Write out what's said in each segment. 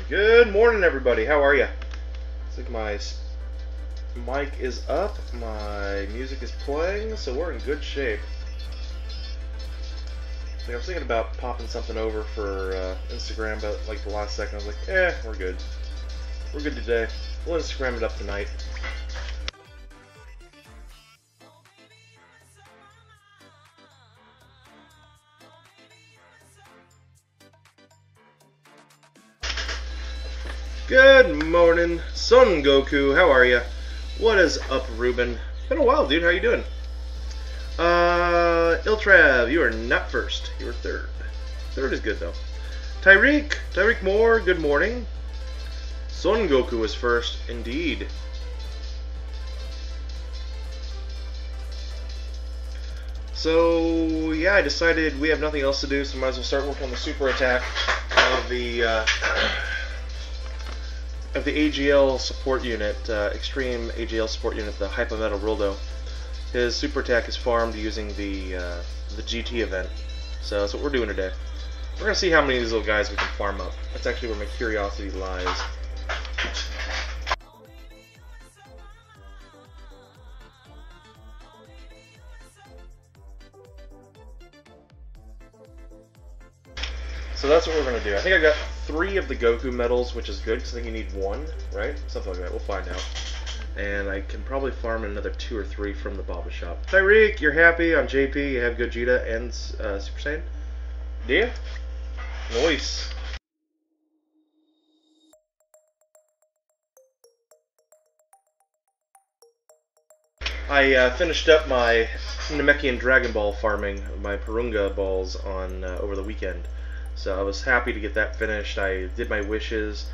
Good morning, everybody. How are you? Looks like my mic is up, my music is playing, so we're in good shape. I was thinking about popping something over for Instagram, but like the last second I was like, we're good. We're good today. We'll Instagram it up tonight. Good morning, Son Goku. How are you? What is up, Ruben? It's been a while, dude. How you doing? Iltrav, you are not first. You are third. Third is good, though. Tyreek Moore, good morning. Son Goku is first, indeed. So, yeah, I decided we have nothing else to do, so might as well start working on the super attack of the AGL support unit, extreme AGL support unit, the Hypometal Rildo. His super attack is farmed using the GT event. So that's what we're doing today. We're going to see how many of these little guys we can farm up. That's actually where my curiosity lies. So that's what we're going to do. I think I got 3 of the Goku medals, which is good, because I think you need 1, right? Something like that. We'll find out. And I can probably farm another 2 or 3 from the Baba shop. Tyreek, you're happy on JP. You have Gogeta and Super Saiyan. Do you? Nice. I finished up my Namekian Dragon Ball farming, my Purunga balls on over the weekend. So I was happy to get that finished. I did my wishes.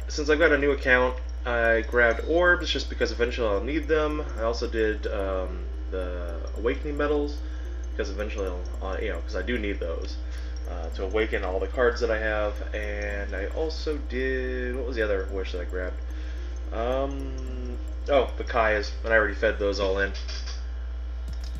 Since I've got a new account, I grabbed orbs just because eventually I'll need them. I also did the awakening medals because eventually I'll, because I do need those to awaken all the cards that I have. And I also did, what was the other wish that I grabbed? Oh, the Kaias, and I already fed those all in.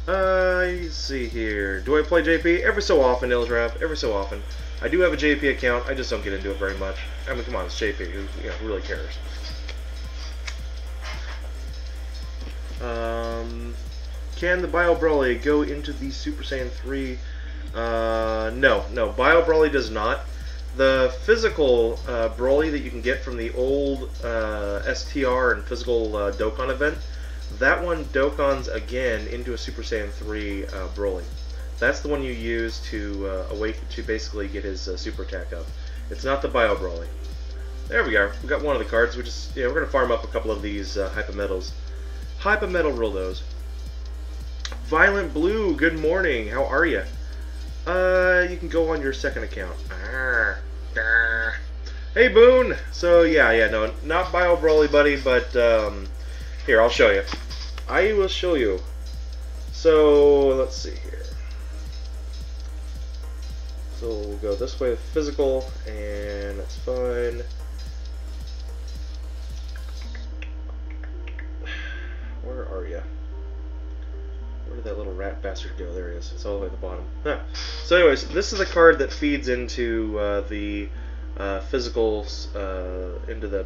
Let's see here. Do I play JP? Every so often, Ildrav. Every so often. I do have a JP account. I just don't get into it very much. I mean, come on, it's JP. Who really cares? Can the Bio Broly go into the Super Saiyan 3? No. Bio Broly does not. The physical Broly that you can get from the old STR and physical Dokkan event, that one Dokkans again into a Super Saiyan 3 Broly. That's the one you use to awaken, to basically get his super attack up. It's not the Bio Broly. There we are. We got one of the cards. We're gonna farm up a couple of these Hypometals. Hypometal Rildos. Violent Blue, good morning. How are you? You can go on your second account. Hey Boone. So no, not Bio Broly, buddy, but here, I'll show you. I will show you. So let's see here. So we'll go this way with physical, and that's fine. Where are you? Where did that little rat bastard go? There he is. It's all the way at the bottom. Huh. So anyways, this is the card that feeds into the physicals, into the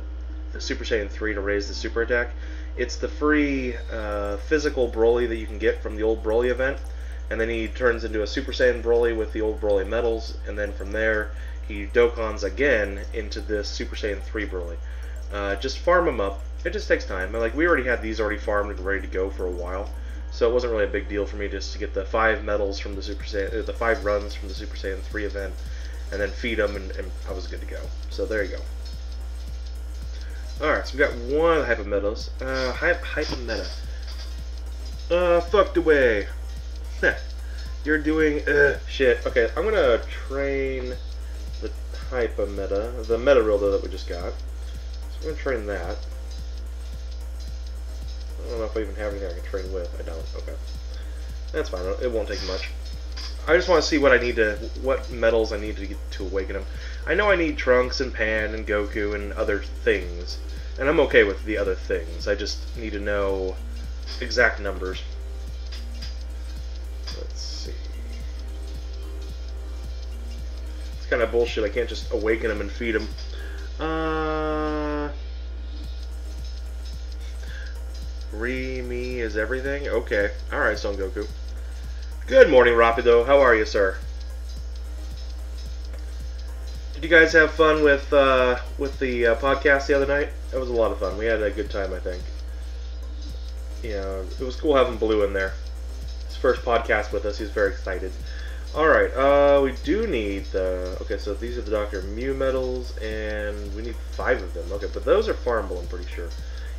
Super Saiyan 3 to raise the super attack. It's the free physical Broly that you can get from the old Broly event. And then he turns into a Super Saiyan Broly with the old Broly medals, and then from there he Dokkans again into this Super Saiyan 3 Broly. Just farm them up. It just takes time. And, we already had these already farmed and ready to go for a while, so it wasn't really a big deal for me just to get the 5 medals from the Super Saiyan, the 5 runs from the Super Saiyan 3 event, and then feed them, and I was good to go. So there you go. Alright, so we got one of the Hypometals. Hypometa. Fucked away. You're doing shit. Okay, I'm gonna train the Hypometa, the Meta Rildo that we just got. So I'm gonna train that. I don't know if I even have anything I can train with. I don't. Okay, that's fine. It won't take much. I just want to see what medals I need to get to awaken him. I know I need Trunks and Pan and Goku and other things, and I'm okay with the other things. I just need to know exact numbers. Let's see. It's kind of bullshit. I can't just awaken him and feed him. Me is everything? Okay. Alright, Son Goku. Good morning, Rapido. How are you, sir? Did you guys have fun with the podcast the other night? It was a lot of fun. We had a good time, I think. Yeah, it was cool having Blue in there. His first podcast with us. He's very excited. Alright, we do need the... Okay, so these are the Dr. Mew medals, and we need 5 of them. Okay, but those are farmable, I'm pretty sure.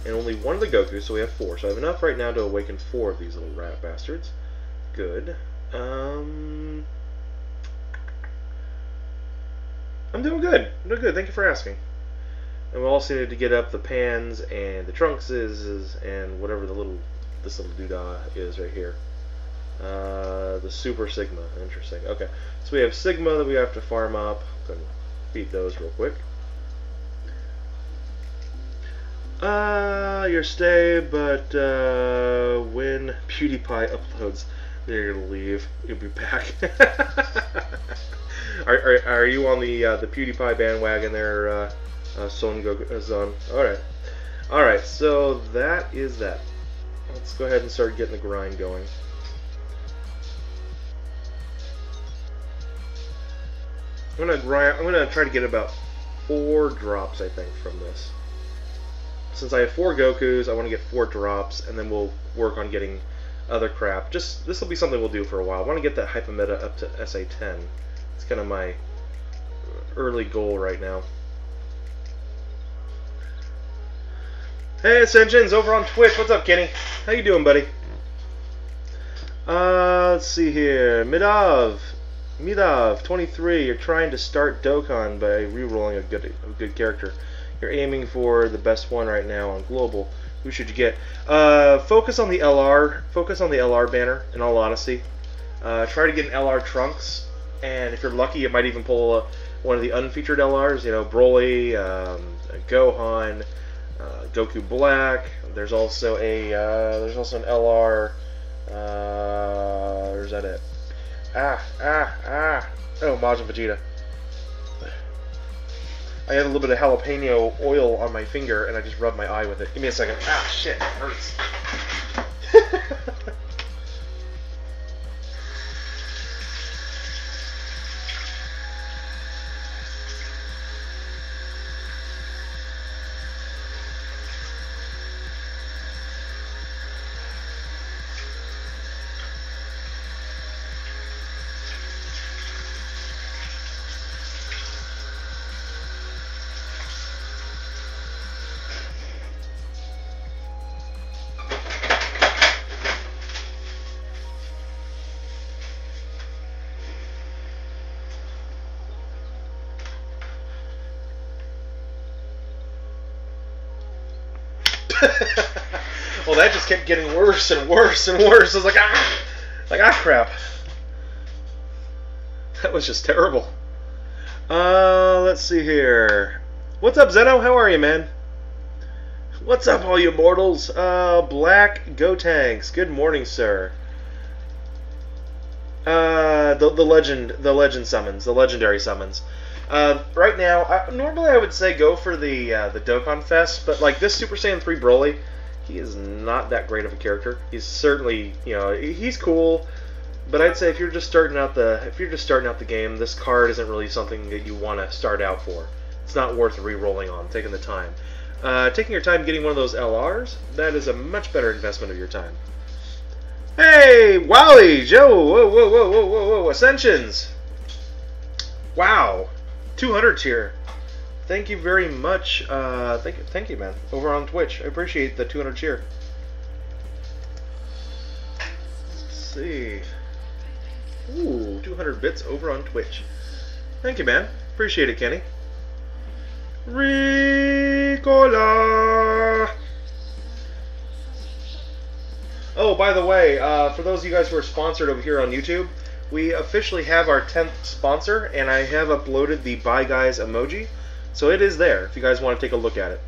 And only 1 of the Goku, so we have 4. So I have enough right now to awaken 4 of these little rat bastards. Good. I'm doing good. I'm doing good. Thank you for asking. And we also need to get up the Pans and the Trunkses and whatever this little doodah is right here. The Super Sigma. Interesting. Okay. So we have Sigma that we have to farm up. I'm going to feed those real quick. Your stay, but when PewDiePie uploads, you're gonna leave. You'll be back. Are you on the PewDiePie bandwagon there, Son Goku? Zon? All right. So that is that. Let's go ahead and start getting the grind going. I'm gonna try to get about 4 drops, I think, from this. Since I have 4 Gokus, I want to get 4 drops, and then we'll work on getting other crap. This will be something we'll do for a while. I want to get that Hypometa up to SA10. It's kind of my early goal right now. Hey, Ascensions over on Twitch. What's up, Kenny? How you doing, buddy? Let's see here. Midav, 23. You're trying to start Dokkan by re-rolling a good character. You're aiming for the best one right now on global. Who should you get? Focus on the LR. Focus on the LR banner. In all honesty, try to get an LR Trunks, and if you're lucky, you might even pull one of the unfeatured LRs. You know, Broly, Gohan, Goku Black. There's also an LR. Or is that it? Oh, Majin Vegeta. I had a little bit of jalapeno oil on my finger, and I just rubbed my eye with it. Give me a second. Ah, shit, it hurts. Well, that just kept getting worse and worse and worse. I was like, crap. That was just terrible. Let's see here. What's up, Zeno? How are you, man? What's up, all you mortals? Black Gotanks. Good morning, sir. The legend summons, the legendary summons. Right now, normally I would say go for the Dokkan Fest, but like this Super Saiyan 3 Broly, he is not that great of a character. He's certainly, he's cool, but I'd say if you're just starting out the game, this card isn't really something that you want to start out for. It's not worth re-rolling on, taking the time. Taking your time getting one of those LRs, that is a much better investment of your time. Hey, Wally, Joe, whoa, Ascensions. Wow, 200 here. Thank you very much. Thank you, man. Over on Twitch, I appreciate the 200 cheer. Let's see. Ooh, 200 bits over on Twitch. Thank you, man. Appreciate it, Kenny. Ricola. Oh, by the way, for those of you guys who are sponsored over here on YouTube, we officially have our 10th sponsor, and I have uploaded the Bye Guys emoji, so it is there if you guys want to take a look at it.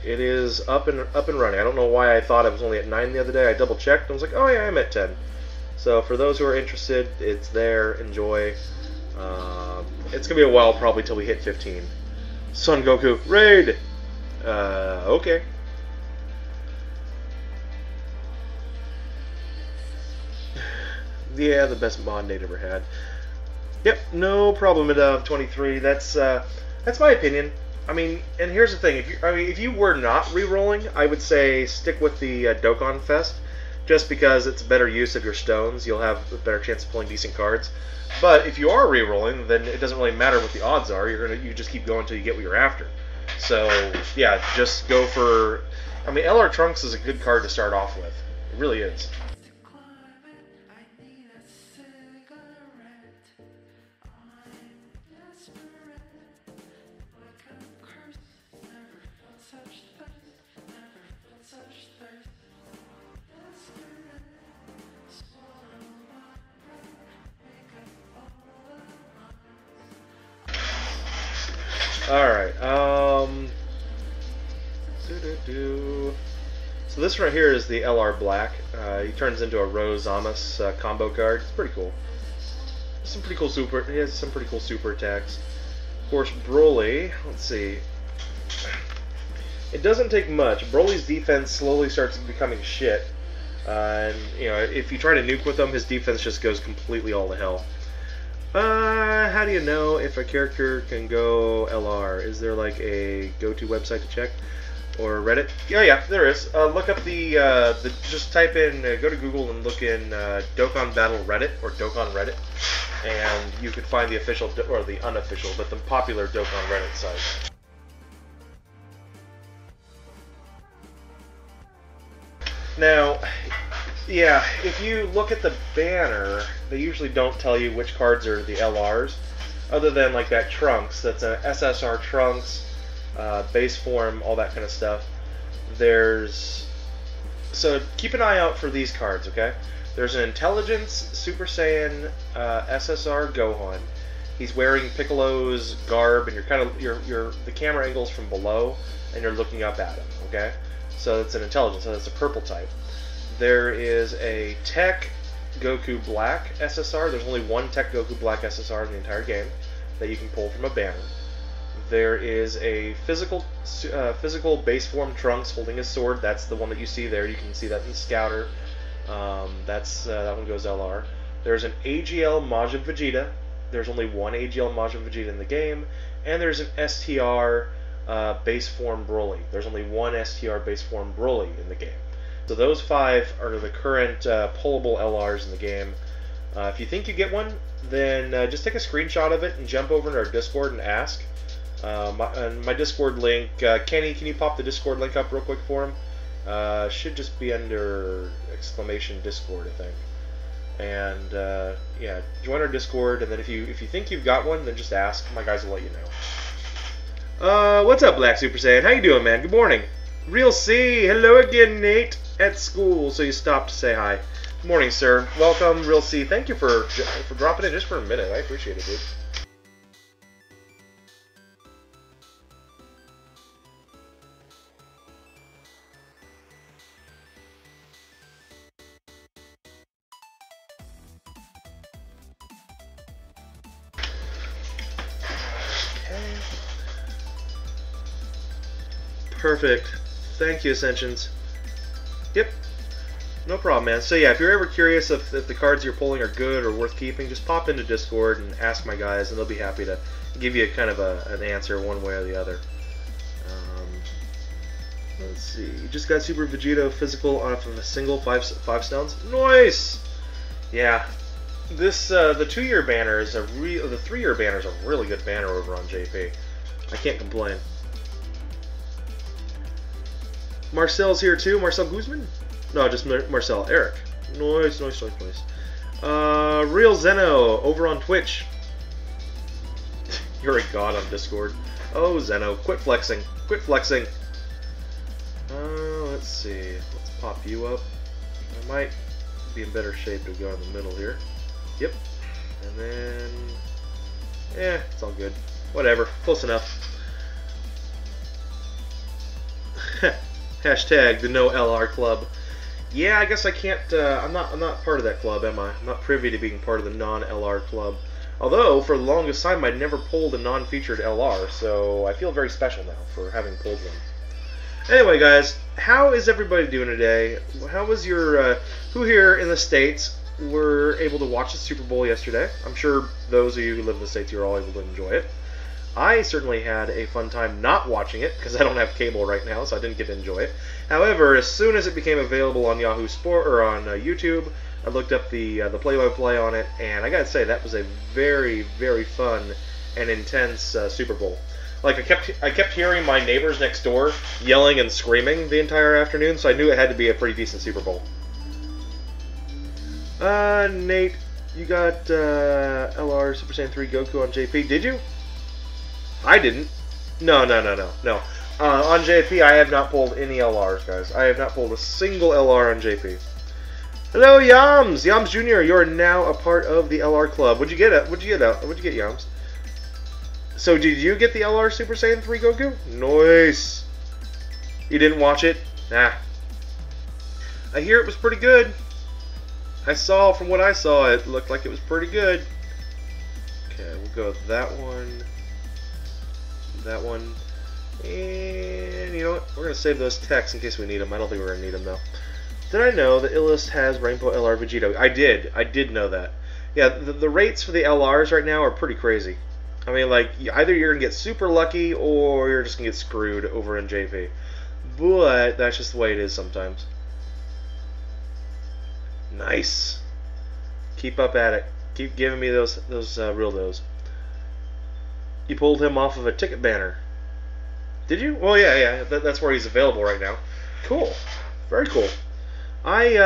It is up and running. I don't know why I thought I was only at 9 the other day. I double checked and I was like, oh yeah, I'm at 10. So for those who are interested, it's there. Enjoy. It's gonna be a while probably till we hit 15. Son Goku, raid! Okay. Yeah, the best mod Nate ever had. Yep, no problem at 23. That's my opinion. I mean, and here's the thing: if you were not re-rolling, I would say stick with the Dokkan Fest, just because it's a better use of your stones. You'll have a better chance of pulling decent cards. But if you are re-rolling, then it doesn't really matter what the odds are. You just keep going until you get what you're after. So yeah, just go for. I mean, LR Trunks is a good card to start off with. It really is. Alright, so this right here is the LR Black. He turns into a Rose Amos combo card. It's pretty cool. Some pretty cool super. He has some pretty cool super attacks. Of course, Broly. Let's see. It doesn't take much. Broly's defense slowly starts becoming shit, and you know, if you try to nuke with him, his defense just goes completely all to hell. How do you know if a character can go LR? Is there like a go-to website to check? Or Reddit? Oh yeah, there is. Look up just type in, go to Google and look in Dokkan Battle Reddit, or Dokkan Reddit, and you can find the official, or the unofficial, but the popular Dokkan Reddit site. Now, yeah, if you look at the banner, they usually don't tell you which cards are the LRs, other than like that Trunks. That's an SSR Trunks, base form, all that kind of stuff. So keep an eye out for these cards, okay? There's an Intelligence Super Saiyan SSR Gohan. He's wearing Piccolo's garb, and the camera angle's from below, and you're looking up at him, okay? So it's an Intelligence, so it's a purple type. There is a Tech Goku Black SSR. There's only one Tech Goku Black SSR in the entire game that you can pull from a banner. There is a physical base form Trunks holding his sword. That's the one that you see there. You can see that in Scouter. That one goes LR. There's an AGL Majin Vegeta. There's only one AGL Majin Vegeta in the game. And there's an STR base form Broly. There's only one STR base form Broly in the game. So those 5 are the current pullable LRs in the game. If you think you get one, then just take a screenshot of it and jump over to our Discord and ask. My Discord link, Kenny, can you pop the Discord link up real quick for him? Should just be under !Discord, I think. And yeah, join our Discord, and then if you think you've got one, then just ask. My guys will let you know. What's up, Black Super Saiyan? How you doing, man? Good morning. Real C, hello again, Nate. At school, so you stopped to say hi. Good morning, sir. Welcome, Real C. Thank you for dropping in just for a minute. I appreciate it, dude. Okay. Perfect. Thank you, Ascensions. Yep, no problem, man. So yeah, if you're ever curious if the cards you're pulling are good or worth keeping, just pop into Discord and ask my guys, and they'll be happy to give you kind of an answer one way or the other. Let's see. You just got Super Vegito physical off of a single 5 stones. Nice. Yeah, this the 2-year banner is the 3-year banner is a really good banner over on JP. I can't complain. Marcel's here too. Marcel Guzman? No, just Marcel. Eric. Nice. Real Zeno over on Twitch. You're a god on Discord. Oh, Zeno, quit flexing. Quit flexing. Let's see. Let's pop you up. I might be in better shape to go in the middle here. Yep. And then... it's all good. Whatever. Close enough. Hashtag the No LR Club. Yeah, I guess I can't. I'm not part of that club, am I? I'm not privy to being part of the non-LR club. Although, for the longest time, I'd never pulled a non-featured LR, so I feel very special now for having pulled one. Anyway, guys, how is everybody doing today? How was your... who here in the States were able to watch the Super Bowl yesterday? I'm sure those of you who live in the States, you're all able to enjoy it. I certainly had a fun time not watching it, because I don't have cable right now, so I didn't get to enjoy it. However, as soon as it became available on Yahoo Sport, or on YouTube, I looked up the play-by-play on it, and I gotta say, that was a very, very fun and intense Super Bowl. Like, I kept hearing my neighbors next door yelling and screaming the entire afternoon, so I knew it had to be a pretty decent Super Bowl. Nate, you got LR Super Saiyan 3 Goku on JP. Did you? I didn't. No. On JP, I have not pulled any LRs, guys. I have not pulled a single LR on JP. Hello, Yams! Yams Jr., you're now a part of the LR club. What'd you get? What'd you get, Yams? So, did you get the LR Super Saiyan 3 Goku? Nice. You didn't watch it? Nah. I hear it was pretty good. From what I saw, it looked like it was pretty good. Okay, we'll go with that one. That one. And, you know what? We're going to save those texts in case we need them. I don't think we're going to need them, though. Did I know that Illust has Rainbow LR Vegito? I did know that. Yeah, the rates for the LRs right now are pretty crazy. I mean, like, either you're going to get super lucky or you're just going to get screwed over in JP. But that's just the way it is sometimes. Nice. Keep up at it. Keep giving me those Rildos. You pulled him off of a ticket banner. Did you? Well, yeah. That's where he's available right now. Cool. Very cool. I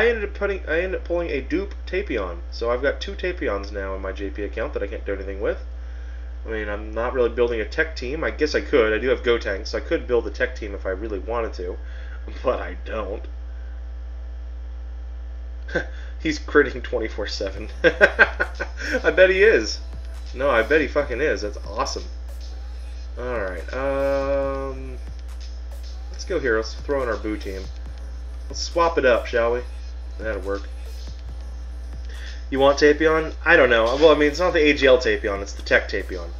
ended up pulling a dupe Tapion. So I've got 2 Tapions now in my JP account that I can't do anything with. I mean, I'm not really building a tech team. I guess I could. I do have Gotenks, so I could build a tech team if I really wanted to, but I don't. He's critting 24/7. I bet he is. No, I bet he fucking is. That's awesome. Alright, let's go here. Let's throw in our Boo team. Let's swap it up, shall we? That'll work. You want Tapion? I don't know. Well, I mean, it's not the AGL Tapion, it's the Tech Tapion.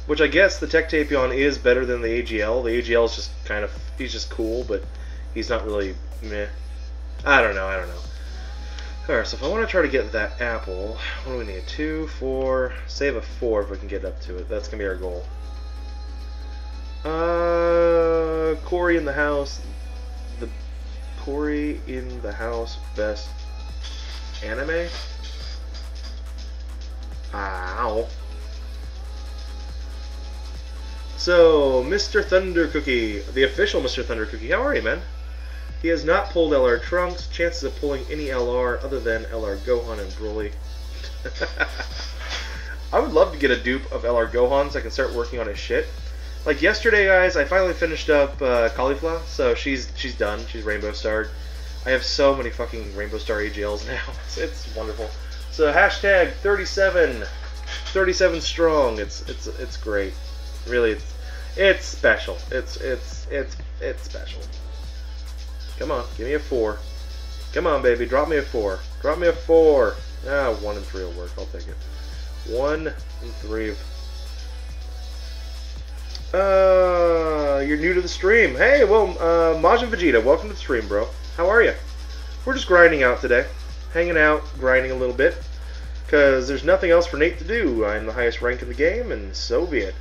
Which I guess the Tech Tapion is better than the AGL. The AGL is just kind of, he's just cool, but he's not really meh. I don't know. Alright, so if I want to try to get that apple, what do we need? 2, 4, save a 4 if we can get up to it. That's going to be our goal. Corey in the house. The Corey in the house best anime? Ow. So, Mr. Thunder Cookie, the official Mr. Thunder Cookie, how are you, man? He has not pulled LR Trunks. Chances of pulling any LR other than LR Gohan and Broly. I would love to get a dupe of LR Gohan so I can start working on his shit. Like yesterday, guys, I finally finished up Caulifla, so she's done. She's Rainbow Starred. I have so many fucking Rainbow Star AGLs now. It's wonderful. So hashtag 37 strong. It's great. Really, it's special. It's special. Come on, give me a 4. Come on, baby, drop me a 4. Drop me a 4. Ah, 1 and 3 will work. I'll take it. 1 and 3. You're new to the stream. Hey, well, Majin Vegeta, welcome to the stream, bro. How are you? We're just grinding out today. Hanging out, grinding a little bit. Because there's nothing else for Nate to do. I'm the highest rank in the game, and so be it.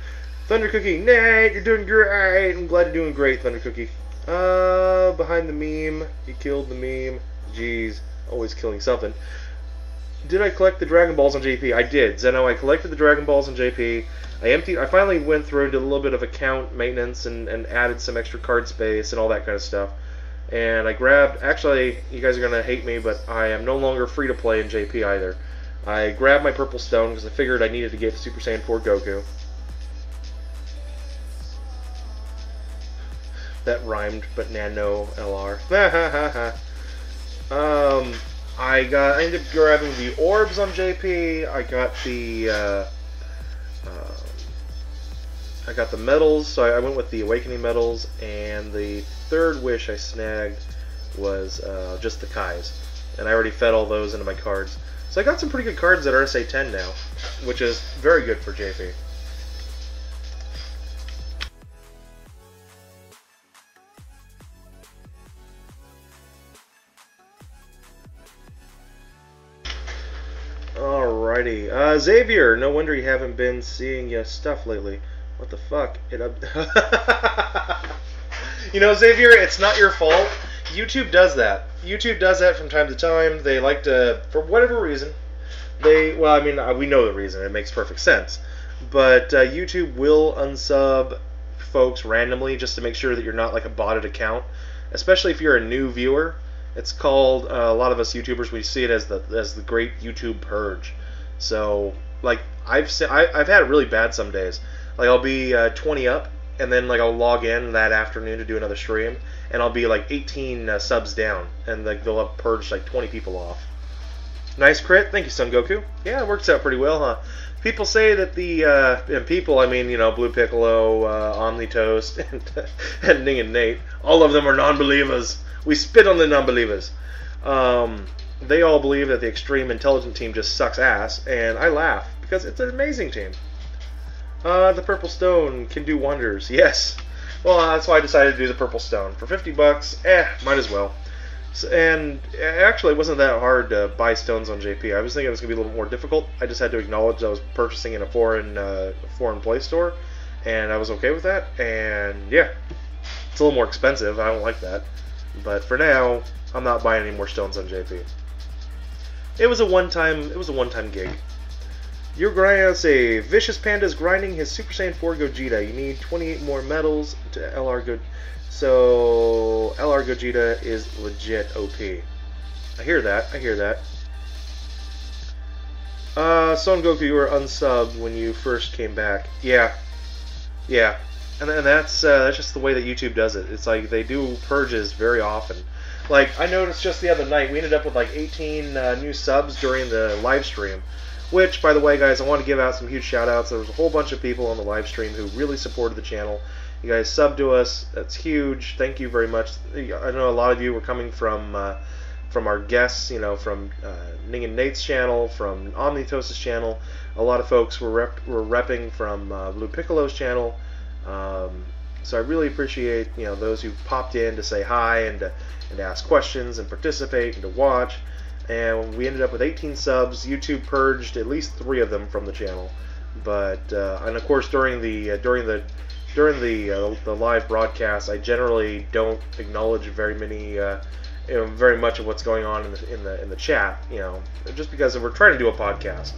Thunder Cookie, Nate, you're doing great. I'm glad you're doing great, Thunder Cookie. Behind the meme. You killed the meme. Jeez, always killing something. Did I collect the Dragon Balls on JP? I did. Zeno, I collected the Dragon Balls on JP. I finally went through and did a little bit of account maintenance and added some extra card space and all that kind of stuff. And I grabbed, actually, you guys are going to hate me, but I am no longer free to play in JP either. I grabbed my Purple Stone because I figured I needed to get Super Saiyan 4 Goku. That rhymed, but Nano LR. I ended up grabbing the orbs on JP. I got the medals, so I went with the Awakening medals, and the third wish I snagged was just the Kais, and I already fed all those into my cards. So I got some pretty good cards that are SA10 now, which is very good for JP. Alrighty. Xavier, no wonder you haven't been seeing your stuff lately. What the fuck? You know, Xavier, it's not your fault. YouTube does that. YouTube does that from time to time. They like to, for whatever reason, well, I mean, we know the reason. It makes perfect sense. But YouTube will unsub folks randomly just to make sure that you're not like a botted account, especially if you're a new viewer. It's called, a lot of us YouTubers, we see it as the great YouTube purge. So, like, I've had it really bad some days. Like, I'll be 20 up, and then like I'll log in that afternoon to do another stream, and I'll be like 18 subs down, and like they'll have purged like 20 people off. Nice crit, thank you, Son Goku. Yeah, it works out pretty well, huh? People say that the and people, I mean, you know, Blue Piccolo, Omnitoast, and Ning and Nate, all of them are non-believers. We spit on the non-believers. They all believe that the Extreme Intelligent team just sucks ass, and I laugh because it's an amazing team. The Purple Stone can do wonders. Yes. Well, that's why I decided to do the Purple Stone. For 50 bucks, might as well. So, and actually, it wasn't that hard to buy stones on JP. I was thinking it was going to be a little more difficult. I just had to acknowledge I was purchasing in a foreign Play store, and I was okay with that. And yeah, it's a little more expensive. I don't like that. But for now, I'm not buying any more stones on JP. It was a one-time gig. Your grind say Vicious Panda's grinding his Super Saiyan 4 Gogeta. You need 28 more medals to LR Go. So LR Gogeta is legit OP. I hear that. Son Goku, you were unsubbed when you first came back. Yeah. And that's just the way that YouTube does it. It's like they do purges very often. Like I noticed just the other night, we ended up with like 18 new subs during the live stream. Which, by the way, guys, I want to give out some huge shout-outs. There was a whole bunch of people on the live stream who really supported the channel. You guys subbed to us. That's huge. Thank you very much. I know a lot of you were coming from our guests, you know, from Ning and Nate's channel, from Omnitoast's channel. A lot of folks were repping from Blue Piccolo's channel. So I really appreciate, you know, those who popped in to say hi and to ask questions and participate and to watch. And we ended up with 18 subs. YouTube purged at least 3 of them from the channel, but and of course during the live broadcast, I generally don't acknowledge very much of what's going on in the chat, you know, just because we're trying to do a podcast.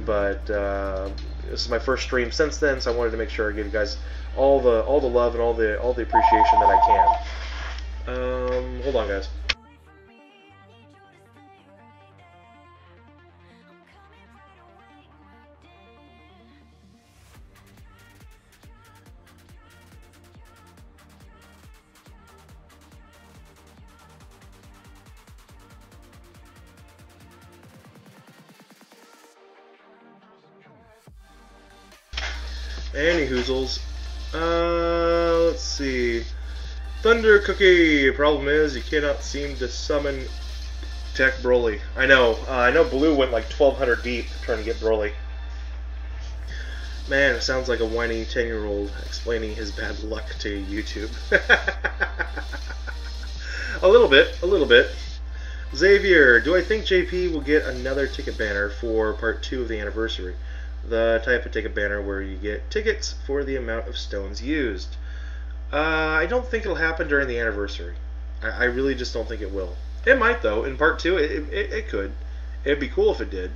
But this is my first stream since then, so I wanted to make sure I give you guys all the love and all the appreciation that I can. Hold on, guys. Any hoozles. Let's see. Thunder Cookie. Problem is, you cannot seem to summon Tech Broly. I know Blue went like 1,200 deep trying to get Broly. Man, it sounds like a whiny 10-year-old explaining his bad luck to YouTube. A little bit. Xavier, do I think JP will get another ticket banner for part 2 of the anniversary? The type of ticket banner where you get tickets for the amount of stones used. I don't think it'll happen during the anniversary. I really just don't think it will. It might, though. In part 2, it could. It'd be cool if it did.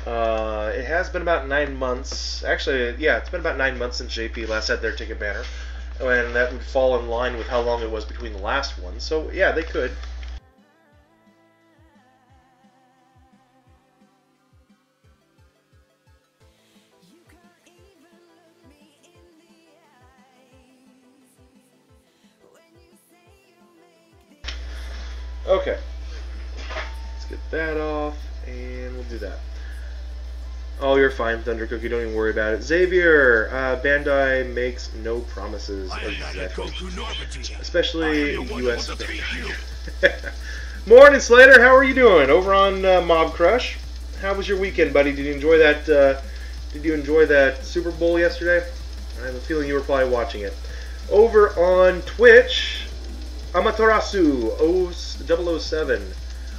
It has been about 9 months. Actually, yeah, it's been about 9 months since JP last had their ticket banner. And that would fall in line with how long it was between the last one. So, yeah, they could. Okay, let's get that off, and we'll do that. Oh, you're fine, Thunder Cookie, don't even worry about it. Xavier, Bandai makes no promises, exactly. Especially US. Morning, Slater, how are you doing? Over on Mob Crush. how was your weekend, buddy? Did you enjoy that? Did you enjoy that Super Bowl yesterday? I have a feeling you were probably watching it. Over on Twitch, Amaterasu 007.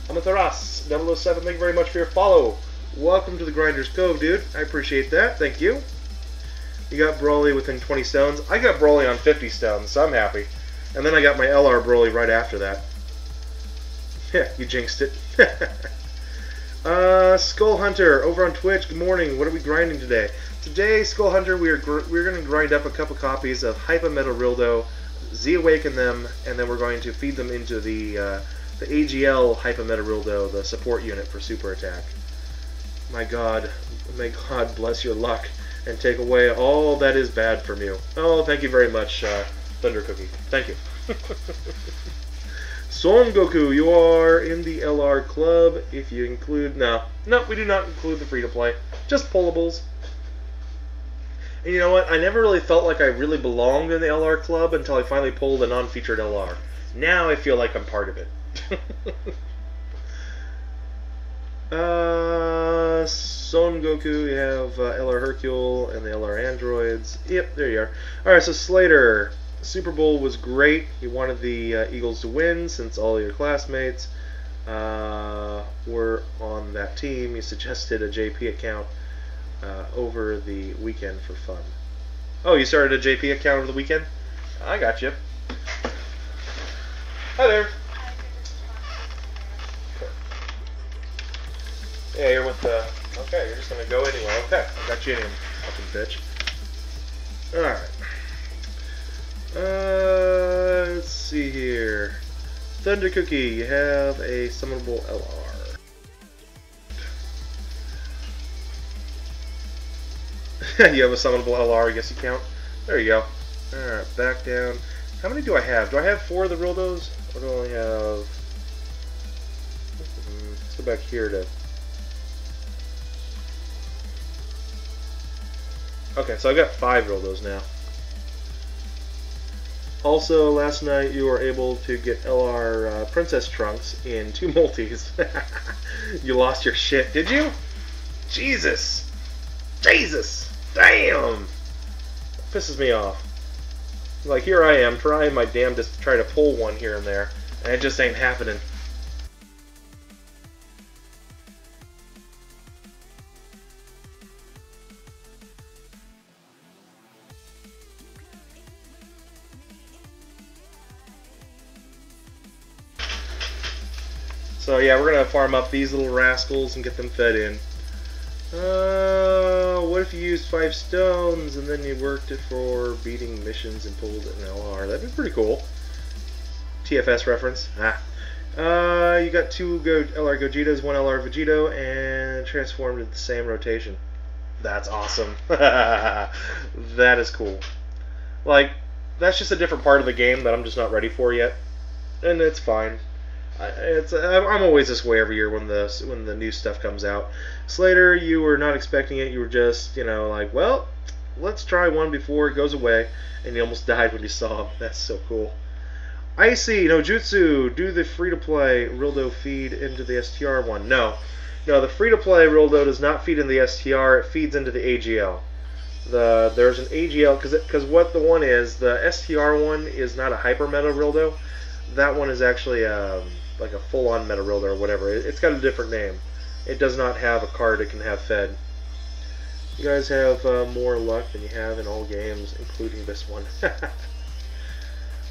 Amaterasu 007, thank you very much for your follow. Welcome to the Grinders Cove, dude. I appreciate that. Thank you. You got Broly within 20 stones. I got Broly on 50 stones, so I'm happy. And then I got my LR Broly right after that. Yeah, you jinxed it. Skull Hunter over on Twitch. Good morning. What are we grinding today? Today, Skull Hunter, we're going to grind up a couple copies of Hyper Metal Rildo, Z-Awaken them, and then we're going to feed them into the AGL Hyper Metal Rildo, the support unit for super attack. My God, may God bless your luck and take away all that is bad from you. Oh, thank you very much, Thunder Cookie. Thank you. Son Goku, you are in the LR club. If you include... No, we do not include the free-to-play. Just pullables. And you know what? I never really felt like I really belonged in the LR club until I finally pulled a non-featured LR. Now I feel like I'm part of it. Son Goku, you have LR Hercule and the LR Androids. Yep, there you are. Alright, so Slater, Super Bowl was great. He wanted the Eagles to win since all your classmates were on that team. He suggested a JP account over the weekend for fun. Oh, you started a JP account over the weekend? I got you. Hi there. Yeah, you're with the... Okay, you're just going to go anyway. Okay, I got you in, fucking bitch. Alright. Let's see here. Thunder Cookie, you have a summonable LR. You have a summonable LR, I guess you count. There you go. Alright, back down. How many do I have? Do I have 4 of the Rildos? Or do I only have... Let's go back here to... Okay, so I've got 5 Rildos now. Also, last night you were able to get LR Princess Trunks in 2 multis. You lost your shit, did you? Jesus! Jesus! Damn! That pisses me off. Like, here I am, trying my damnedest to try to pull one here and there, and it just ain't happening. So yeah, we're gonna farm up these little rascals and get them fed in. What if you used 5 stones and then you worked it for beating missions and pulled an LR? That'd be pretty cool. TFS reference. You got 2 LR Gogetas, 1 LR Vegito, and transformed into the same rotation. That's awesome. That is cool. Like, that's just a different part of the game that I'm just not ready for yet, and it's fine. I'm always this way every year when the new stuff comes out. Slater, you were not expecting it. You were just, like, well, let's try one before it goes away. And you almost died when you saw him. That's so cool. Icy, no Jutsu, do the free-to-play Rildo feed into the STR one? No, the free-to-play Rildo does not feed into the STR. It feeds into the AGL. There's an AGL because what the one is, the STR one is not a hyper meta Rildo. That one is actually like a full-on meta Rildo or whatever. It's got a different name. It does not have a card it can have fed. You guys have more luck than you have in all games, including this one.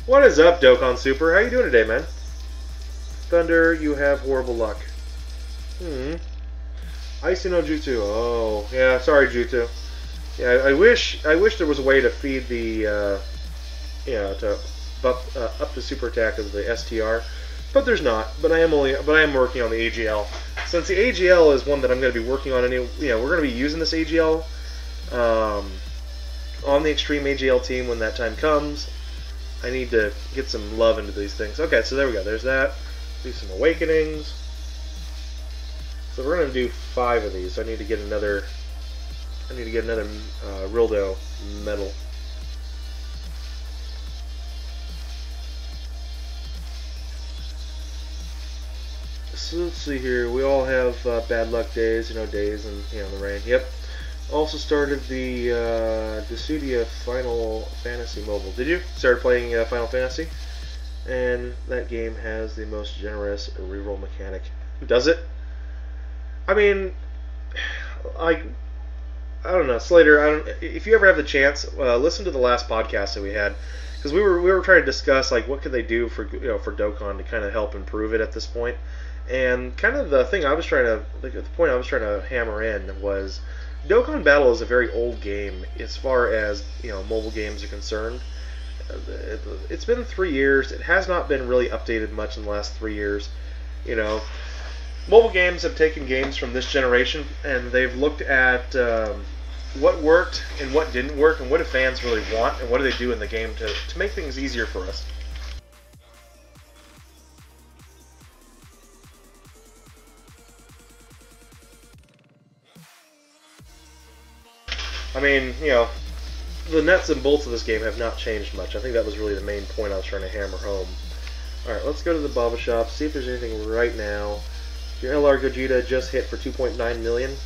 What is up, Dokkan Super? How you doing today, man? Thunder, you have horrible luck. Icy no Jutsu. Oh, yeah, sorry, Jutsu. Yeah, I wish there was a way to feed the, to up the super attack of the STR, but there's not. But I am working on the AGL. Since the AGL is one that I'm going to be working on, we're going to be using this AGL on the Extreme AGL team when that time comes. I need to get some love into these things. Okay, so there we go. There's that. Do some awakenings. So we're going to do 5 of these. So I need to get another. Rildo medal. so let's see here. We all have bad luck days, days and the rain. Yep. Also started the Dissidia Final Fantasy Mobile. Did you? Started playing Final Fantasy? And that game has the most generous reroll mechanic. Does it? I mean, I don't know, Slater. If you ever have the chance, listen to the last podcast that we had, because we were trying to discuss like what could they do for for Dokkan to kind of help improve it at this point, and kind of the thing I was trying to the point I was trying to hammer in was Dokkan Battle is a very old game as far as mobile games are concerned. It's been 3 years. It has not been really updated much in the last 3 years. Mobile games have taken games from this generation and they've looked at what worked and what didn't work and what do fans really want and what do they do in the game to make things easier for us. I mean, the nuts and bolts of this game have not changed much. I think that was really the main point I was trying to hammer home. Alright, let's go to the Baba Shop, see if there's anything right now. Your LR Gogeta just hit for 2.9 million.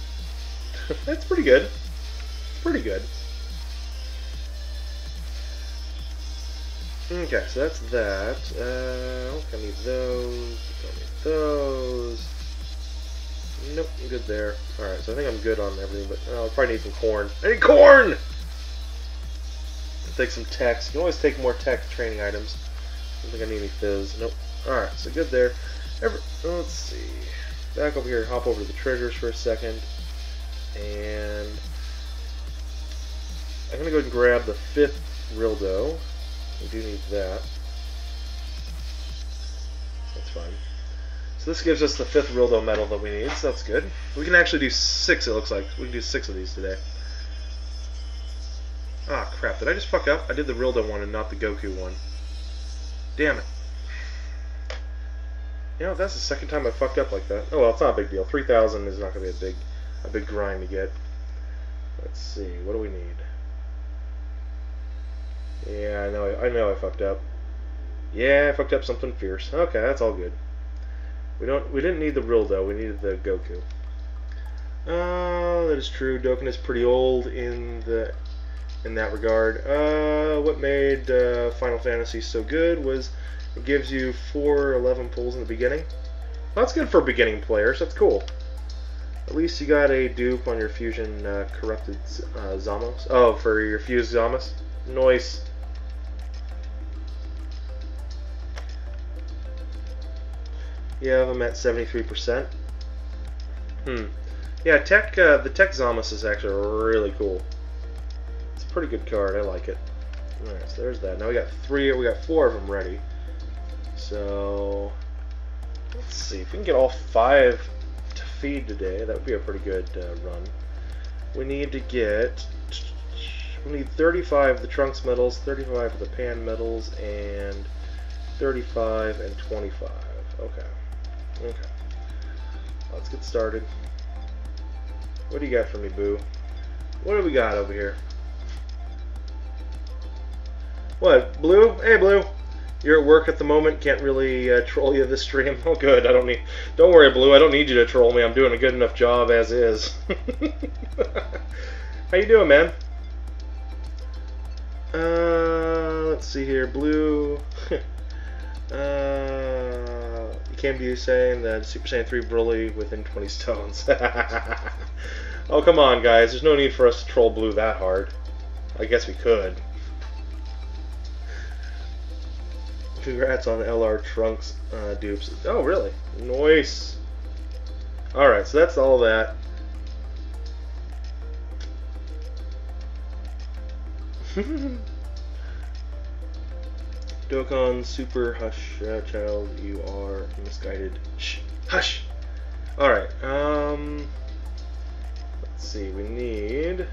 That's pretty good. Pretty good. Okay, so that's that. I need those. Don't need those. Nope, I'm good there. Alright, so I think I'm good on everything, but I'll probably need some corn. I need corn! I'll take some techs. You can always take more tech training items. I don't think I need any fizz. Nope. Alright, so good there. Let's see. Back over here, hop over to the triggers for a second. And I'm going to go ahead and grab the 5th Rildo. We do need that. That's fine. So this gives us the 5th Rildo medal that we need, so that's good. We can actually do 6, it looks like. We can do 6 of these today. Ah, crap. Did I just fuck up? I did the Rildo one and not the Goku one. Damn it. That's the second time I fucked up like that. Oh well, it's not a big deal. 3,000 is not going to be a big grind to get. Let's see. What do we need? Yeah, I know I fucked up. Yeah, I fucked up something fierce. Okay, that's all good. We didn't need the Rildo. We needed the Goku. That is true. Dokkan is pretty old in that regard. What made Final Fantasy so good was it gives you 4 11 pulls in the beginning. Well, that's good for beginning players. That's cool. At least you got a dupe on your fusion corrupted Zamos. Oh, for your fused Zamos. Nice. Yeah, I'm at 73%. Yeah, the Tech Zamos is actually really cool. It's a pretty good card. I like it. Alright, so there's that. Now we got 4 of them ready. So let's see if we can get all 5 to feed today. That would be a pretty good run. We need 35 of the Trunks medals, 35 of the Pan medals, and 35 and 25. Okay. Let's get started. What do you got for me, Boo? What do we got over here? What, Blue? Hey, Blue. You're at work at the moment. Can't really troll you this stream. Oh, good. Don't worry, Blue. I don't need you to troll me. I'm doing a good enough job as is. How you doing, man? Let's see here, Blue. He came to you saying that Super Saiyan 3 Broly within 20 stones. Oh, come on, guys. There's no need for us to troll Blue that hard. I guess we could. Congrats on LR Trunks dupes. Oh, really? Nice. Alright, so that's all that. Dokkan Super Hush Child, you are misguided. Shh, hush. Alright, let's see, we need.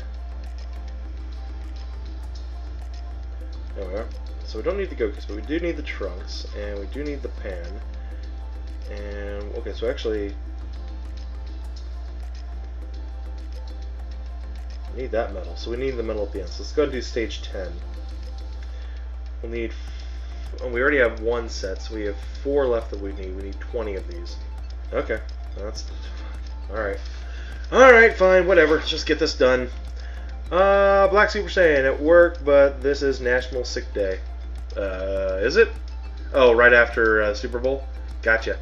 There we are. So we don't need the Gokus, but we do need the Trunks, and we do need the Pan. And okay, so actually we need that medal. So we need the medal at the end. So let's go and do stage 10. We'll need. We already have 1 set, so we have 4 left that we need. We need 20 of these. Okay. That's... Alright. Alright, fine, whatever. Let's just get this done. Black Super Saiyan at work, but this is National Sick Day. Is it? Oh, right after Super Bowl? Gotcha.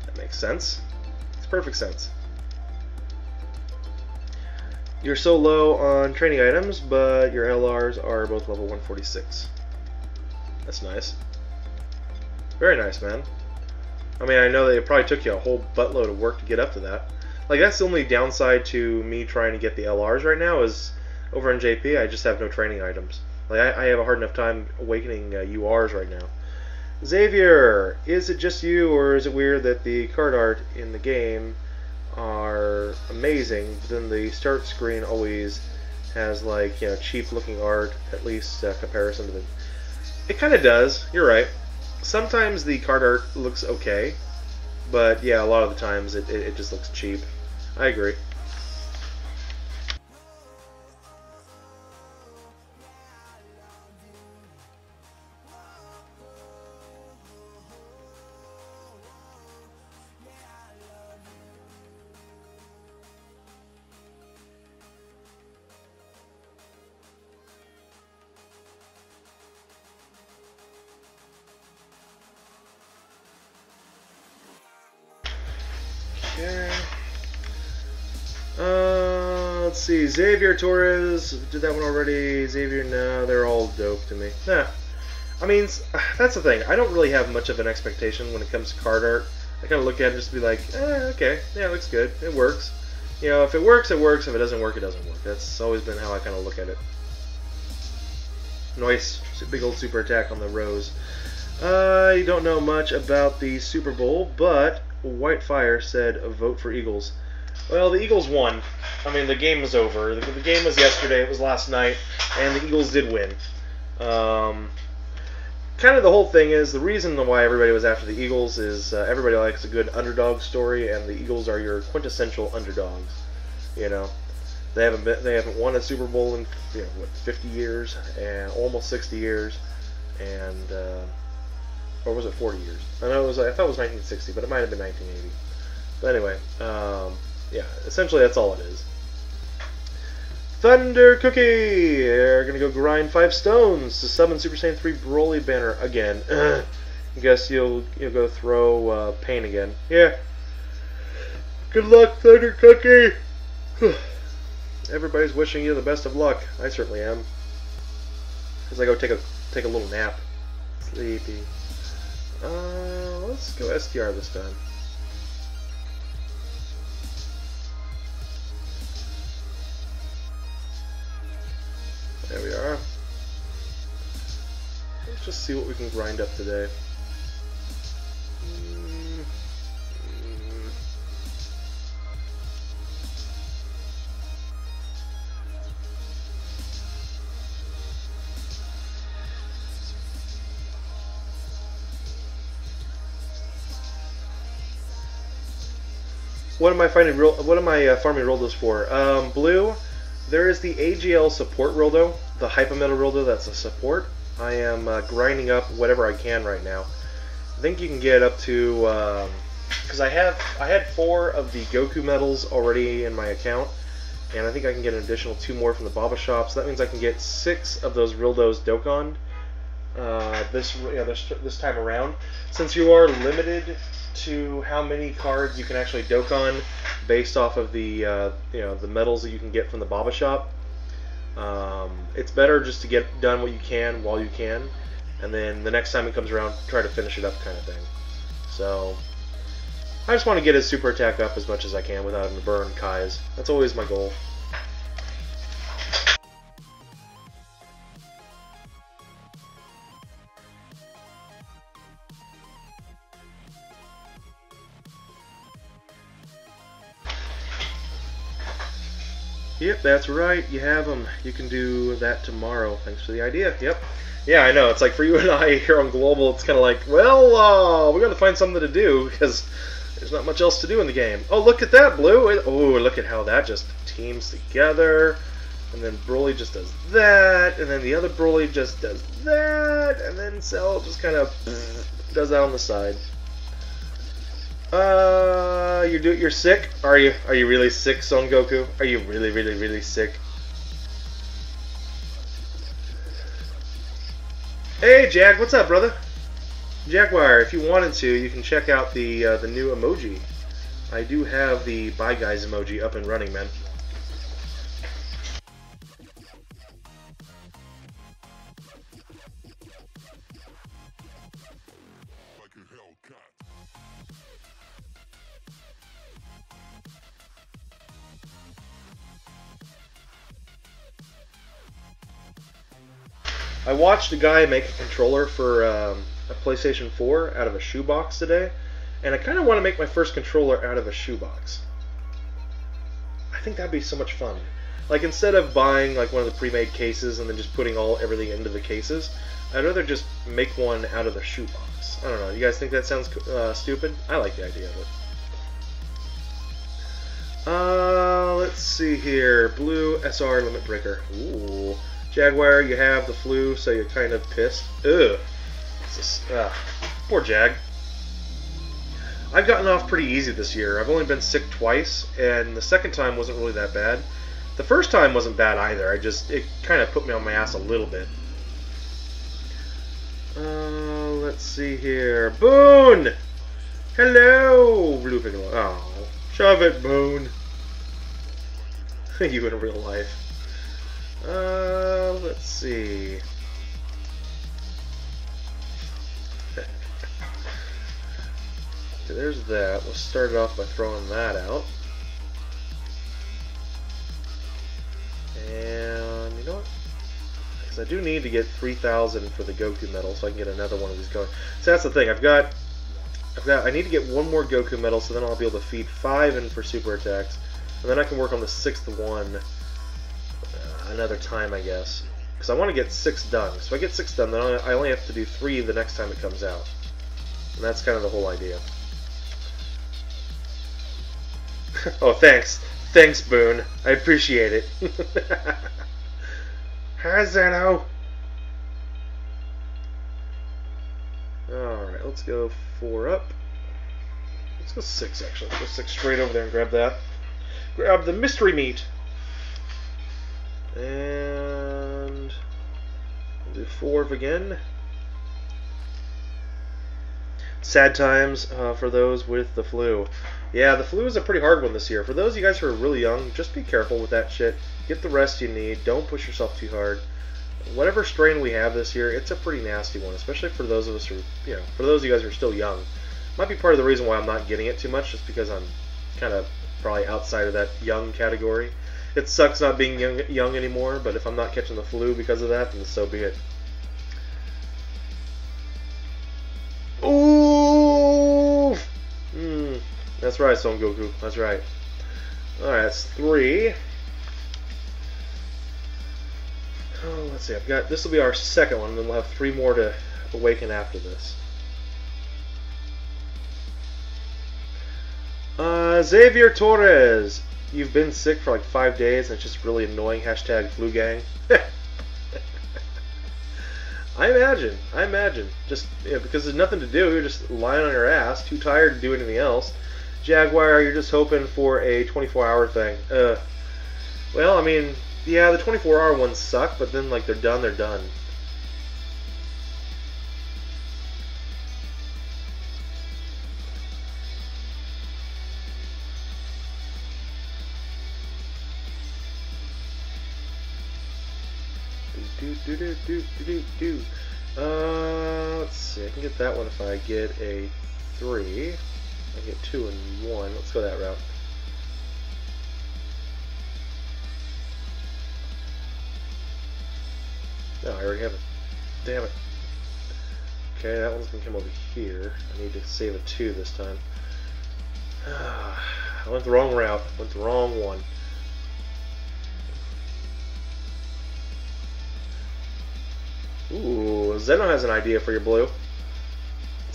That makes sense. Makes perfect sense. You're so low on training items, but your LRs are both level 146. That's nice. Very nice, man. I mean, I know that it probably took you a whole buttload of work to get up to that. Like, that's the only downside to me trying to get the LRs right now is over in JP, I just have no training items. Like, I have a hard enough time awakening URs right now. Xavier, is it just you, or is it weird that the card art in the game are amazing, but then the start screen always has, like, you know, cheap-looking art, at least comparison to the... It kind of does, you're right. Sometimes the card art looks okay, but yeah, a lot of the times it just looks cheap. I agree. Okay. Let's see. Xavier Torres, did that one already. Xavier, no, they're all dope to me. Nah. I mean, that's the thing. I don't really have much of an expectation when it comes to card art. I kind of look at it and just be like, okay, yeah, it looks good. It works. You know, if it works, it works. If it doesn't work, it doesn't work. That's always been how I kind of look at it. Nice. Big old super attack on the Rose. You don't know much about the Super Bowl, but White Fire said vote for Eagles. Well, the Eagles won. I mean, the game was over. The game was yesterday. It was last night, and the Eagles did win. Kind of the whole thing is, the reason why everybody was after the Eagles is everybody likes a good underdog story, and the Eagles are your quintessential underdogs. You know, they haven't won a Super Bowl in 50 years and almost 60 years, and or was it 40 years? I thought it was 1960, but it might have been 1980. But anyway, yeah, essentially that's all it is. Thunder Cookie! They're gonna go grind 5 stones to summon Super Saiyan 3 Broly banner again. I guess you'll go throw Pain again. Yeah. Good luck, Thunder Cookie! Everybody's wishing you the best of luck. I certainly am. As I go take a little nap. Sleepy. Let's go STR this time. There we are. Let's just see what we can grind up today. What am I farming Rildos for? Blue, there is the AGL support Rildo, the Hypermetal Rildo that's a support. I am grinding up whatever I can right now. I think you can get up to, because I had 4 of the Goku medals already in my account, and I think I can get an additional 2 more from the Baba shop. So that means I can get 6 of those Rildos Dokkan this time around. Since you are limited to how many cards you can actually Dokkan based off of the the medals that you can get from the Baba shop, it's better just to get done what you can while you can, and then the next time it comes around, try to finish it up, kind of thing. So I just want to get his super attack up as much as I can without having to burn Kai's. That's always my goal. Yep, that's right. You have them. You can do that tomorrow. Thanks for the idea. Yep. Yeah, I know. It's like for you and I here on Global, it's kind of like, well, we got to find something to do because there's not much else to do in the game. Oh, look at that, Blue. Oh, look at how that just teams together. And then Broly just does that. And then the other Broly just does that. And then Cell just kind of does that on the side. You're sick? Are you? Are you really sick, Son Goku? Are you really, really, really sick? Hey, Jag, what's up, brother? Jaguar, if you wanted to, you can check out the new emoji. I do have the Bye Guys emoji up and running, man. I watched a guy make a controller for a PlayStation 4 out of a shoebox today, and I kind of want to make my first controller out of a shoebox. I think that'd be so much fun. Like, instead of buying like one of the pre-made cases and then just putting everything into the cases, I'd rather just make one out of the shoebox. I don't know. You guys think that sounds stupid? I like the idea of it. Let's see here. Blue SR Limit Breaker. Ooh. Jaguar, you have the flu, so you're kind of pissed. Ugh. Poor Jag. I've gotten off pretty easy this year. I've only been sick twice, and the second time wasn't really that bad. The first time wasn't bad either. It kind of put me on my ass a little bit. Let's see here. Boone! Hello, Blue Piccolo. Oh, shove it, Boone. You in real life. Let's see. There's that. We'll start it off by throwing that out. And you know what? Because I do need to get 3,000 for the Goku medal, so I can get another one of these going. So that's the thing. I need to get one more Goku medal, so then I'll be able to feed 5 in for super attacks, and then I can work on the 6th one another time, I guess. Because I want to get 6 done. So if I get 6 done, then I only have to do 3 the next time it comes out. And that's kind of the whole idea. Oh, thanks. Thanks, Boone. I appreciate it. Hi, Zeno. Alright, let's go 4 up. Let's go 6, actually. Let's go 6 straight over there and grab that. Grab the mystery meat. And we'll do 4 again. Sad times for those with the flu. Yeah, the flu is a pretty hard one this year. For those of you guys who are really young, just be careful with that shit. Get the rest you need. Don't push yourself too hard. Whatever strain we have this year, it's a pretty nasty one, especially for those of us who, for those of you guys who are still young. Might be part of the reason why I'm not getting it too much, just because I'm kind of probably outside of that young category. It sucks not being young anymore, but if I'm not catching the flu because of that, then so be it. Ooh! That's right, Son Goku. That's right. Alright, that's 3. Oh, let's see. This will be our second one, and then we'll have 3 more to awaken after this. Xavier Torres. You've been sick for like 5 days, and it's just really annoying. Hashtag flu gang. I imagine. Just because there's nothing to do, you're just lying on your ass, too tired to do anything else. Jaguar, you're just hoping for a 24-hour thing. Well, I mean, yeah, the 24-hour ones suck, but then like they're done, they're done. Let's see. I can get that one if I get a 3. I get 2 and 1. Let's go that route. No, I already have it. Damn it. Okay, that one's gonna come over here. I need to save a 2 this time. I went the wrong route. Went the wrong one. Ooh, Zeno has an idea for your blue.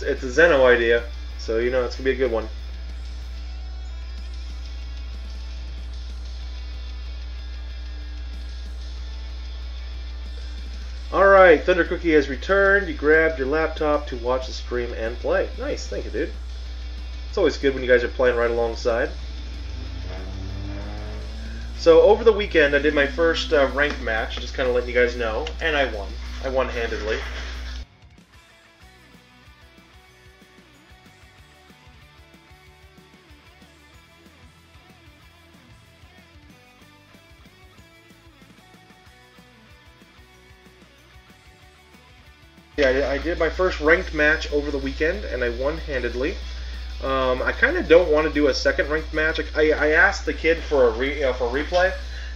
It's a Zeno idea, so you know it's gonna be a good one. Alright, Thunder Cookie has returned. You grabbed your laptop to watch the stream and play. Nice, thank you, dude. It's always good when you guys are playing right alongside. So over the weekend, I did my first ranked match, just kind of letting you guys know, and I won. I won handedly. Yeah, I did my first ranked match over the weekend, and I won handedly. I kind of don't want to do a second ranked match. I asked the kid for a replay,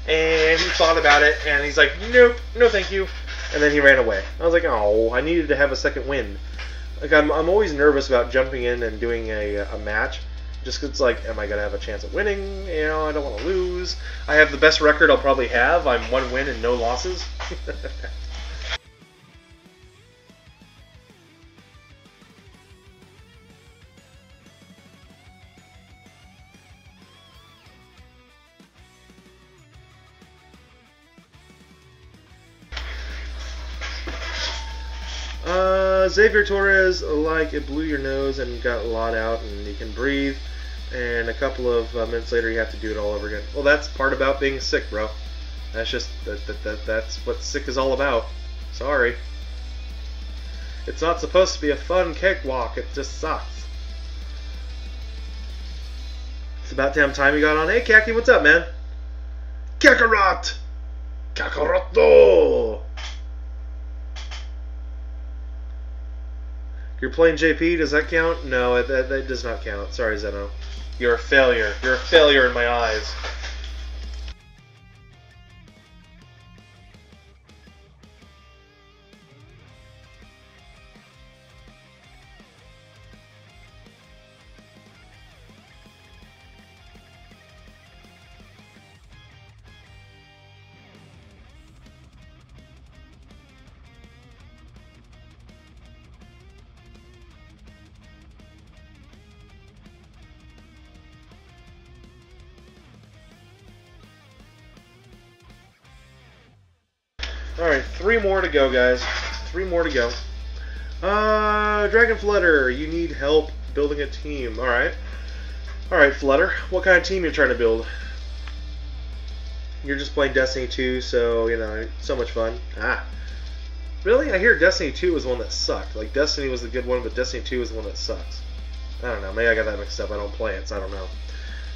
and he thought about it, and he's like, nope, no thank you, and then he ran away. I was like, oh, I needed to have a second win. Like, I'm always nervous about jumping in and doing a match, just 'cause it's like, am I going to have a chance of winning? You know, I don't want to lose. I have the best record I'll probably have. I'm 1 win and no losses. Xavier Torres, like, it blew your nose and got a lot out, and you can breathe, and a couple of minutes later you have to do it all over again. Well, that's part about being sick, bro. That's just, that's what sick is all about. Sorry. It's not supposed to be a fun cakewalk, it just sucks. It's about damn time you got on. Hey, Kaki, what's up, man? Kakarot! Kakaroto! You're playing JP, does that count? No, that does not count. Sorry, Zeno. You're a failure. You're a failure in my eyes. Alright, 3 more to go, guys. 3 more to go. Dragon Flutter, you need help building a team. Alright. Alright, Flutter, what kind of team you're trying to build? You're just playing Destiny 2, so, you know, so much fun. Ah. Really? I hear Destiny 2 was the one that sucked. Like, Destiny was the good one, but Destiny 2 is the one that sucks. I don't know. Maybe I got that mixed up. I don't play it, so I don't know.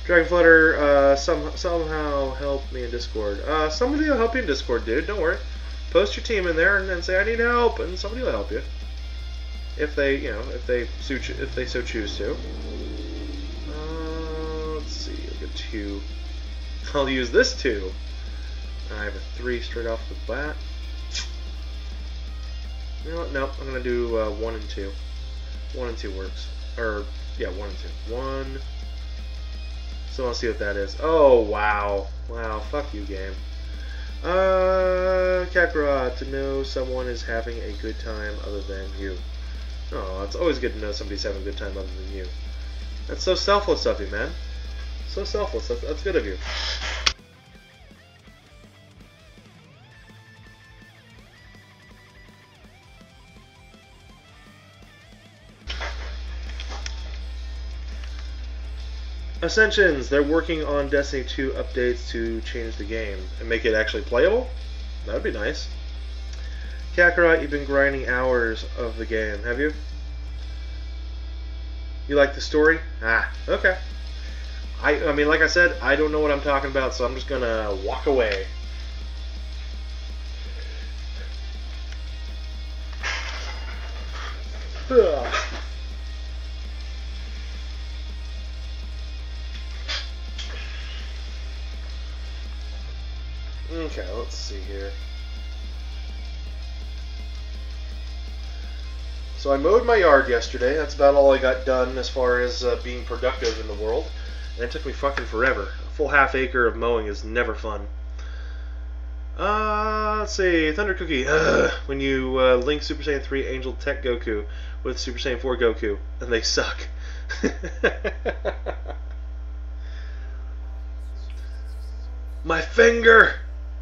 Dragon Flutter, somehow help me in Discord. Somebody will help you in Discord, dude. Don't worry. Post your team in there and then say I need help, and somebody will help you. If they, you know, if they so choose to. Let's see. I'll get 2. I'll use this 2. I have a 3 straight off the bat. You know what? No, I'm gonna do 1 and 2. 1 and 2 works. Or yeah, 1 and 2. 1. So I'll see what that is. Oh wow, wow! Fuck you, game. Kakarot, to know someone is having a good time other than you. Oh, it's always good to know somebody's having a good time other than you. That's so selfless of you, man. So selfless. That's good of you. Ascensions, they're working on Destiny 2 updates to change the game and make it actually playable. That'd be nice. Kakarot, you've been grinding hours of the game, have you? You like the story? Ah, okay. I mean, like I said, I don't know what I'm talking about, so I'm just gonna walk away. Ugh. Okay, let's see here. So I mowed my yard yesterday. That's about all I got done as far as being productive in the world. And it took me fucking forever. A full half acre of mowing is never fun. Let's see. Thunder Cookie. When you link Super Saiyan 3 Angel Tech Goku with Super Saiyan 4 Goku, and they suck. My finger!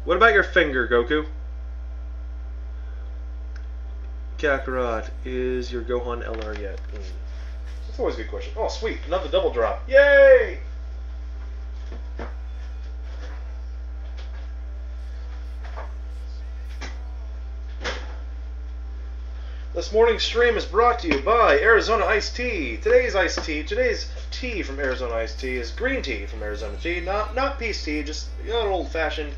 What about your finger, Goku? Kakarot, is your Gohan LR yet? That's always a good question. Oh, sweet. Another double drop. Yay! This morning's stream is brought to you by Arizona Iced Tea. Today's tea from Arizona Iced Tea is green tea from Arizona Tea. Not peace tea, just old-fashioned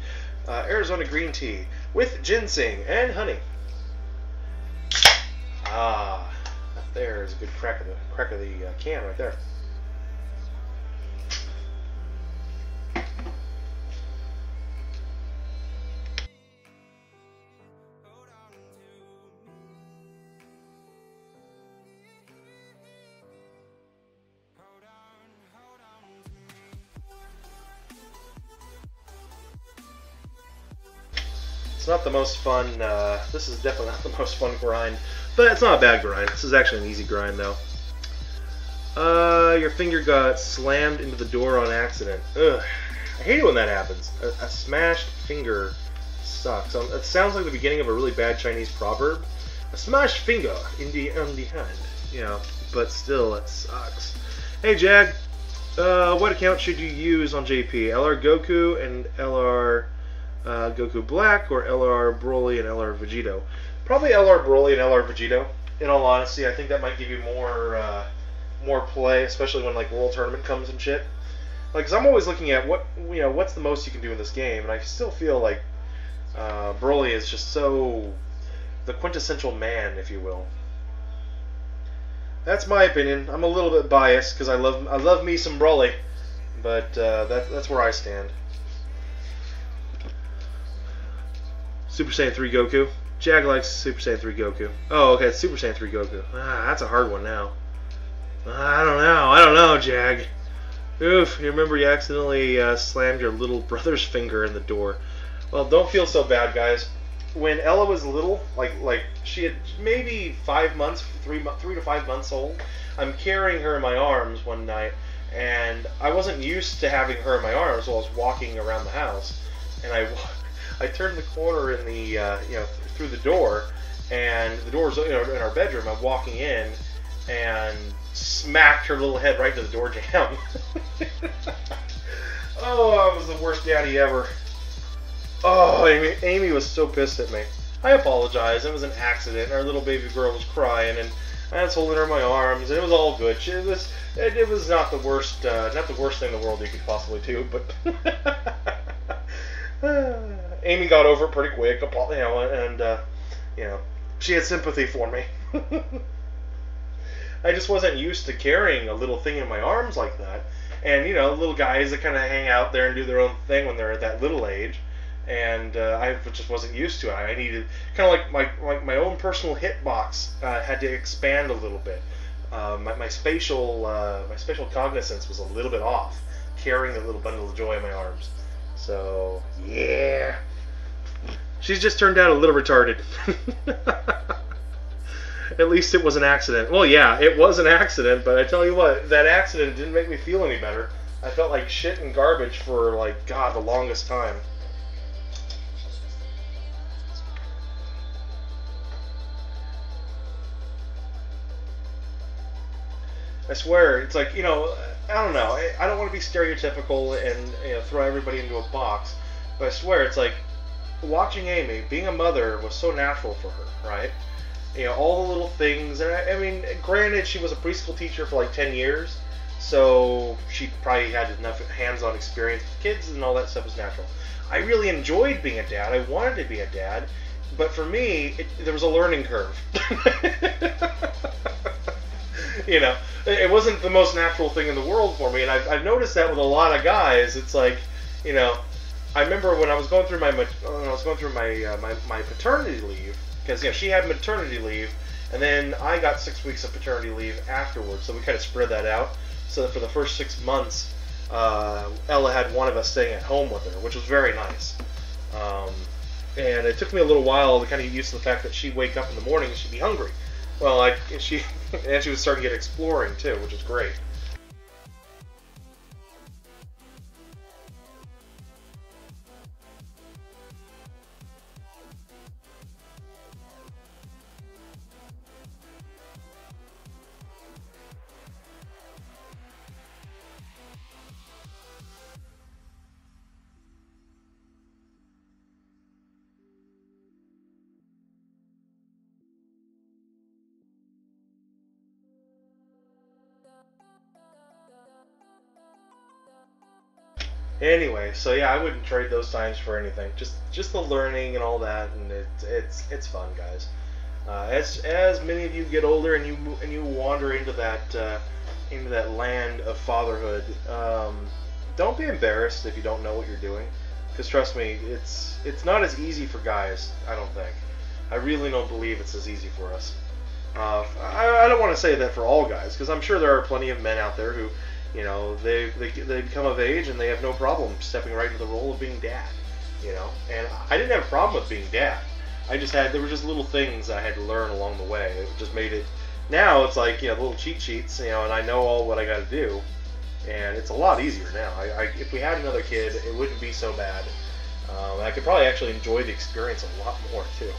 Arizona green tea with ginseng and honey. Ah, that there is a good crack of the can right there. It's not the most fun, this is definitely not the most fun grind, but it's not a bad grind. This is actually an easy grind, though. Your finger got slammed into the door on accident. Ugh. I hate it when that happens. A smashed finger sucks. It sounds like the beginning of a really bad Chinese proverb. A smashed finger in the hand. Yeah, but still, it sucks. Hey, Jag. What account should you use on JP? LR Goku and LR... Goku Black or LR Broly and LR Vegito? Probably LR Broly and LR Vegito. In all honesty, I think that might give you more play, especially when like World Tournament comes and shit. Like, cause I'm always looking at what's the most you can do in this game, and I still feel like Broly is just so the quintessential man, if you will. That's my opinion. I'm a little bit biased because I love me some Broly, but that's where I stand. Super Saiyan 3 Goku. Jag likes Super Saiyan 3 Goku. Oh, okay, it's Super Saiyan 3 Goku. That's a hard one now. I don't know, Jag. Oof, you remember you accidentally slammed your little brother's finger in the door. Well, don't feel so bad, guys. When Ella was little, like she had maybe 5 months, 3 to 5 months old, I'm carrying her in my arms one night, and I wasn't used to having her in my arms while I was walking around the house, and I turned the corner in the through the door, and the door's in our bedroom. I'm walking in, and smacked her little head right into the door jamb. Oh, I was the worst daddy ever. Oh, Amy was so pissed at me. I apologize. It was an accident. Our little baby girl was crying, and I was holding her in my arms, and it was all good. It was not the worst thing in the world you could possibly do, but. Amy got over it pretty quick, and she had sympathy for me. I just wasn't used to carrying a little thing in my arms like that, and little guys that kind of hang out there and do their own thing when they're at that little age, and I just wasn't used to it. I needed kind of like my own personal hitbox had to expand a little bit. My spatial cognizance was a little bit off, carrying the little bundle of joy in my arms. So, yeah. She's just turned out a little retarded. At least it was an accident. Well, yeah, it was an accident, but I tell you what, that accident didn't make me feel any better. I felt like shit and garbage for, the longest time. I swear, it's like, I don't know. I don't want to be stereotypical and throw everybody into a box, but I swear it's like watching Amy, being a mother was so natural for her, right? All the little things, and I mean, granted, she was a preschool teacher for 10 years, so she probably had enough hands-on experience with kids, and all that stuff was natural. I really enjoyed being a dad. I wanted to be a dad, but for me, there was a learning curve. It wasn't the most natural thing in the world for me, and I've noticed that with a lot of guys. It's like, I remember when I was going through my paternity leave, because she had maternity leave, and then I got 6 weeks of paternity leave afterwards, so we kind of spread that out. So that for the first 6 months, Ella had one of us staying at home with her, which was very nice. And it took me a little while to kind of get used to the fact that she'd wake up in the morning and she'd be hungry. Well, she would start to get exploring too, which is great. Anyway, so yeah, I wouldn't trade those times for anything. Just the learning and all that, and it's fun, guys. As many of you get older and you wander into that land of fatherhood, don't be embarrassed if you don't know what you're doing, because trust me, it's not as easy for guys. I don't think. I really don't believe it's as easy for us. I don't want to say that for all guys, because I'm sure there are plenty of men out there who, you know, they become of age and they have no problem stepping right into the role of being dad. You know, and I didn't have a problem with being dad. There were just little things I had to learn along the way. It just made it. Now it's like, you know, little cheat sheets, you know, and I know all what I got to do, and it's a lot easier now. If we had another kid, it wouldn't be so bad. I could probably actually enjoy the experience a lot more too.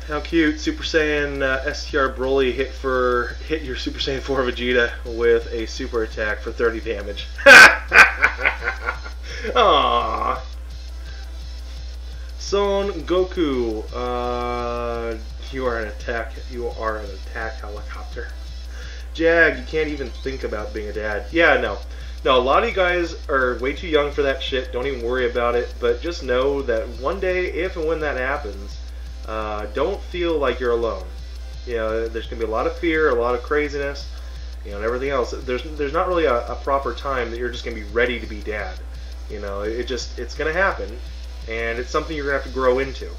How cute! Super Saiyan STR Broly hit your Super Saiyan 4 Vegeta with a super attack for 30 damage. Aww. Son Goku, you are an attack helicopter. Jag, you can't even think about being a dad. Yeah, no, a lot of you guys are way too young for that shit. Don't even worry about it. But just know that one day, if and when that happens, don't feel like you're alone. You know, there's gonna be a lot of fear, a lot of craziness, you know, and everything else. There's not really a proper time that you're just gonna be ready to be dad. You know, it's gonna happen, and it's something you're gonna have to grow into.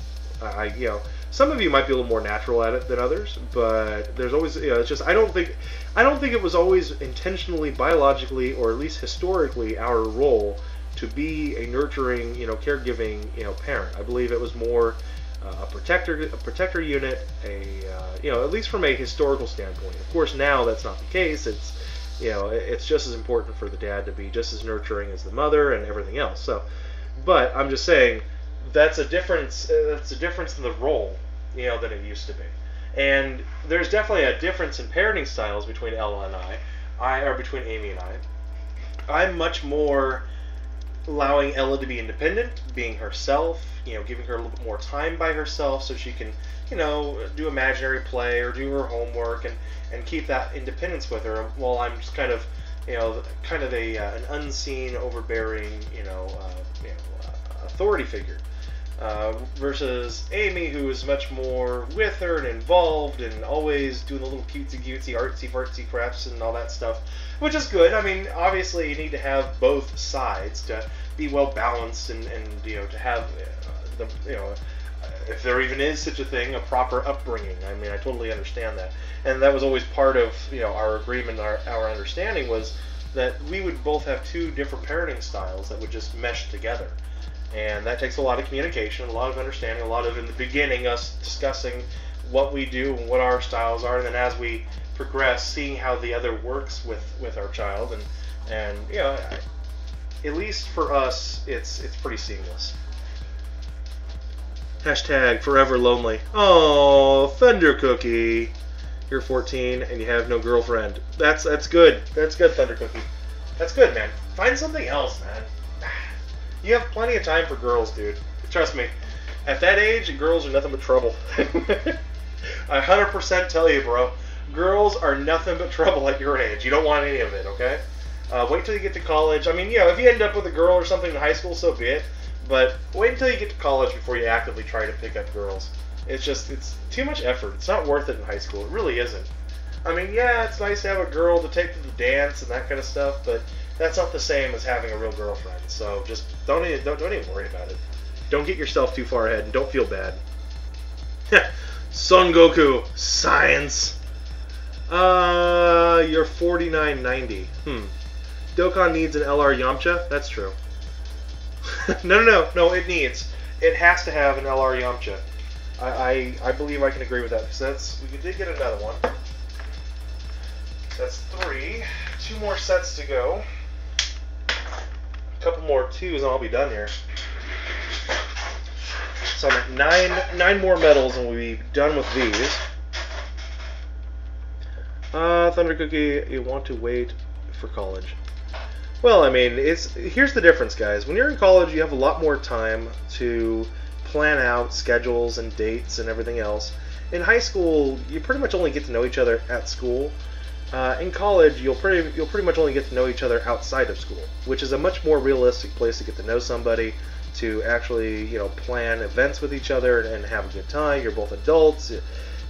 You know, some of you might be a little more natural at it than others, but there's always, you know, it's just I don't think it was always intentionally, biologically, or at least historically our role to be a nurturing, you know, caregiving, you know, parent. I believe it was more a protector unit, you know, at least from a historical standpoint. Of course, now that's not the case. It's, you know, it's just as important for the dad to be just as nurturing as the mother and everything else. So, but I'm just saying that's a difference. That's a difference in the role, you know, than it used to be. And there's definitely a difference in parenting styles between Ella and or between Amy and I. I'm much more allowing Ella to be independent, being herself, you know, giving her a little bit more time by herself so she can, you know, do imaginary play or do her homework and keep that independence with her, while I'm just kind of, you know, an unseen, overbearing, authority figure. Versus Amy, who is much more with her and involved and always doing the little cutesy, artsy-fartsy crafts and all that stuff, which is good. I mean, obviously you need to have both sides to be well balanced and you know, to have if there even is such a thing, a proper upbringing. I mean, I totally understand that, and that was always part of, you know, our agreement, our understanding was that we would both have two different parenting styles that would just mesh together. And that takes a lot of communication, a lot of understanding, a lot of, in the beginning, us discussing what we do and what our styles are, and then as we progress, seeing how the other works with our child, and you know, at least for us, it's pretty seamless. Hashtag forever lonely. Oh, Thunder Cookie, you're 14 and you have no girlfriend. That's good. That's good, Thunder Cookie. That's good, man. Find something else, man. You have plenty of time for girls, dude. Trust me. At that age, girls are nothing but trouble. I 100% tell you, bro. Girls are nothing but trouble at your age. You don't want any of it, okay? Wait till you get to college. I mean, yeah, if you end up with a girl or something in high school, so be it. But wait until you get to college before you actively try to pick up girls. It's too much effort. It's not worth it in high school. It really isn't. I mean, yeah, it's nice to have a girl to take to the dance and that kind of stuff, but that's not the same as having a real girlfriend. So just don't even worry about it. Don't get yourself too far ahead and don't feel bad. Son Goku, science. You're 49.90. Dokkan needs an LR Yamcha. That's true. No. It has to have an LR Yamcha. I believe I can agree with that, because we did get another one. That's 3. 2 more sets to go. A couple more 2s and I'll be done here. So I'm at 9 more medals and we'll be done with these. Thunder Cookie, you want to wait for college. Well, I mean, here's the difference, guys. When you're in college, you have a lot more time to plan out schedules and dates and everything else. In high school, you pretty much only get to know each other at school. In college, you'll pretty much only get to know each other outside of school, which is a much more realistic place to get to know somebody, to actually plan events with each other and have a good time. You're both adults.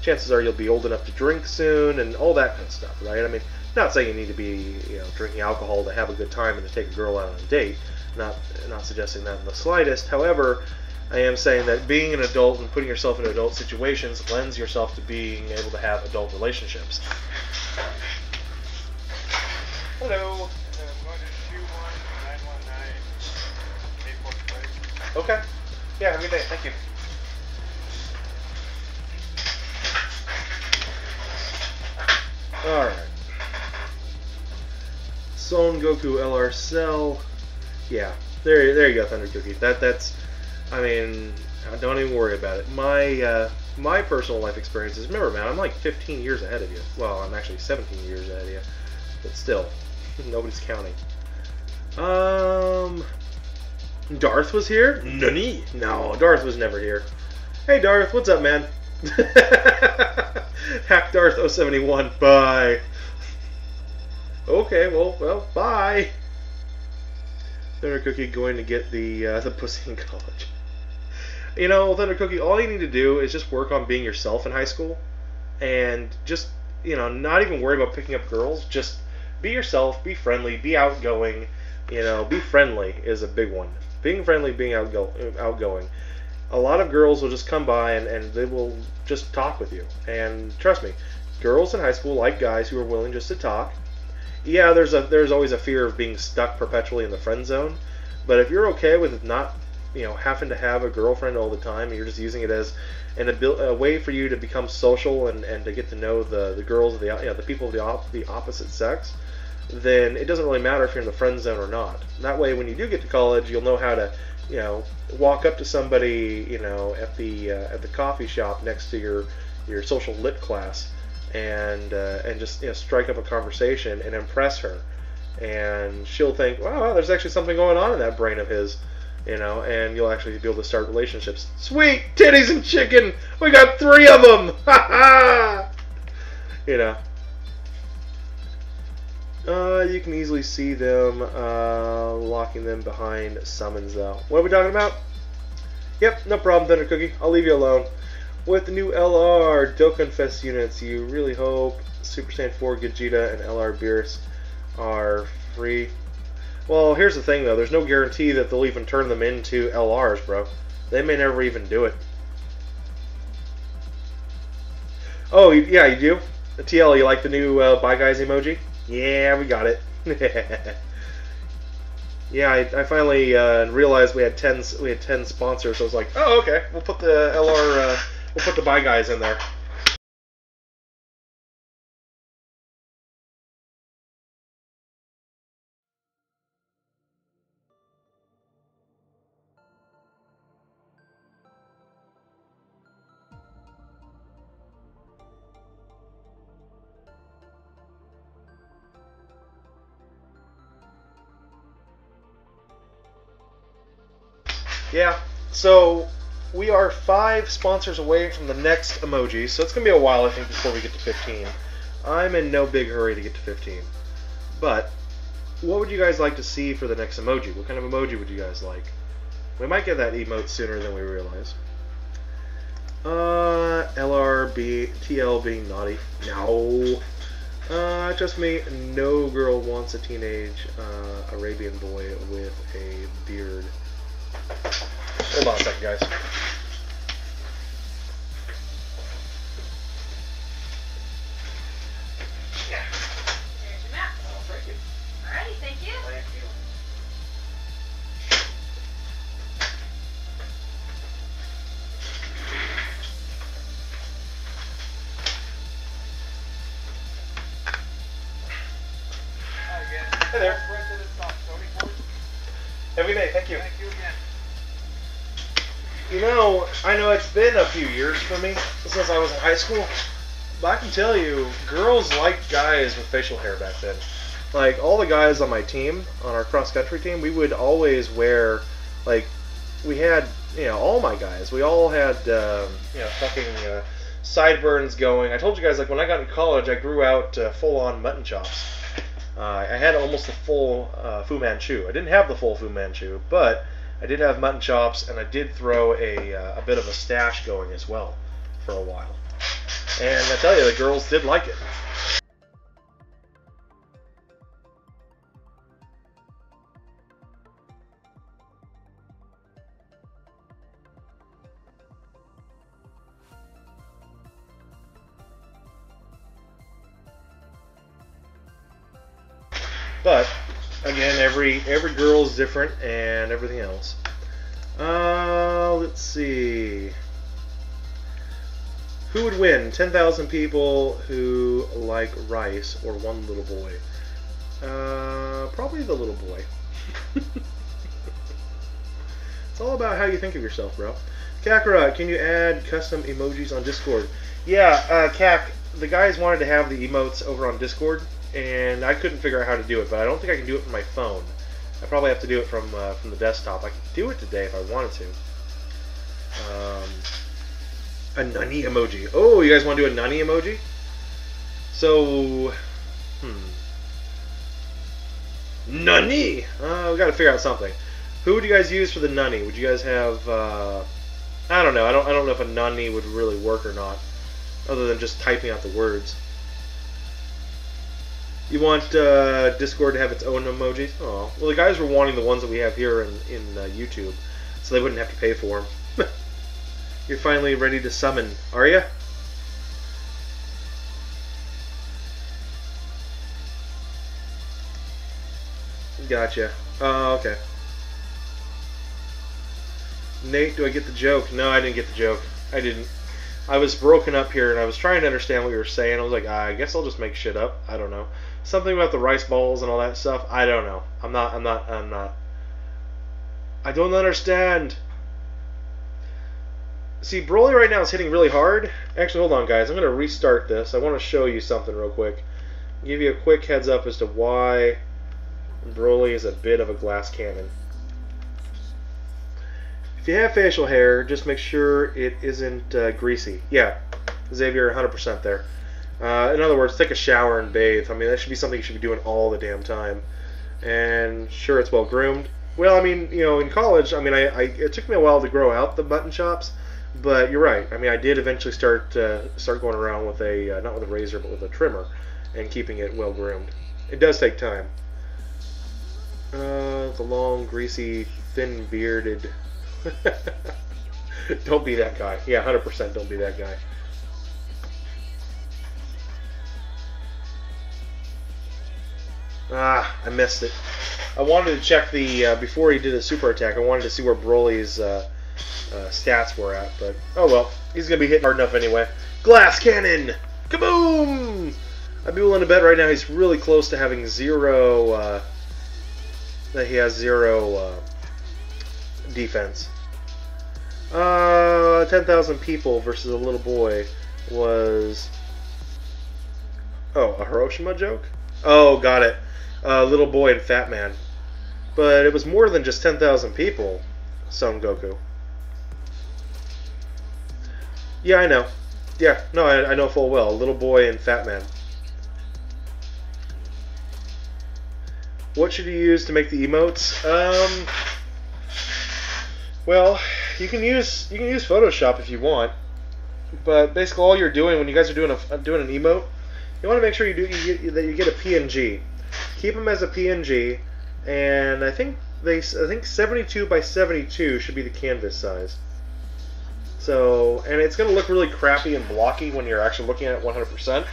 Chances are you'll be old enough to drink soon and all that kind of stuff, right? I mean, not saying you need to be drinking alcohol to have a good time and to take a girl out on a date. Not suggesting that in the slightest. However, I am saying that being an adult and putting yourself in adult situations lends yourself to being able to have adult relationships. Hello. I'm going to 21919 Okay. Yeah, have a good day. Thank you. Alright. Son Goku LR Cell. Yeah. There you go, Thunder Cookie. That's I mean, don't even worry about it. My personal life experiences, remember man, I'm like 15 years ahead of you. Well, I'm actually 17 years ahead of you. But still, nobody's counting. Darth was here? Nani? No, Darth was never here. Hey Darth, what's up, man? Hack Darth 071. Bye. Okay, well, bye. Thunder Cookie going to get the pussy in college. Thunder Cookie, all you need to do is just work on being yourself in high school, and just not even worry about picking up girls. Just be yourself, be friendly, be outgoing. Be friendly is a big one. Being friendly, being outgoing. A lot of girls will just come by and they will just talk with you. And trust me, girls in high school like guys who are willing just to talk. Yeah, there's always a fear of being stuck perpetually in the friend zone. But if you're okay with not having to have a girlfriend all the time, and you're just using it as a way for you to become social and to get to know the girls of the people of the opposite sex, then it doesn't really matter if you're in the friend zone or not. That way, when you do get to college, you'll know how to walk up to somebody at the coffee shop next to your social lit class and just strike up a conversation and impress her, and she'll think, wow, there's actually something going on in that brain of his. And you'll actually be able to start relationships. Sweet titties and chicken! We got 3 of them! Ha ha! You can easily see them locking them behind summons, though. What are we talking about? Yep, no problem, Thunder Cookie. I'll leave you alone. With the new LR Dokkan Fest units, you really hope Super Saiyan 4 Gogeta and LR Beerus are free. Well, here's the thing, though. There's no guarantee that they'll even turn them into LRs, bro. They may never even do it. Oh, yeah, you do? TL, you like the new Bye Guys emoji? Yeah, we got it. Yeah, I finally realized we had 10 sponsors, so I was like, oh, okay, we'll put the LR, we'll put the Bye Guys in there. Yeah, so we are 5 sponsors away from the next emoji, so it's going to be a while, I think, before we get to 15. I'm in no big hurry to get to 15. But, what would you guys like to see for the next emoji? What kind of emoji would you guys like? We might get that emote sooner than we realize. TL being naughty. No. Just me, no girl wants a teenage Arabian boy with a beard. Hold on a second, guys. Yeah. Here's your map. Oh, thank you. Alrighty, thank you. Thank you. Hi again. Hey there. Right to the top, Tony Ford. Have a good day. Thank you. Thank you again. I know it's been a few years for me since I was in high school, but I can tell you, girls liked guys with facial hair back then. Like, all the guys on my team, on our cross-country team, we would always wear, like, we had, all my guys, we all had, fucking sideburns going. I told you guys, like, when I got in college, I grew out full-on mutton chops. I had almost the full Fu Manchu. I didn't have the full Fu Manchu, but I did have mutton chops, and I did throw a bit of a stash going as well for a while. And I tell you, the girls did like it. But again, every girl is different and everything else. Let's see. Who would win? 10,000 people who like rice or one little boy? Probably the little boy. It's all about how you think of yourself, bro. Kakarot, can you add custom emojis on Discord? Yeah, Kak, the guys wanted to have the emotes over on Discord, and I couldn't figure out how to do it, but I don't think I can do it from my phone. I probably have to do it from the desktop. I could do it today if I wanted to. A nani emoji. Oh, you guys want to do a nani emoji? So, nani! We got to figure out something. Who would you guys use for the nani? Would you guys have? I don't know. I don't know if a nani would really work or not, other than just typing out the words. You want Discord to have its own emojis? Oh, well, the guys were wanting the ones that we have here in YouTube, so they wouldn't have to pay for them. You're finally ready to summon, are you? Gotcha. Oh, okay. Nate, do I get the joke? No, I didn't get the joke. I didn't. I was broken up here, and I was trying to understand what you were saying. I was like, I guess I'll just make shit up. I don't know. Something about the rice balls and all that stuff. I don't know. I'm not. I don't understand. See, Broly right now is hitting really hard. Actually, hold on, guys. I'm going to restart this. I want to show you something real quick. Give you a quick heads up as to why Broly is a bit of a glass cannon. If you have facial hair, just make sure it isn't greasy. Yeah, Xavier, 100% there. In other words, take a shower and bathe. I mean, that should be something you should be doing all the damn time. And sure, it's well groomed. Well, I mean, you know, in college, I mean, it took me a while to grow out the button chops, but you're right. I mean, I did eventually start going around with a not with a razor, but with a trimmer, and keeping it well groomed. It does take time. The long, greasy, thin bearded. Don't be that guy. Yeah, 100% don't be that guy. Ah, I missed it. I wanted to check the, before he did a super attack, I wanted to see where Broly's stats were at, but oh well. He's going to be hitting hard enough anyway. Glass cannon! Kaboom! I'd be willing to bet right now he's really close to having zero, that he has zero defense. 10,000 people versus a little boy was... Oh, a Hiroshima joke? Oh, got it. Little boy and fat man. But it was more than just 10,000 people, Son Goku. Yeah, I know. Yeah, no, I know full well. Little boy and fat man. What should you use to make the emotes? Well, you can use Photoshop if you want, but basically all you're doing when you guys are doing an emote, you want to make sure that you get a PNG. Keep them as a PNG, and I think 72 by 72 should be the canvas size. So, and it's going to look really crappy and blocky when you're actually looking at it 100%.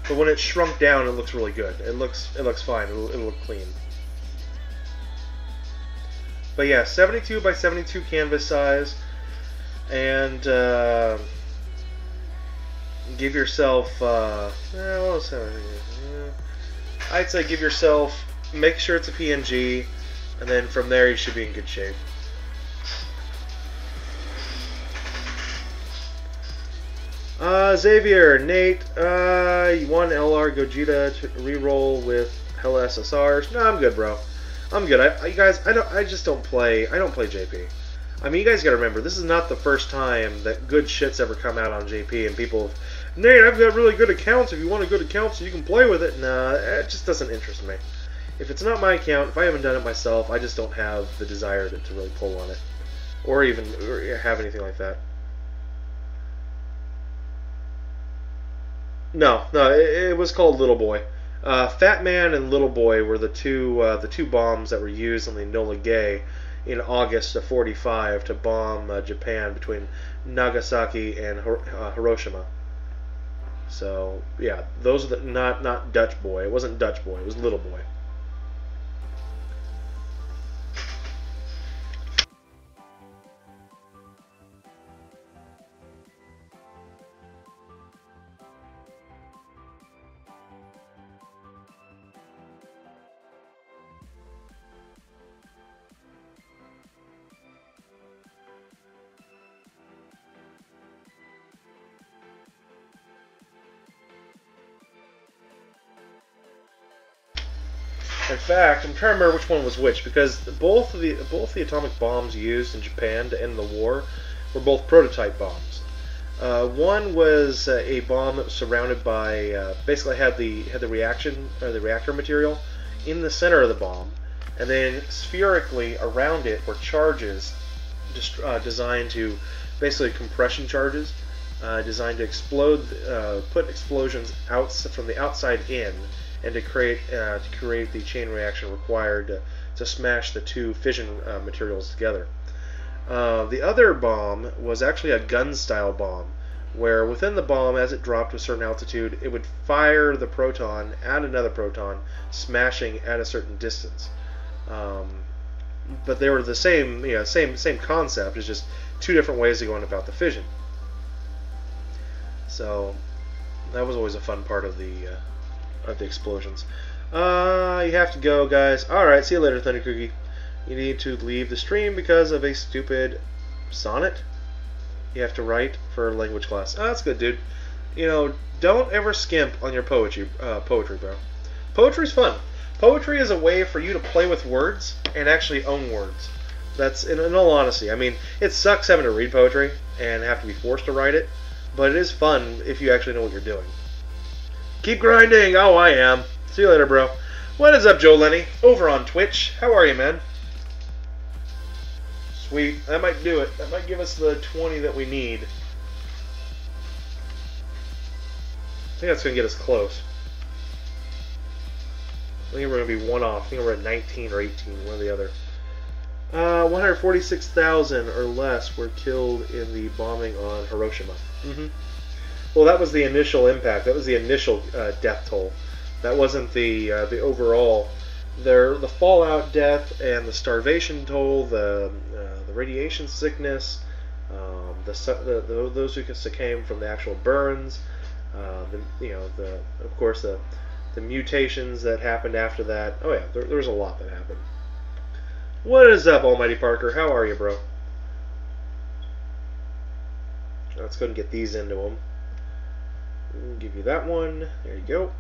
But when it's shrunk down, it looks really good. It looks fine. It'll look clean. But yeah, 72 by 72 canvas size, and give yourself. I'd say give yourself. Make sure it's a PNG, and then from there you should be in good shape. Xavier, Nate, you want LR Gogeta to reroll with Hella SSRs? No, I'm good, bro. I'm good. You guys, I just don't play. I don't play JP. I mean, you guys gotta remember, this is not the first time that good shit's ever come out on JP, and people have, Nate, I've got really good accounts. If you want a good account so you can play with it, nah, it just doesn't interest me. If it's not my account, if I haven't done it myself, I just don't have the desire to really pull on it, or even have anything like that. No, it was called Little Boy. Fat Man and Little Boy were the two bombs that were used on the Enola Gay in August of '45 to bomb Japan between Nagasaki and Hiroshima. So yeah, those are the not Dutch Boy. It wasn't Dutch Boy. It was Little Boy. In fact, I'm trying to remember which one was which, because both the atomic bombs used in Japan to end the war were both prototype bombs. One was a bomb that was surrounded by basically had the reactor material in the center of the bomb, and then spherically around it were charges designed to basically compression charges designed to explode, put explosions out from the outside in, and to create the chain reaction required to smash the two fission materials together. The other bomb was actually a gun-style bomb, where within the bomb, as it dropped to a certain altitude, it would fire the proton at another proton, smashing at a certain distance. But they were the same, same concept. It's just two different ways of going about the fission. So that was always a fun part of the explosions. You have to go, guys. Alright, see you later, Thunder Cookie. You need to leave the stream because of a stupid sonnet you have to write for language class. Oh, that's good, dude. Don't ever skimp on your poetry, bro. Poetry's fun. Poetry is a way for you to play with words and actually own words. That's, in all honesty, I mean, it sucks having to read poetry and have to be forced to write it, but it is fun if you actually know what you're doing. Keep grinding. Oh, I am. See you later, bro. What is up, Joe Lenny? Over on Twitch. How are you, man? Sweet. That might do it. That might give us the 20 that we need. I think that's going to get us close. I think we're going to be one off. I think we're at 19 or 18, one or the other. 146,000 or less were killed in the bombing on Hiroshima. Well, that was the initial impact. That was the initial death toll. That wasn't the overall. The fallout death and the starvation toll, the radiation sickness, those who succumbed from the actual burns, of course the mutations that happened after that. Oh yeah, there was a lot that happened. What is up, Almighty Parker? How are you, bro? Let's go and get these into them. Give you that one. There you go.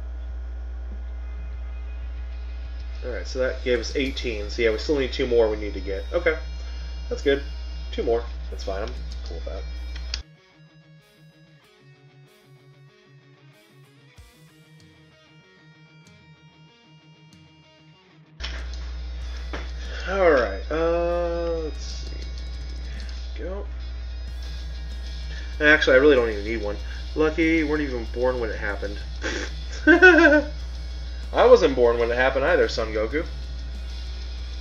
Alright, so that gave us 18. So yeah, we still need 2 more we need to get. Okay. That's good. 2 more. That's fine. I'm cool with that. Alright, let's see. Go. Actually, I really don't even need one. Lucky, you weren't even born when it happened. I wasn't born when it happened either, Son Goku.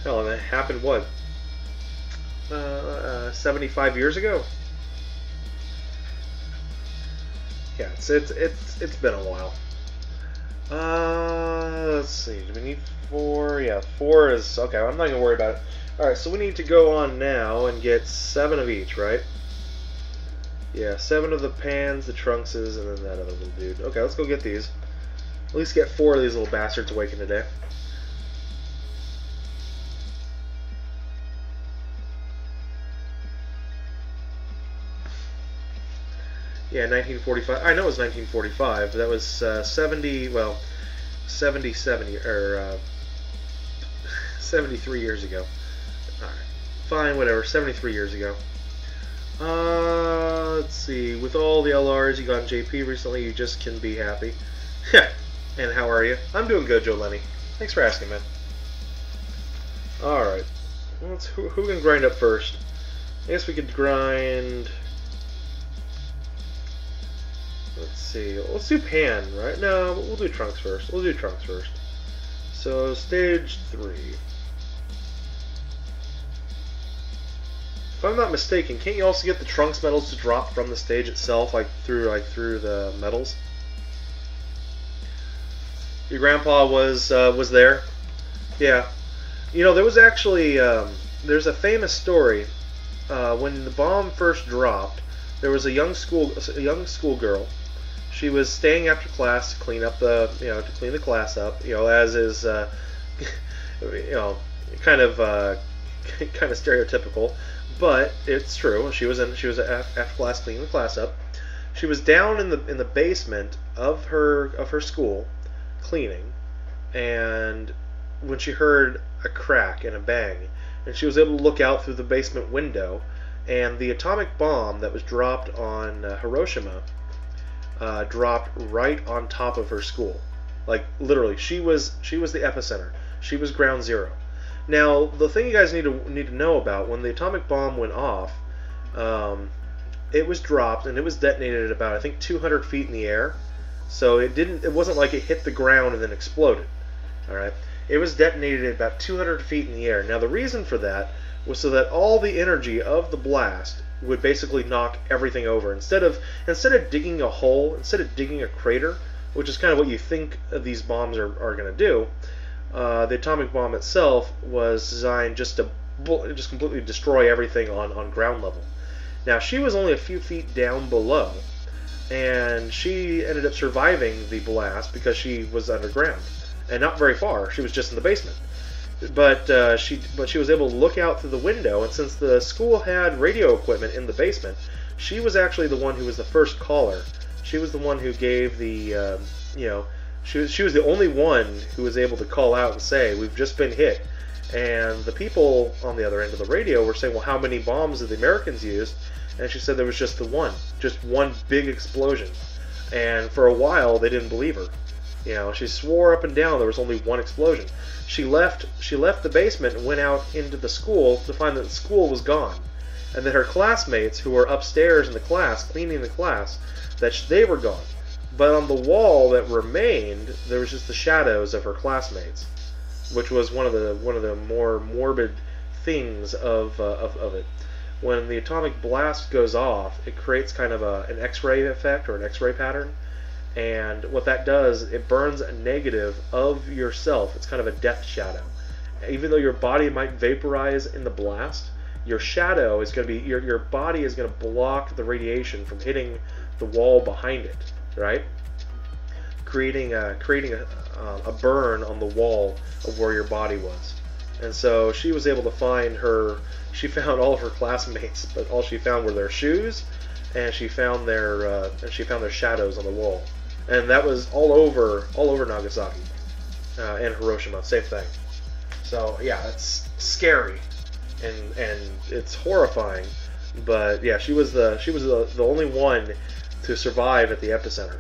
Hell, and it happened what? 75 years ago? Yeah, it's been a while. Let's see. Do we need 4? Yeah, 4 is okay. I'm not gonna worry about it. All right, so we need to go on now and get 7 of each, right? Yeah, 7 of the Pans, the Trunkses, and then that other little dude. Okay, let's go get these. At least get 4 of these little bastards awakened today. Yeah, 1945. I know it was 1945, but that was 77 or 73 years ago. All right, fine, whatever. 73 years ago. Let's see. With all the LRs you got in JP recently, you just can be happy. And how are you? I'm doing good, Joe Lenny. Thanks for asking, man. Alright. Who can grind up first? I guess we could grind... Let's see. Let's do Pan, right? No, we'll do Trunks first. We'll do Trunks first. So, stage 3. If I'm not mistaken, can't you also get the Trunks medals to drop from the stage itself, like through the medals? Your grandpa was there. Yeah. You know, there was actually there's a famous story when the bomb first dropped. There was a young schoolgirl. She was staying after class to clean up to clean the class up. As is kind of stereotypical, but it's true. She was after class cleaning the class up. She was down in the basement of her school cleaning, and when she heard a crack and a bang, and she was able to look out through the basement window, and the atomic bomb that was dropped on Hiroshima dropped right on top of her school. Like, literally, she was the epicenter. She was ground zero. Now, the thing you guys need to know about, when the atomic bomb went off, it was dropped and it was detonated at about, I think, 200 feet in the air. So it wasn't like it hit the ground and then exploded. All right, it was detonated at about 200 feet in the air. Now, the reason for that was so that all the energy of the blast would basically knock everything over. Instead of digging a hole, instead of digging a crater, which is kind of what you think these bombs are going to do, the atomic bomb itself was designed just to completely destroy everything on ground level. Now, she was only a few feet down below, and she ended up surviving the blast because she was underground and not very far. She was just in the basement. But she was able to look out through the window, and since the school had radio equipment in the basement, she was actually the one who was the first caller. She was the one who gave the she was the only one who was able to call out and say, "We've just been hit." And the people on the other end of the radio were saying, "Well, how many bombs did the Americans use?" And she said there was just one big explosion. And for a while they didn't believe her. She swore up and down there was only one explosion. She left the basement and went out into the school to find that the school was gone, and that her classmates who were upstairs in the class cleaning the class, that they were gone. But on the wall that remained, there was just the shadows of her classmates, which was one of the more morbid things of it. When the atomic blast goes off, it creates kind of an X-ray effect or an X-ray pattern. And what that does, it burns a negative of yourself. It's kind of a death shadow. Even though your body might vaporize in the blast, your shadow is going to be, your body is going to block the radiation from hitting the wall behind it, right? Creating a burn on the wall of where your body was. And so she was able to she found all of her classmates, but all she found were their shoes, and she found their shadows on the wall. And that was all over Nagasaki and Hiroshima, same thing. So yeah, it's scary and it's horrifying. But yeah, she was the only one to survive at the epicenter.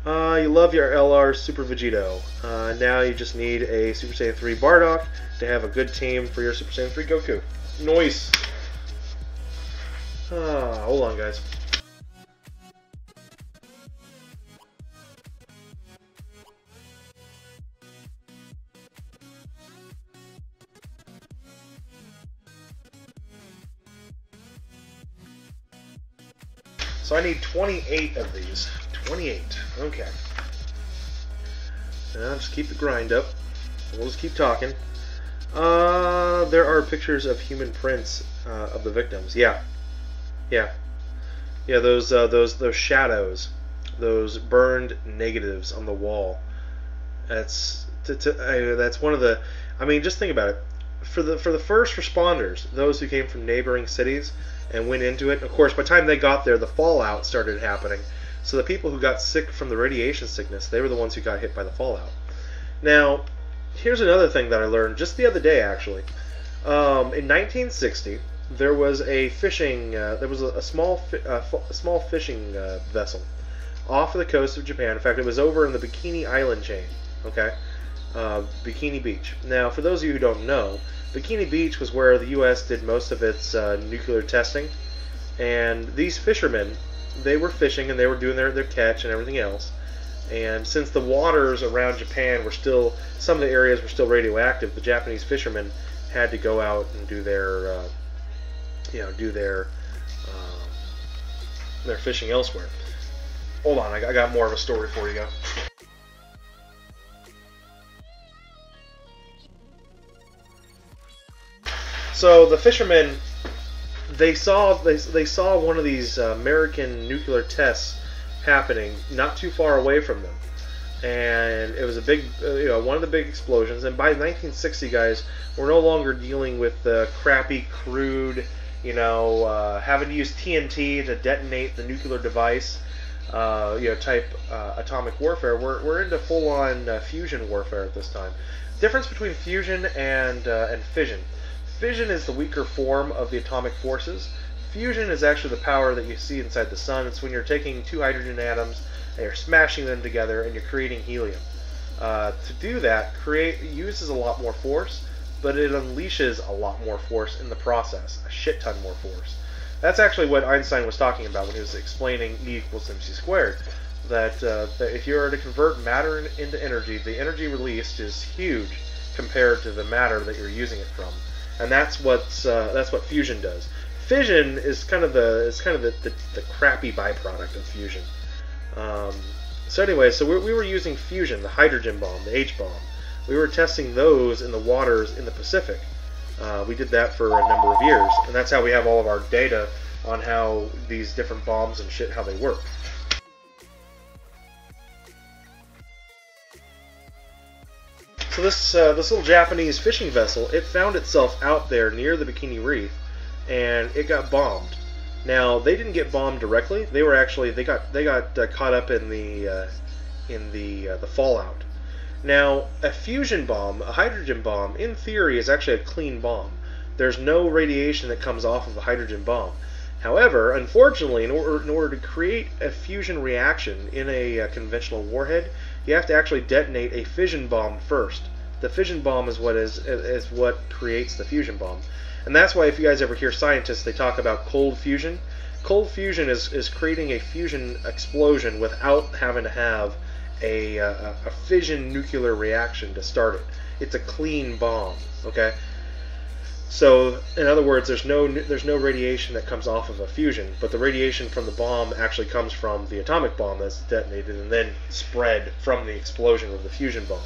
You love your LR Super Vegito. Now you just need a Super Saiyan 3 Bardock to have a good team for your Super Saiyan 3 Goku. Noise. Hold on, guys. So I need 28 of these. 28. Okay. Now just keep the grind up. We'll just keep talking. There are pictures of human prints of the victims. Yeah. Those shadows, those burned negatives on the wall. That's one of the. I mean, just think about it. For the first responders, those who came from neighboring cities and went into it. Of course, by the time they got there, the fallout started happening. So the people who got sick from the radiation sickness, they were the ones who got hit by the fallout. Now, here's another thing that I learned just the other day, actually. In 1960, there was a fishing. There was a small fishing vessel off of the coast of Japan. In fact, it was over in the Bikini Island chain. Okay, Bikini Beach. Now, for those of you who don't know, Bikini Beach was where the U.S. did most of its nuclear testing, and these fishermen, they were fishing and they were doing their catch and everything else. And since the waters around Japan were still, some of the areas were still radioactive, the Japanese fishermen had to go out and do their, their fishing elsewhere. Hold on, I got more of a story for you guys. So the fishermen, they saw one of these American nuclear tests happening not too far away from them, and it was a big, one of the big explosions. And by 1960, guys, we're no longer dealing with the crappy, crude, having to use TNT to detonate the nuclear device, type atomic warfare. We're into full-on fusion warfare at this time. Difference between fusion and fission. Fission is the weaker form of the atomic forces. Fusion is actually the power that you see inside the sun. It's when you're taking two hydrogen atoms and you're smashing them together and you're creating helium. To do that, uses a lot more force, but it unleashes a lot more force in the process, a shit ton more force. That's actually what Einstein was talking about when he was explaining E equals mc squared. That if you were to convert matter into energy, the energy released is huge compared to the matter that you're using it from. And that's what fusion does. Fission is kind of the crappy byproduct of fusion. So anyway, we were using fusion, the hydrogen bomb, the H bomb. We were testing those in the waters in the Pacific. We did that for a number of years, and that's how we have all of our data on how these different bombs and shit, how they work. So this little Japanese fishing vessel, it found itself out there near the Bikini Reef, and it got bombed. Now they didn't get bombed directly. They got caught up in the fallout. Now a fusion bomb, a hydrogen bomb, in theory is actually a clean bomb. There's no radiation that comes off of a hydrogen bomb. However, unfortunately, in order to create a fusion reaction in a conventional warhead, you have to actually detonate a fission bomb first. The fission bomb is what creates the fusion bomb. And that's why if you guys ever hear scientists, they talk about cold fusion. Cold fusion is creating a fusion explosion without having to have a fission nuclear reaction to start it. It's a clean bomb, okay? So, in other words, there's no radiation that comes off of a fusion, but the radiation from the bomb actually comes from the atomic bomb that's detonated and then spread from the explosion of the fusion bomb.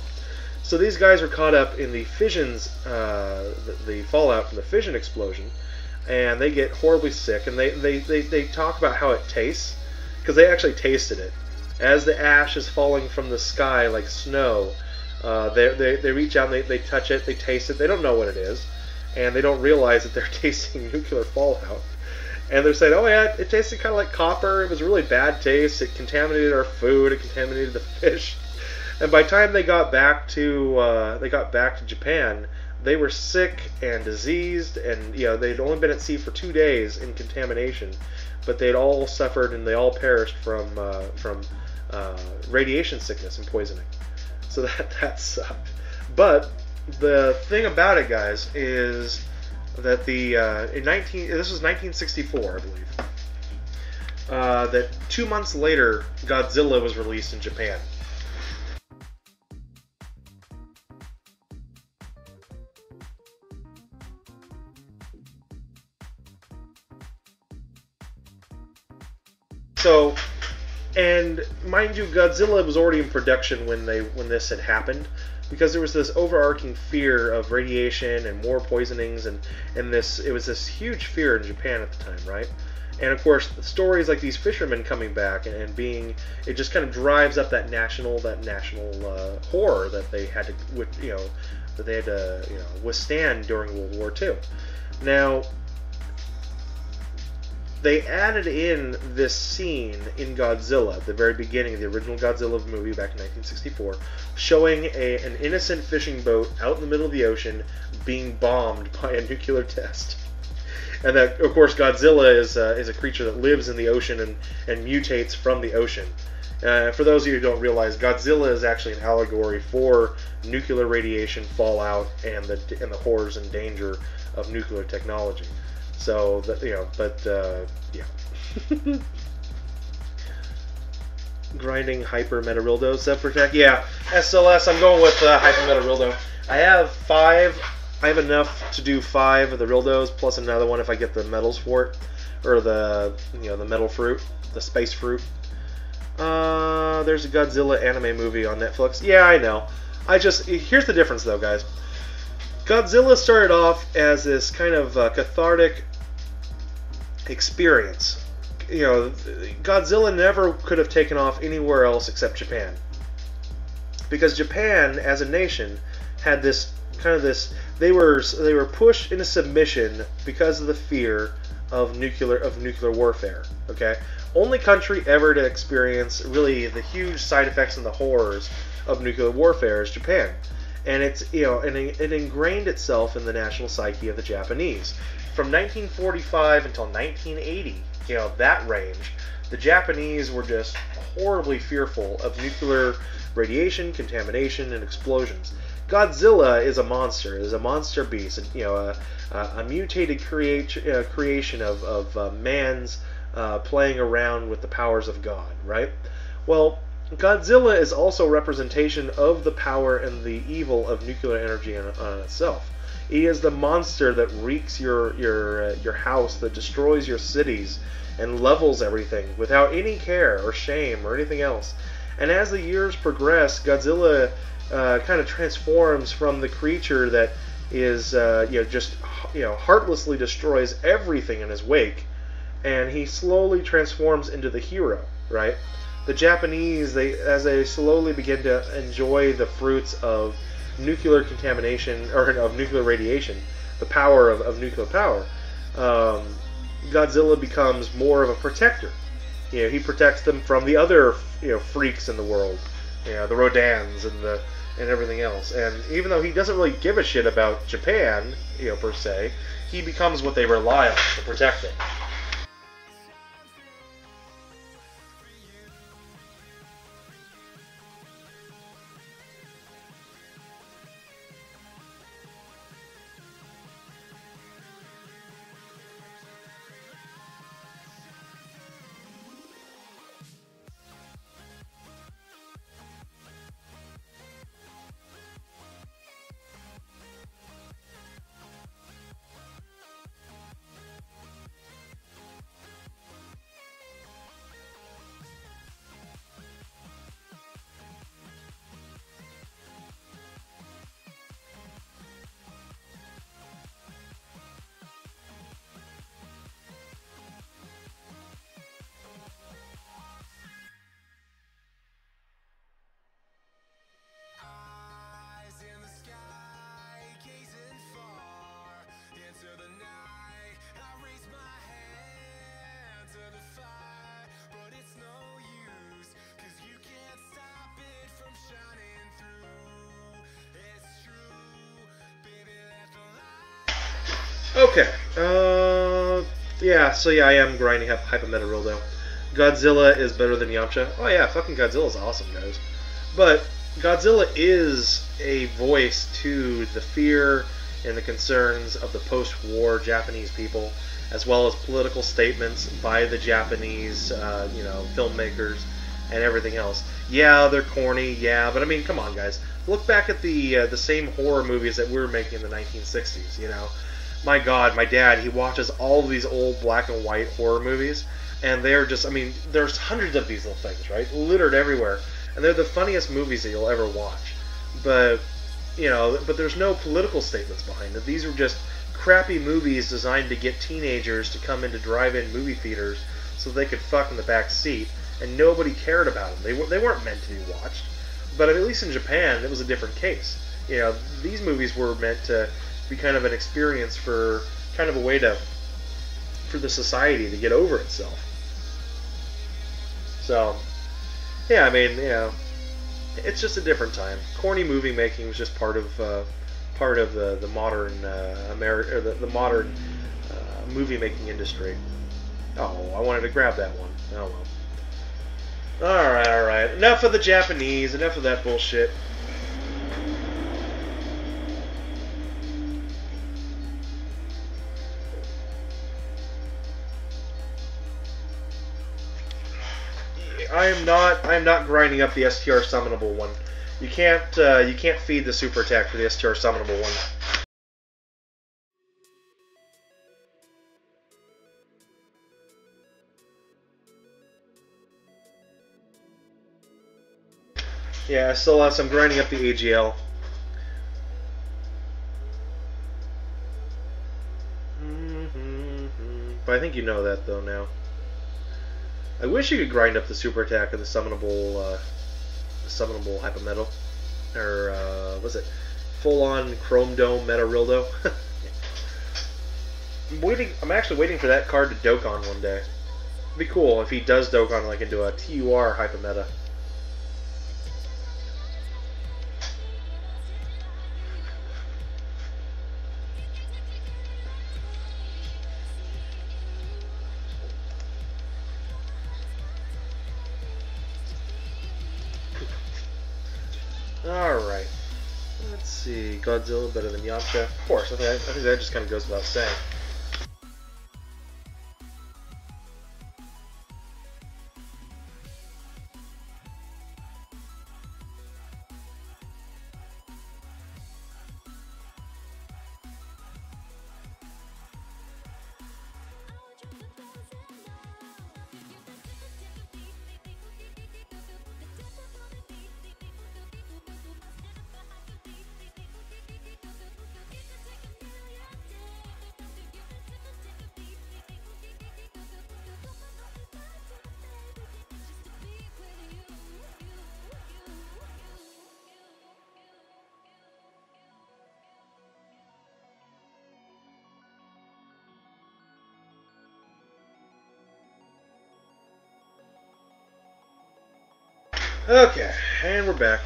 So these guys were caught up in the fissions, the fallout from the fission explosion, and they get horribly sick. And they talk about how it tastes, because they actually tasted it as the ash is falling from the sky like snow. They reach out and they touch it, they taste it. They don't know what it is, and they don't realize that they're tasting nuclear fallout. And they're saying, "Oh yeah, it tasted kind of like copper. It was a really bad taste. It contaminated our food. It contaminated the fish." And by the time they got back to Japan, they were sick and diseased, and they'd only been at sea for 2 days in contamination, but they'd all suffered and they all perished from radiation sickness and poisoning. So that sucked. But the thing about it, guys, is that this was 1964, I believe. That 2 months later, Godzilla was released in Japan. So, and mind you, Godzilla was already in production when this had happened, because there was this overarching fear of radiation and more poisonings, and it was this huge fear in Japan at the time, right? And of course, stories like these fishermen coming back and being, it just kind of drives up that national horror that they had to withstand during World War II. Now, they added in this scene in Godzilla, the very beginning of the original Godzilla movie back in 1964, showing an innocent fishing boat out in the middle of the ocean being bombed by a nuclear test. And that, of course, Godzilla is a creature that lives in the ocean and mutates from the ocean. For those of you who don't realize, Godzilla is actually an allegory for nuclear radiation, fallout, and the horrors and danger of nuclear technology. So yeah. Grinding hyper meta Rildo sub protect. Yeah, SLS. I'm going with hyper meta Rildo. I have 5. I have enough to do 5 of the Rildos plus another one if I get the medals for it, or the metal fruit, the space fruit. There's a Godzilla anime movie on Netflix. Yeah, I know. Here's the difference though, guys. Godzilla started off as this kind of cathartic experience. Godzilla never could have taken off anywhere else except Japan, because Japan as a nation had this they were pushed into submission because of the fear of nuclear warfare. Okay, only country ever to experience really the huge side effects and the horrors of nuclear warfare is Japan, and it ingrained itself in the national psyche of the Japanese. From 1945 until 1980, that range, the Japanese were just horribly fearful of nuclear radiation, contamination, and explosions. Godzilla is a monster. Is a monster beast. A mutated creation of man's playing around with the powers of God. Right? Well, Godzilla is also a representation of the power and the evil of nuclear energy on itself. He is the monster that wreaks your house, that destroys your cities, and levels everything without any care or shame or anything else. And as the years progress, Godzilla kind of transforms from the creature that is just heartlessly destroys everything in his wake, and he slowly transforms into the hero. Right? The Japanese, as they slowly begin to enjoy the fruits of nuclear contamination, or of nuclear radiation, the power of nuclear power, Godzilla becomes more of a protector. He protects them from the other freaks in the world, the Rodans and everything else. And even though he doesn't really give a shit about Japan, per se, he becomes what they rely on to protect them. Okay. Yeah, I am grinding Hypermeta Rildo. Godzilla is better than Yamcha. Oh yeah, fucking Godzilla's awesome, guys. But Godzilla is a voice to the fear and the concerns of the post-war Japanese people, as well as political statements by the Japanese, filmmakers and everything else. Yeah, they're corny, yeah, but I mean, come on, guys. Look back at the same horror movies that we were making in the 1960s, My God, my dad, he watches all of these old black and white horror movies, and they're just, there's hundreds of these little things, right? Littered everywhere. And they're the funniest movies that you'll ever watch. But, but there's no political statements behind it. These are just crappy movies designed to get teenagers to come into drive-in movie theaters so they could fuck in the back seat, and nobody cared about them. They weren't meant to be watched. But at least in Japan, it was a different case. These movies were meant to be kind of an experience for kind of a way to for the society to get over itself. So, yeah, I mean, you know, it's just a different time. Corny movie making was just part of the modern or the modern movie making industry. Oh, I wanted to grab that one. Oh well. All right. Enough of the Japanese. Enough of that bullshit. I am not grinding up the STR summonable one. You can't feed the super attack for the STR summonable one. Yeah, I still have some grinding up the AGL. But I think you know that though now. I wish you could grind up the super attack of the summonable hypermetal, or was it full-on Chrome Dome Meta Rildo? I'm actually waiting for that card to Dokkan one day. It'd be cool if he does Dokkan like into a TUR hypermeta. Alright. Let's see. Godzilla better than Yamcha? Of course. I think that just kind of goes without saying. Okay, and we're back.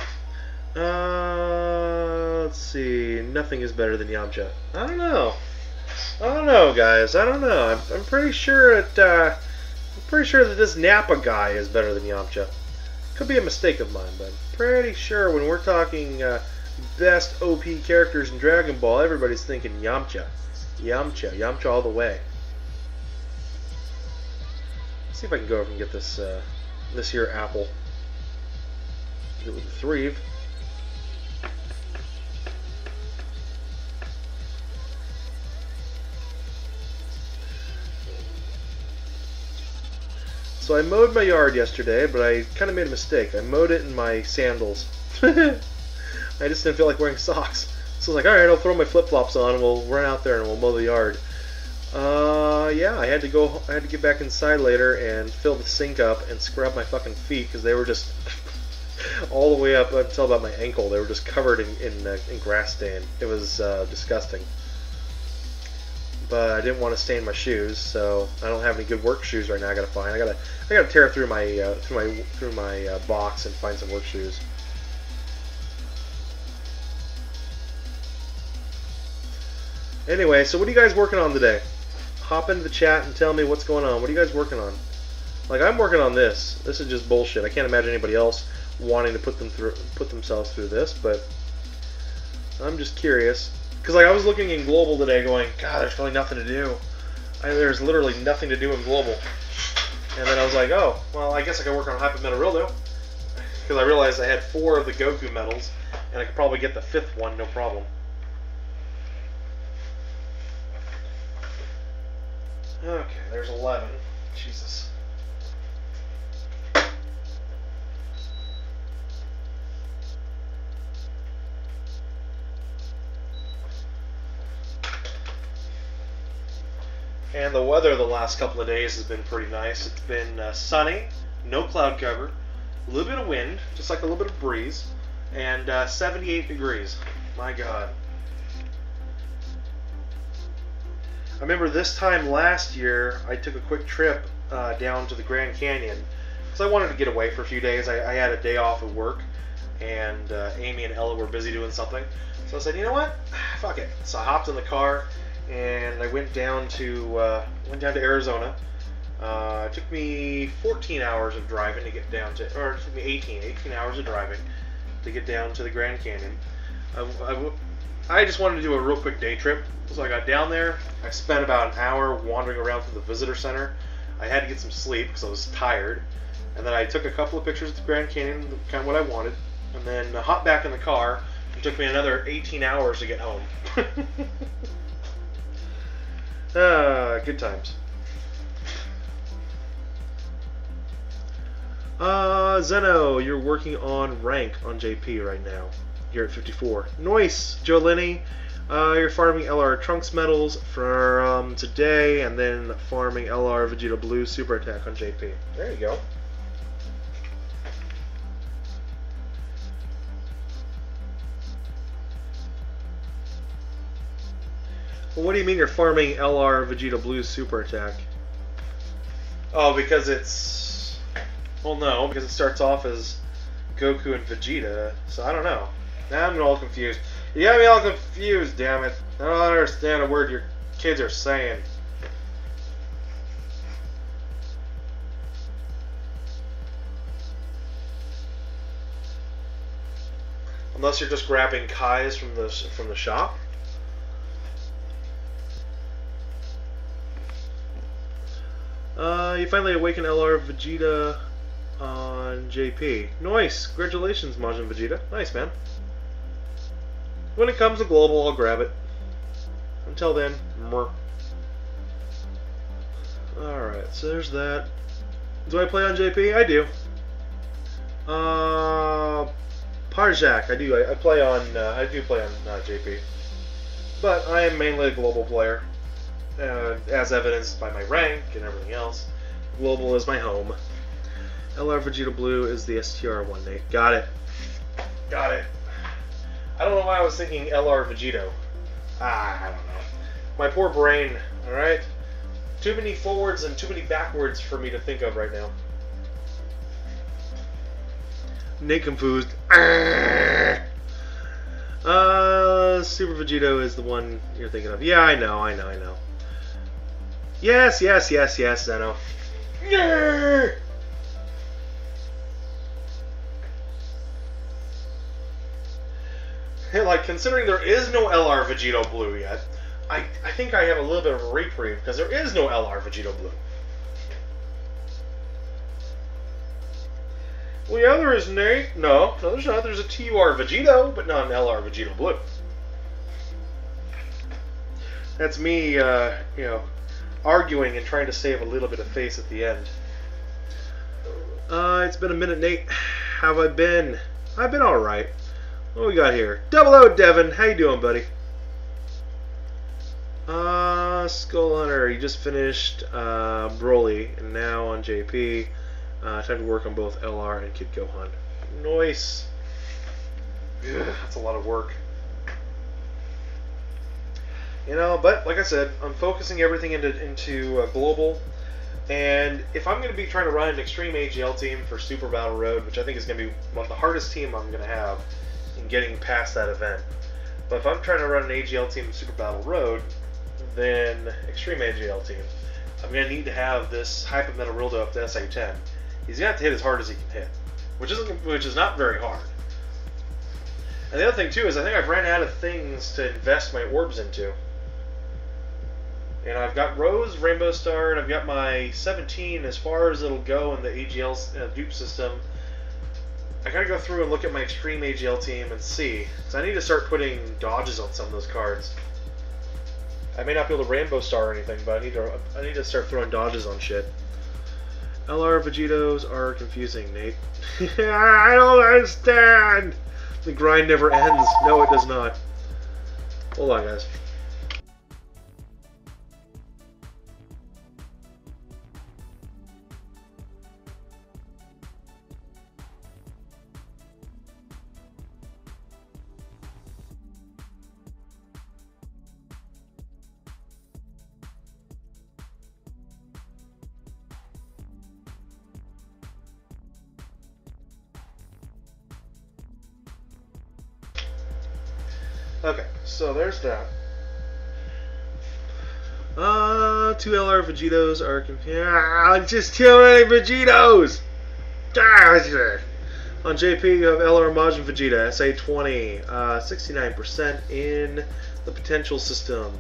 Let's see. Nothing is better than Yamcha. I don't know, guys. I don't know. I'm pretty sure that this Nappa guy is better than Yamcha. Could be a mistake of mine, but I'm pretty sure when we're talking best OP characters in Dragon Ball, everybody's thinking Yamcha. Yamcha all the way. Let's see if I can go over and get this this here apple. Do it with the Threeve. So I mowed my yard yesterday, but I kind of made a mistake. I mowed it in my sandals. I just didn't feel like wearing socks. So I was like, alright, I'll throw my flip-flops on and we'll run out there and we'll mow the yard. Yeah, I had to get back inside later and fill the sink up and scrub my fucking feet because they were just all the way up until about my ankle. They were just covered in grass stain. It was disgusting. But I didn't want to stain my shoes, so I don't have any good work shoes right now. I gotta find. I gotta tear through my box and find some work shoes. Anyway, so what are you guys working on today? Hop into the chat and tell me what's going on. What are you guys working on? Like, I'm working on this. This is just bullshit. I can't imagine anybody else wanting to put themselves through this, but I'm just curious. Because like I was looking in Global today going, God, there's really nothing to do. There's literally nothing to do in Global. And then I was like, oh, well, I guess I could work on Hyper Meta Rildo. Because I realized I had 4 of the Goku medals, and I could probably get the 5th one, no problem. Okay, there's 11. Jesus. And the weather the last couple of days has been pretty nice. It's been sunny, no cloud cover, a little bit of wind, just like a little bit of breeze, and 78 degrees. My God. I remember this time last year, I took a quick trip down to the Grand Canyon because I wanted to get away for a few days. I had a day off of work, and Amy and Ella were busy doing something. So I said, you know what? Fuck it. So I hopped in the car and I went down to Arizona. It took me 14 hours of driving to get down to, or it took me 18 hours of driving to get down to the Grand Canyon. I just wanted to do a real quick day trip. So I got down there. I spent about an hour wandering around through the visitor center. I had to get some sleep because I was tired. And then I took a couple of pictures of the Grand Canyon, kind of what I wanted. And then hopped back in the car. It took me another 18 hours to get home. Good times. Zeno, you're working on rank on JP right now. You're at 54. Nice, Jolini. You're farming LR Trunks medals from today, and then farming LR Vegeta Blue Super Attack on JP. There you go. Well, what do you mean you're farming LR Vegeta Blue Super Attack? Oh, because it's... Well, no, because it starts off as Goku and Vegeta, so I don't know. Now I'm all confused. You got me all confused, damn it. I don't understand a word your kids are saying. Unless you're just grabbing Kai's from the shop. You finally awaken LR Vegeta on JP. Nice! Congratulations, Majin Vegeta. Nice, man. When it comes to global, I'll grab it. Until then, meh. Alright, so there's that. Do I play on JP? I do. Parjak, I do. I play on. I do play on JP, but I am mainly a global player, as evidenced by my rank and everything else. Global is my home. LR Vegeta Blue is the STR1, Nate. Got it. Got it. I don't know why I was thinking LR Vegito. I don't know. My poor brain, alright? Too many forwards and too many backwards for me to think of right now. Nate confused. Super Vegito is the one you're thinking of. Yeah, I know. Yes, Zeno. Yeah! Like, considering there is no LR Vegito Blue yet, I think I have a little bit of a reprieve, because there is no LR Vegito Blue. Well, yeah, there is, Nate. No, there's not. There's a TUR Vegito, but not an LR Vegito Blue. That's me, arguing and trying to save a little bit of face at the end. It's been a minute, Nate. How have I been? I've been alright. What we got here? Double O Devin, how you doing, buddy? Skull Hunter, you just finished Broly, and now on JP. Time to work on both LR and Kid Gohan. Nice. Ugh, that's a lot of work. You know, but like I said, I'm focusing everything into global. And if I'm going to be trying to run an extreme AGL team for Super Battle Road, which I think is going to be one of the hardest team I'm going to have in getting past that event. But if I'm trying to run an AGL team in Super Battle Road, then extreme AGL team, I'm going to need to have this Hyper Metal Rildo up to SA10. He's going to have to hit as hard as he can hit, which is not very hard. And the other thing too is I think I've ran out of things to invest my orbs into. And I've got Rose, Rainbow Star, and I've got my 17 as far as it'll go in the AGL dupe system. I gotta go through and look at my extreme AGL team and see. So I need to start putting dodges on some of those cards. I may not be able to Rainbow Star or anything, but I need to start throwing dodges on shit. LR Vegetos are confusing, Nate. I don't understand! The grind never ends. No, it does not. Hold on, guys. Okay, so there's that. 2 LR Vegetos are just too many Vegetos! On JP, you have LR Majin Vegeta, SA20, 69% in the potential system.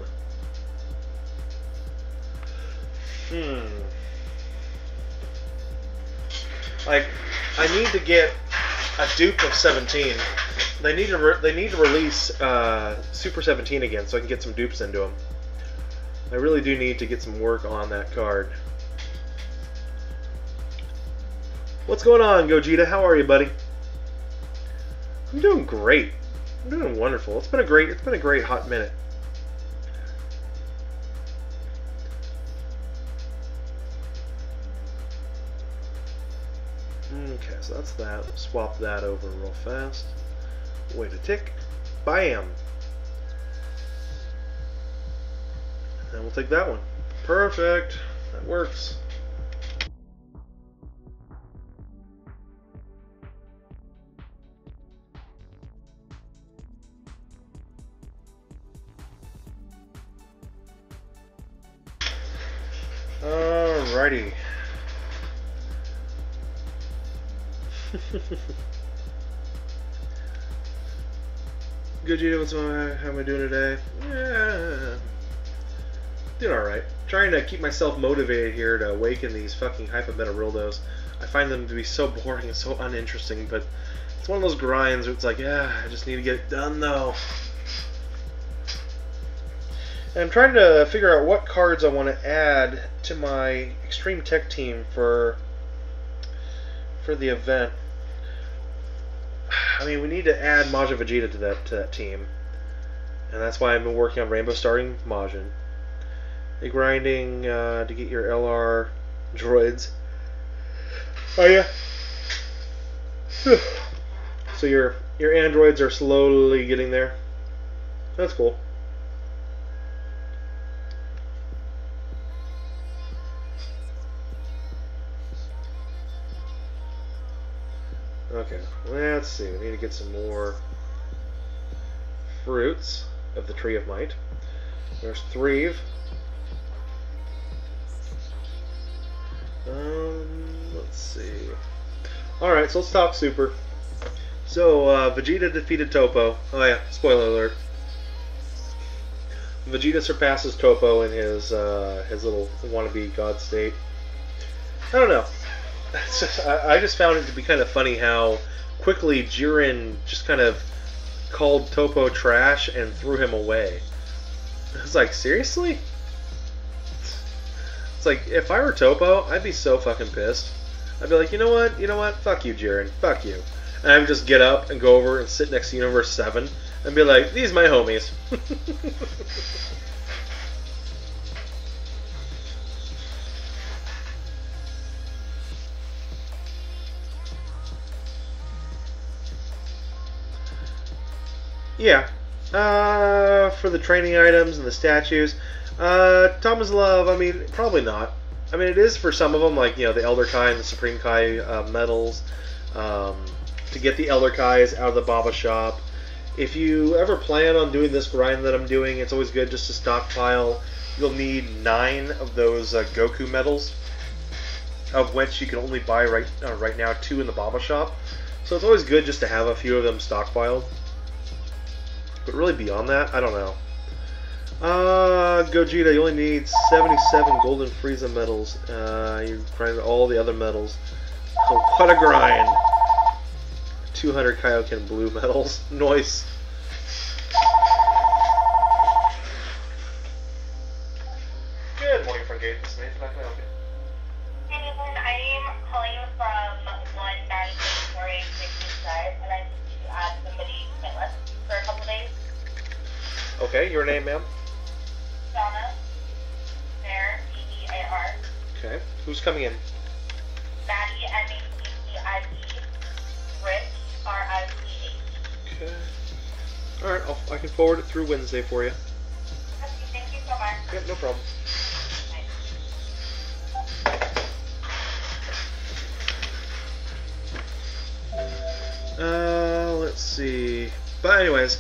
Like, I need to get a dupe of 17. They need to release Super 17 again so I can get some dupes into them. I really do need to get some work on that card. What's going on, Gogeta? How are you, buddy? I'm doing great. I'm doing wonderful. It's been a great hot minute. Okay, so that's that. Swap that over real fast. Wait a tick. Bam. And we'll take that one. Perfect. That works. Alrighty. Good, Gina. How am I doing today? Yeah. Doing alright. Trying to keep myself motivated here to awaken these fucking hyper-meta Rildos. I find them to be so boring and so uninteresting, but it's one of those grinds where it's like, yeah, I just need to get it done though. And I'm trying to figure out what cards I want to add to my Extreme Tech team for the event. I mean, we need to add Majin Vegeta to that team, and that's why I've been working on Rainbow starting Majin. You're grinding to get your LR droids. Oh yeah. So your androids are slowly getting there. That's cool. Okay, let's see. We need to get some more fruits of the Tree of Might. There's 3. Let's see. Alright, so let's talk Super. So, Vegeta defeated Topo. Oh yeah, spoiler alert. Vegeta surpasses Topo in his little wannabe god state. I don't know. I just found it to be kind of funny how quickly Jiren just kind of called Topo trash and threw him away. I was like, seriously? It's like, if I were Topo, I'd be so fucking pissed. I'd be like, you know what? Fuck you, Jiren. Fuck you. And I would just get up and go over and sit next to Universe 7 and be like, these my homies. Yeah. For the training items and the statues, Thomas Love, I mean, probably not. I mean, it is for some of them, like, the Elder Kai and the Supreme Kai medals, to get the Elder Kais out of the Baba shop. If you ever plan on doing this grind that I'm doing, it's always good just to stockpile. You'll need 9 of those Goku medals, of which you can only buy right now 2 in the Baba shop. So it's always good just to have a few of them stockpiled. But really beyond that, I don't know. Gogeta, you only need 77 Golden Frieza medals. You grinded all the other medals. So what a grind. 200 Kaioken Blue medals. Nice. Good morning, Front Gate. This is Nathan. How can I help you? Hey Nathan, I'm calling you from 19486 and I need to add somebody to my list for a couple days. Okay, your name, ma'am? Donna. There, D-E-A-R. Okay. Who's coming in? Maddie, M-A-D-D-I-E. Rich, R-I-C-H. Okay. Alright, I can forward it through Wednesday for you. Okay, thank you so much. Yep, no problem. Let's see. But anyways,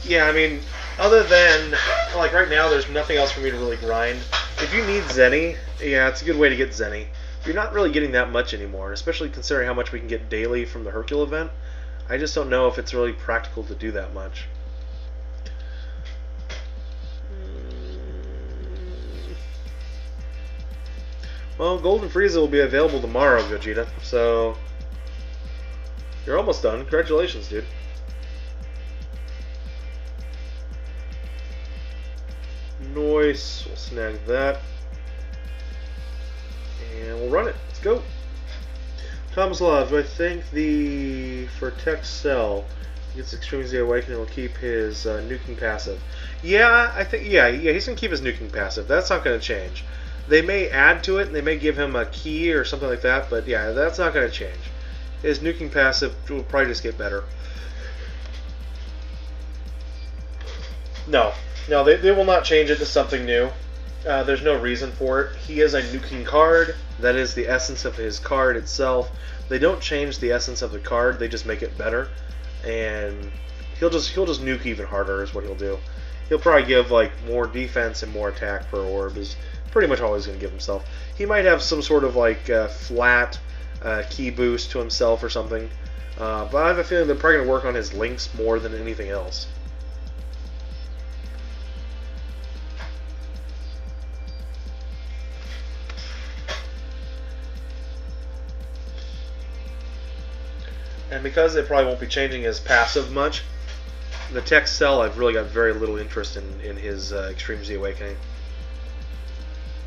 Yeah, I mean, other than, like, right now, there's nothing else for me to really grind. If you need Zenny, yeah, it's a good way to get Zenny. You're not really getting that much anymore, especially considering how much we can get daily from the Hercule event. I just don't know if it's really practical to do that much. Well, Golden Frieza will be available tomorrow, Gogeta, so you're almost done. Congratulations, dude. Nice. We'll snag that. And we'll run it. Let's go. Thomas Love, do I think for Tech Cell gets Extreme Z Awakening will keep his nuking passive? Yeah, I think he's gonna keep his nuking passive. That's not gonna change. They may add to it and they may give him a key or something like that, but yeah, that's not gonna change. His nuking passive will probably just get better. No, they will not change it to something new. There's no reason for it. He is a nuking card. That is the essence of his card itself. They don't change the essence of the card. They just make it better. And he'll just nuke even harder is what he'll do. He'll probably give like more defense and more attack per orb. Is pretty much all he's going to give himself. He might have some sort of like flat key boost to himself or something. But I have a feeling they're probably going to work on his links more than anything else. And because they probably won't be changing his passive much, the Tech Cell, I've really got very little interest in his Extreme Z Awakening.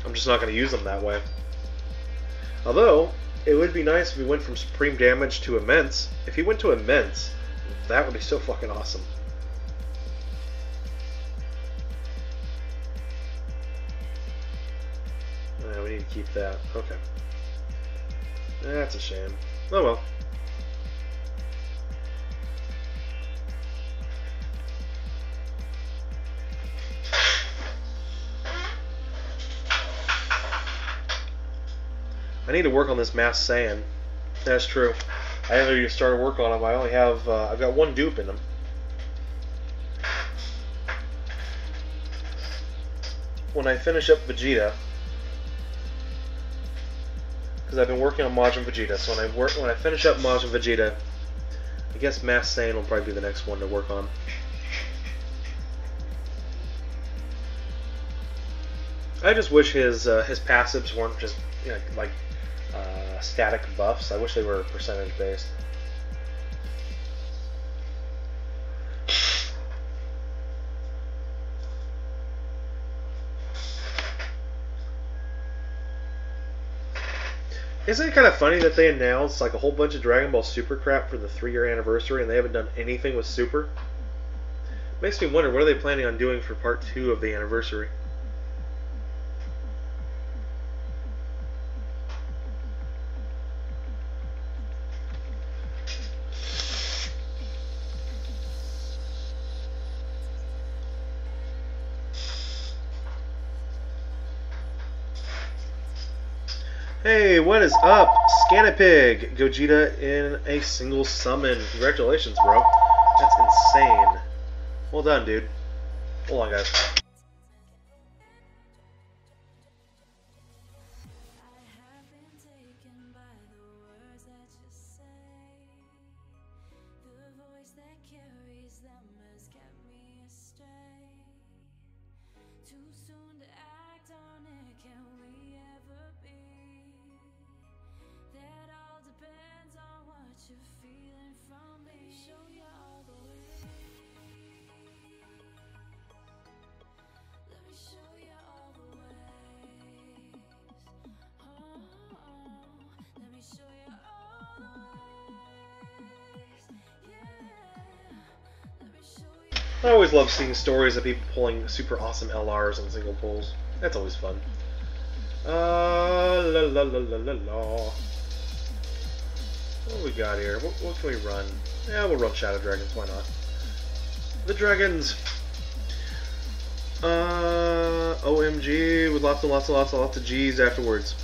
I'm just not going to use them that way. Although, it would be nice if he went from Supreme Damage to Immense. If he went to Immense, that would be so fucking awesome. We need to keep that. Okay. That's a shame. Oh well. I need to work on this Mass Saiyan. That's true. I haven't even started work on him. I only have, I've got one dupe in him. When I finish up Vegeta, because I've been working on Majin Vegeta, so when I finish up Majin Vegeta, I guess Mass Saiyan will probably be the next one to work on. I just wish his passives weren't just like static buffs. I wish they were percentage based. Isn't it kind of funny that they announced like a whole bunch of Dragon Ball Super crap for the 3-year anniversary and they haven't done anything with Super? Makes me wonder, what are they planning on doing for part 2 of the anniversary? Hey, what is up? Scanapig, Gogeta in a single summon. Congratulations, bro. That's insane. Well done, dude. Hold on, guys. I always love seeing stories of people pulling super awesome LRs and single pulls. That's always fun. La la la la la la. What do we got here? What can we run? Yeah, we'll run Shadow Dragons. Why not? The Dragons. OMG with lots of G's afterwards.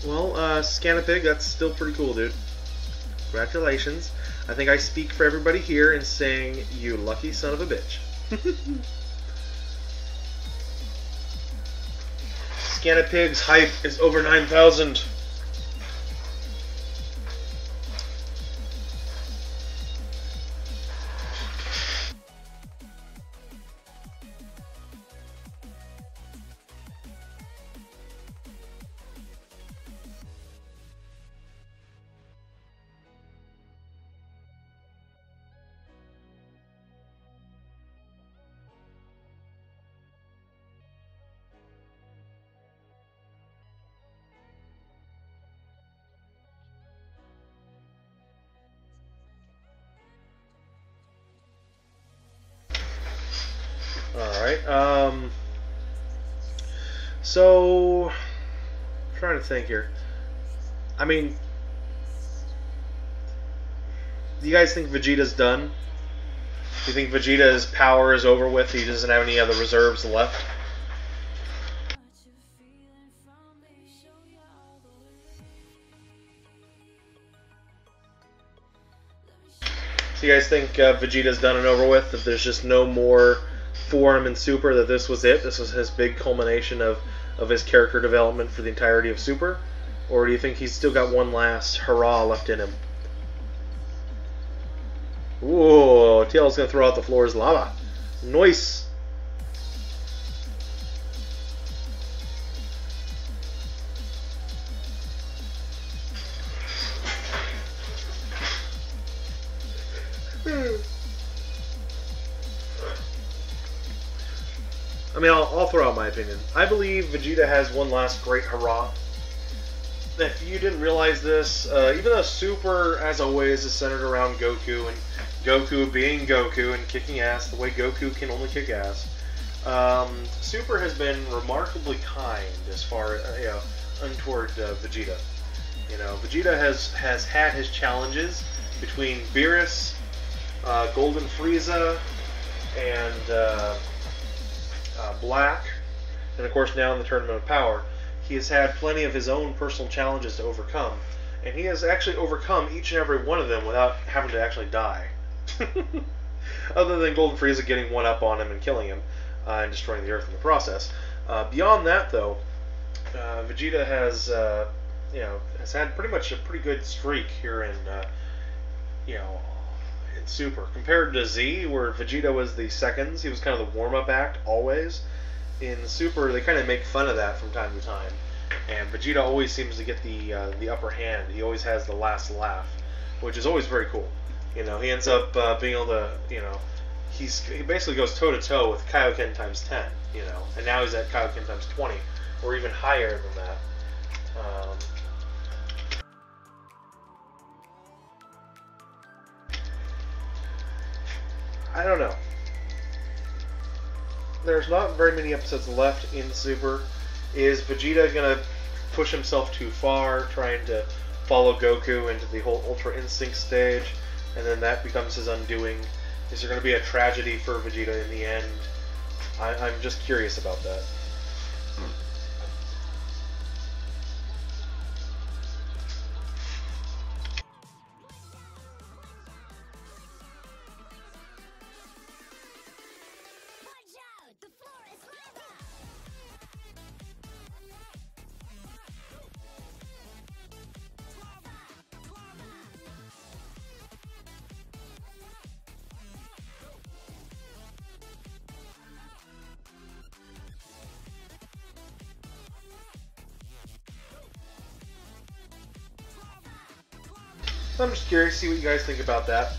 Well, Scanapig, that's still pretty cool, dude. Congratulations. I think I speak for everybody here in saying, you lucky son of a bitch. Scanapig's hype is over 9,000. Alright, so, I'm trying to think here. I mean, do you guys think Vegeta's done? Do you think Vegeta's power is over with? He doesn't have any other reserves left? So you guys think Vegeta's done and over with? That there's just no more for him in Super? That this was it? This was his big culmination of his character development for the entirety of Super? Or do you think he's still got one last hurrah left in him? Ooh, TL's gonna throw out the floor's lava. Nice. I mean, I'll throw out my opinion. I believe Vegeta has one last great hurrah. If you didn't realize this, even though Super, as always, is centered around Goku, and Goku being Goku and kicking ass the way Goku can only kick ass, Super has been remarkably kind as far as, untoward Vegeta. Vegeta has had his challenges between Beerus, Golden Frieza, and Black, and of course now in the Tournament of Power. He has had plenty of his own personal challenges to overcome, and he has actually overcome each and every one of them without having to actually die. Other than Golden Frieza getting one up on him and killing him, and destroying the Earth in the process. Beyond that, though, Vegeta has had pretty much a pretty good streak here in in Super. Compared to Z, where Vegeta was the seconds, he was kind of the warm-up act always. In Super, they kind of make fun of that from time to time, and Vegeta always seems to get the upper hand. He always has the last laugh, which is always very cool. He ends up being able to, he basically goes toe-to-toe with Kaioken times 10, and now he's at Kaioken times 20, or even higher than that. I don't know. There's not very many episodes left in Super. Is Vegeta gonna push himself too far, trying to follow Goku into the whole Ultra Instinct stage, and then that becomes his undoing? Is there gonna be a tragedy for Vegeta in the end? I'm just curious about that. I'm just curious to see what you guys think about that.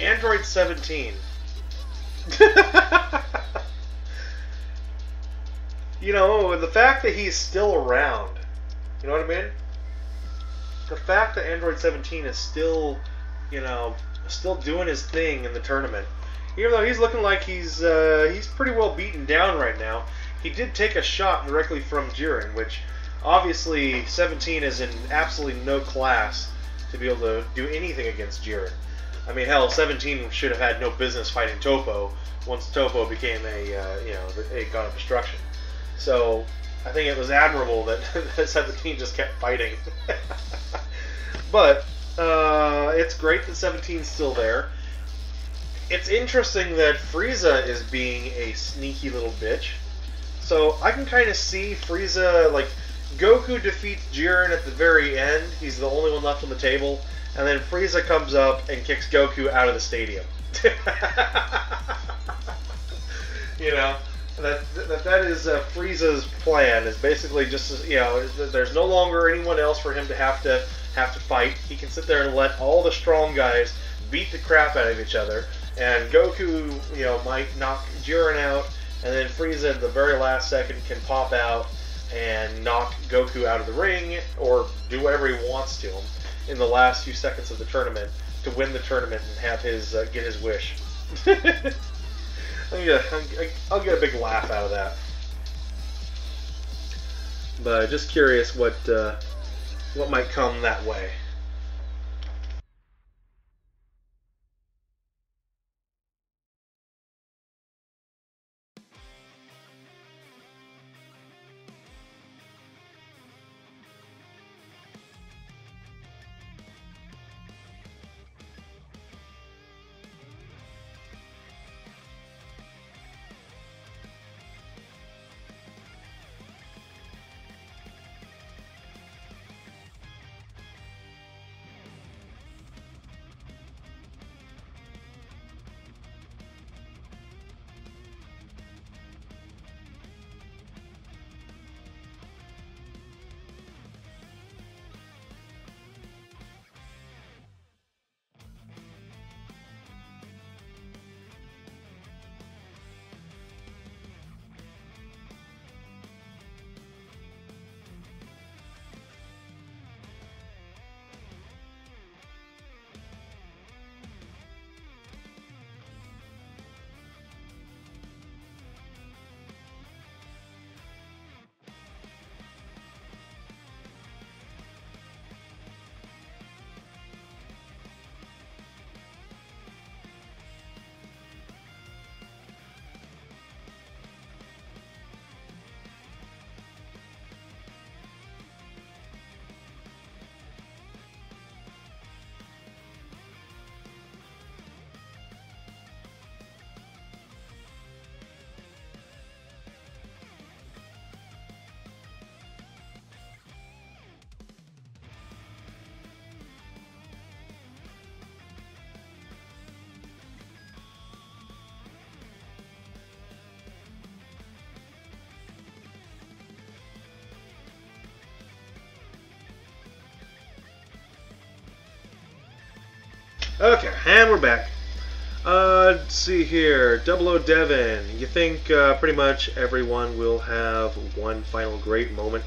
Android 17. The fact that he's still around, you know what I mean? The fact that Android 17 is still, still doing his thing in the tournament. Even though he's looking like he's pretty well beaten down right now. He did take a shot directly from Jiren, which obviously 17 is in absolutely no class to be able to do anything against Jiren. I mean, hell, 17 should have had no business fighting Topo once Topo became a god of destruction. So I think it was admirable that 17 just kept fighting. But it's great that 17's still there. It's interesting that Frieza is being a sneaky little bitch. So I can kind of see Frieza, like, Goku defeats Jiren at the very end. He's the only one left on the table. And then Frieza comes up and kicks Goku out of the stadium. You know, that is Frieza's plan. Is basically just, you know, there's no longer anyone else for him to have to fight. He can sit there and let all the strong guys beat the crap out of each other. And Goku, you know, might knock Jiren out, and then Frieza at the very last second can pop out and knock Goku out of the ring, or do whatever he wants to him in the last few seconds of the tournament to win the tournament and have his get his wish. I'll get a big laugh out of that. But just curious what might come that way. Okay, and we're back. Let's see here. Double O Devin. You think pretty much everyone will have one final great moment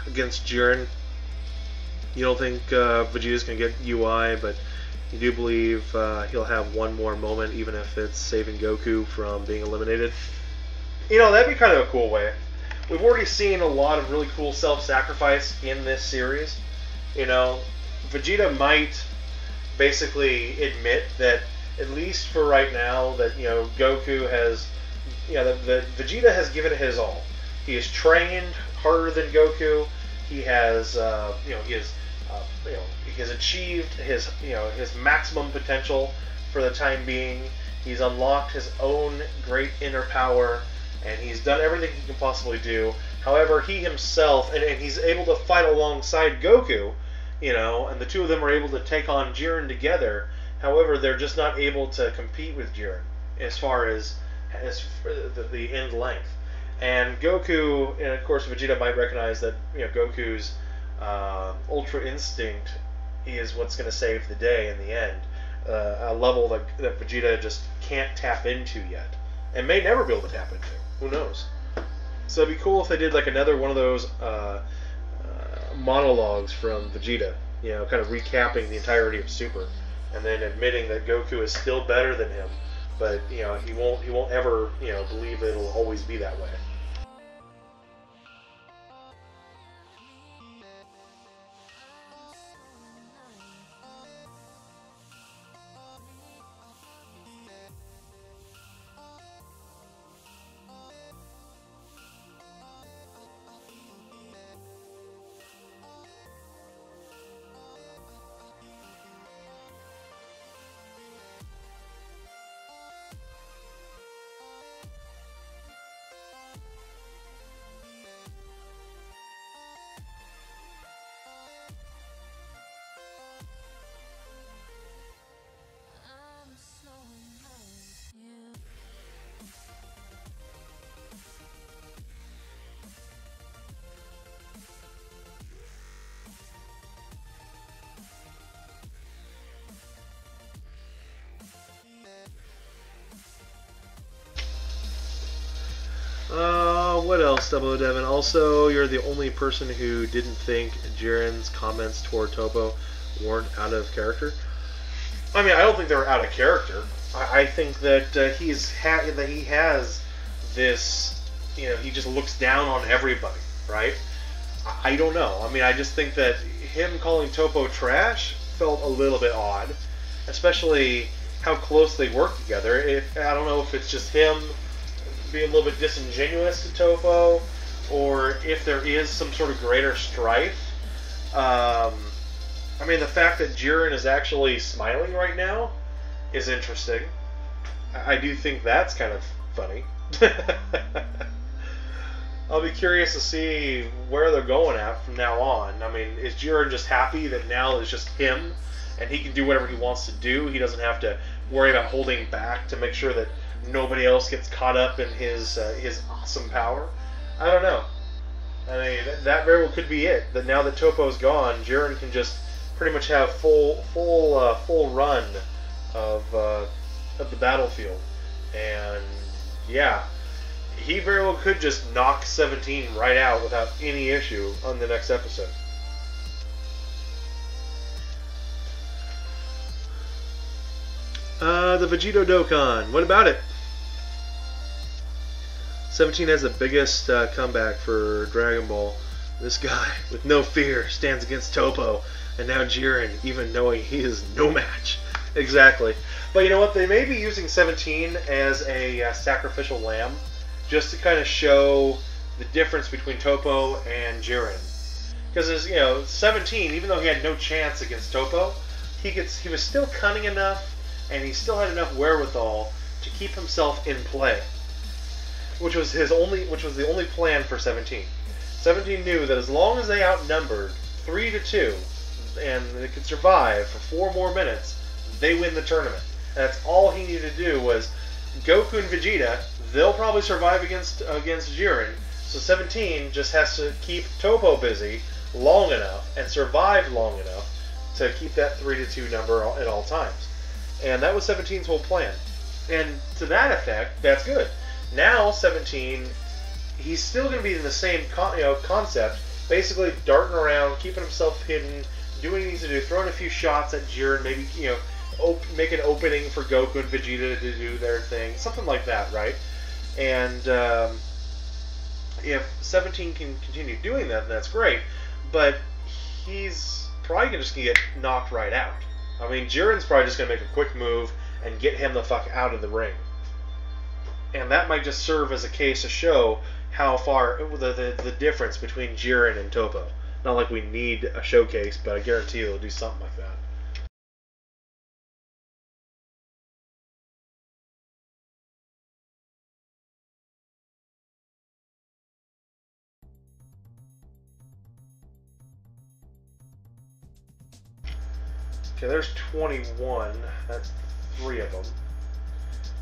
against Jiren? You don't think Vegeta's going to get UI, but you do believe he'll have one more moment, even if it's saving Goku from being eliminated? You know, that'd be kind of a cool way. We've already seen a lot of really cool self-sacrifice in this series. You know, Vegeta might basically admit that, at least for right now, that, you know, Goku has, you know, the Vegeta has given it his all. He has trained harder than Goku. He has, you know, he has achieved his, you know, his maximum potential for the time being. He's unlocked his own great inner power, and he's done everything he can possibly do. However, he himself, and he's able to fight alongside Goku, you know, and the two of them are able to take on Jiren together. However, they're just not able to compete with Jiren as far as the end length. And Goku, and of course Vegeta might recognize that, you know, Goku's Ultra Instinct is what's going to save the day in the end. A level that Vegeta just can't tap into yet, and may never be able to tap into. Who knows? So it'd be cool if they did like another one of those monologues from Vegeta, you know, kind of recapping the entirety of Super, and then admitting that Goku is still better than him, but, you know, he won't ever, you know, believe it'll always be that way. What else, Double Devin? Also, you're the only person who didn't think Jiren's comments toward Topo weren't out of character. I mean, I don't think they were out of character. I think that that he has this, he just looks down on everybody, right? I don't know. I mean, I just think that him calling Topo trash felt a little bit odd, especially how close they work together. I don't know if it's just him being a little bit disingenuous to Topo, or if there is some sort of greater strife. I mean, the fact that Jiren is actually smiling right now is interesting. I do think that's kind of funny. I'll be curious to see where they're going at from now on. I mean, is Jiren just happy that now it's just him, and he can do whatever he wants to do? He doesn't have to worry about holding back to make sure that nobody else gets caught up in his awesome power? I don't know. I mean, that very well could be it. That now that Topo's gone, Jiren can just pretty much have full run of the battlefield, and yeah, he very well could just knock 17 right out without any issue on the next episode. The Vegito Dokkan. What about it? 17 has the biggest comeback for Dragon Ball. This guy, with no fear, stands against Topo, and now Jiren, even knowing he is no match. Exactly. But you know what? They may be using 17 as a sacrificial lamb, just to kind of show the difference between Topo and Jiren. Because 17, even though he had no chance against Topo, he was still cunning enough, and he still had enough wherewithal to keep himself in play, which was the only plan for 17. 17 knew that as long as they outnumbered 3-2, and they could survive for 4 more minutes, they win the tournament. And that's all he needed to do was Goku and Vegeta. They'll probably survive against Jiren. So 17 just has to keep Topo busy long enough and survive long enough to keep that 3-2 number at all times. And that was 17's whole plan. And to that effect, that's good. Now 17, he's still going to be in the same concept, basically darting around, keeping himself hidden, doing what he needs to do, throwing a few shots at Jiren, maybe make an opening for Goku and Vegeta to do their thing, something like that, right? And if 17 can continue doing that, then that's great. But he's probably just going to get knocked right out. I mean, Jiren's probably just going to make a quick move and get him the fuck out of the ring. And that might just serve as a case to show how far the difference between Jiren and Topo. Not like we need a showcase, but I guarantee they'll do something like that. Okay, there's 21. That's 3 of them.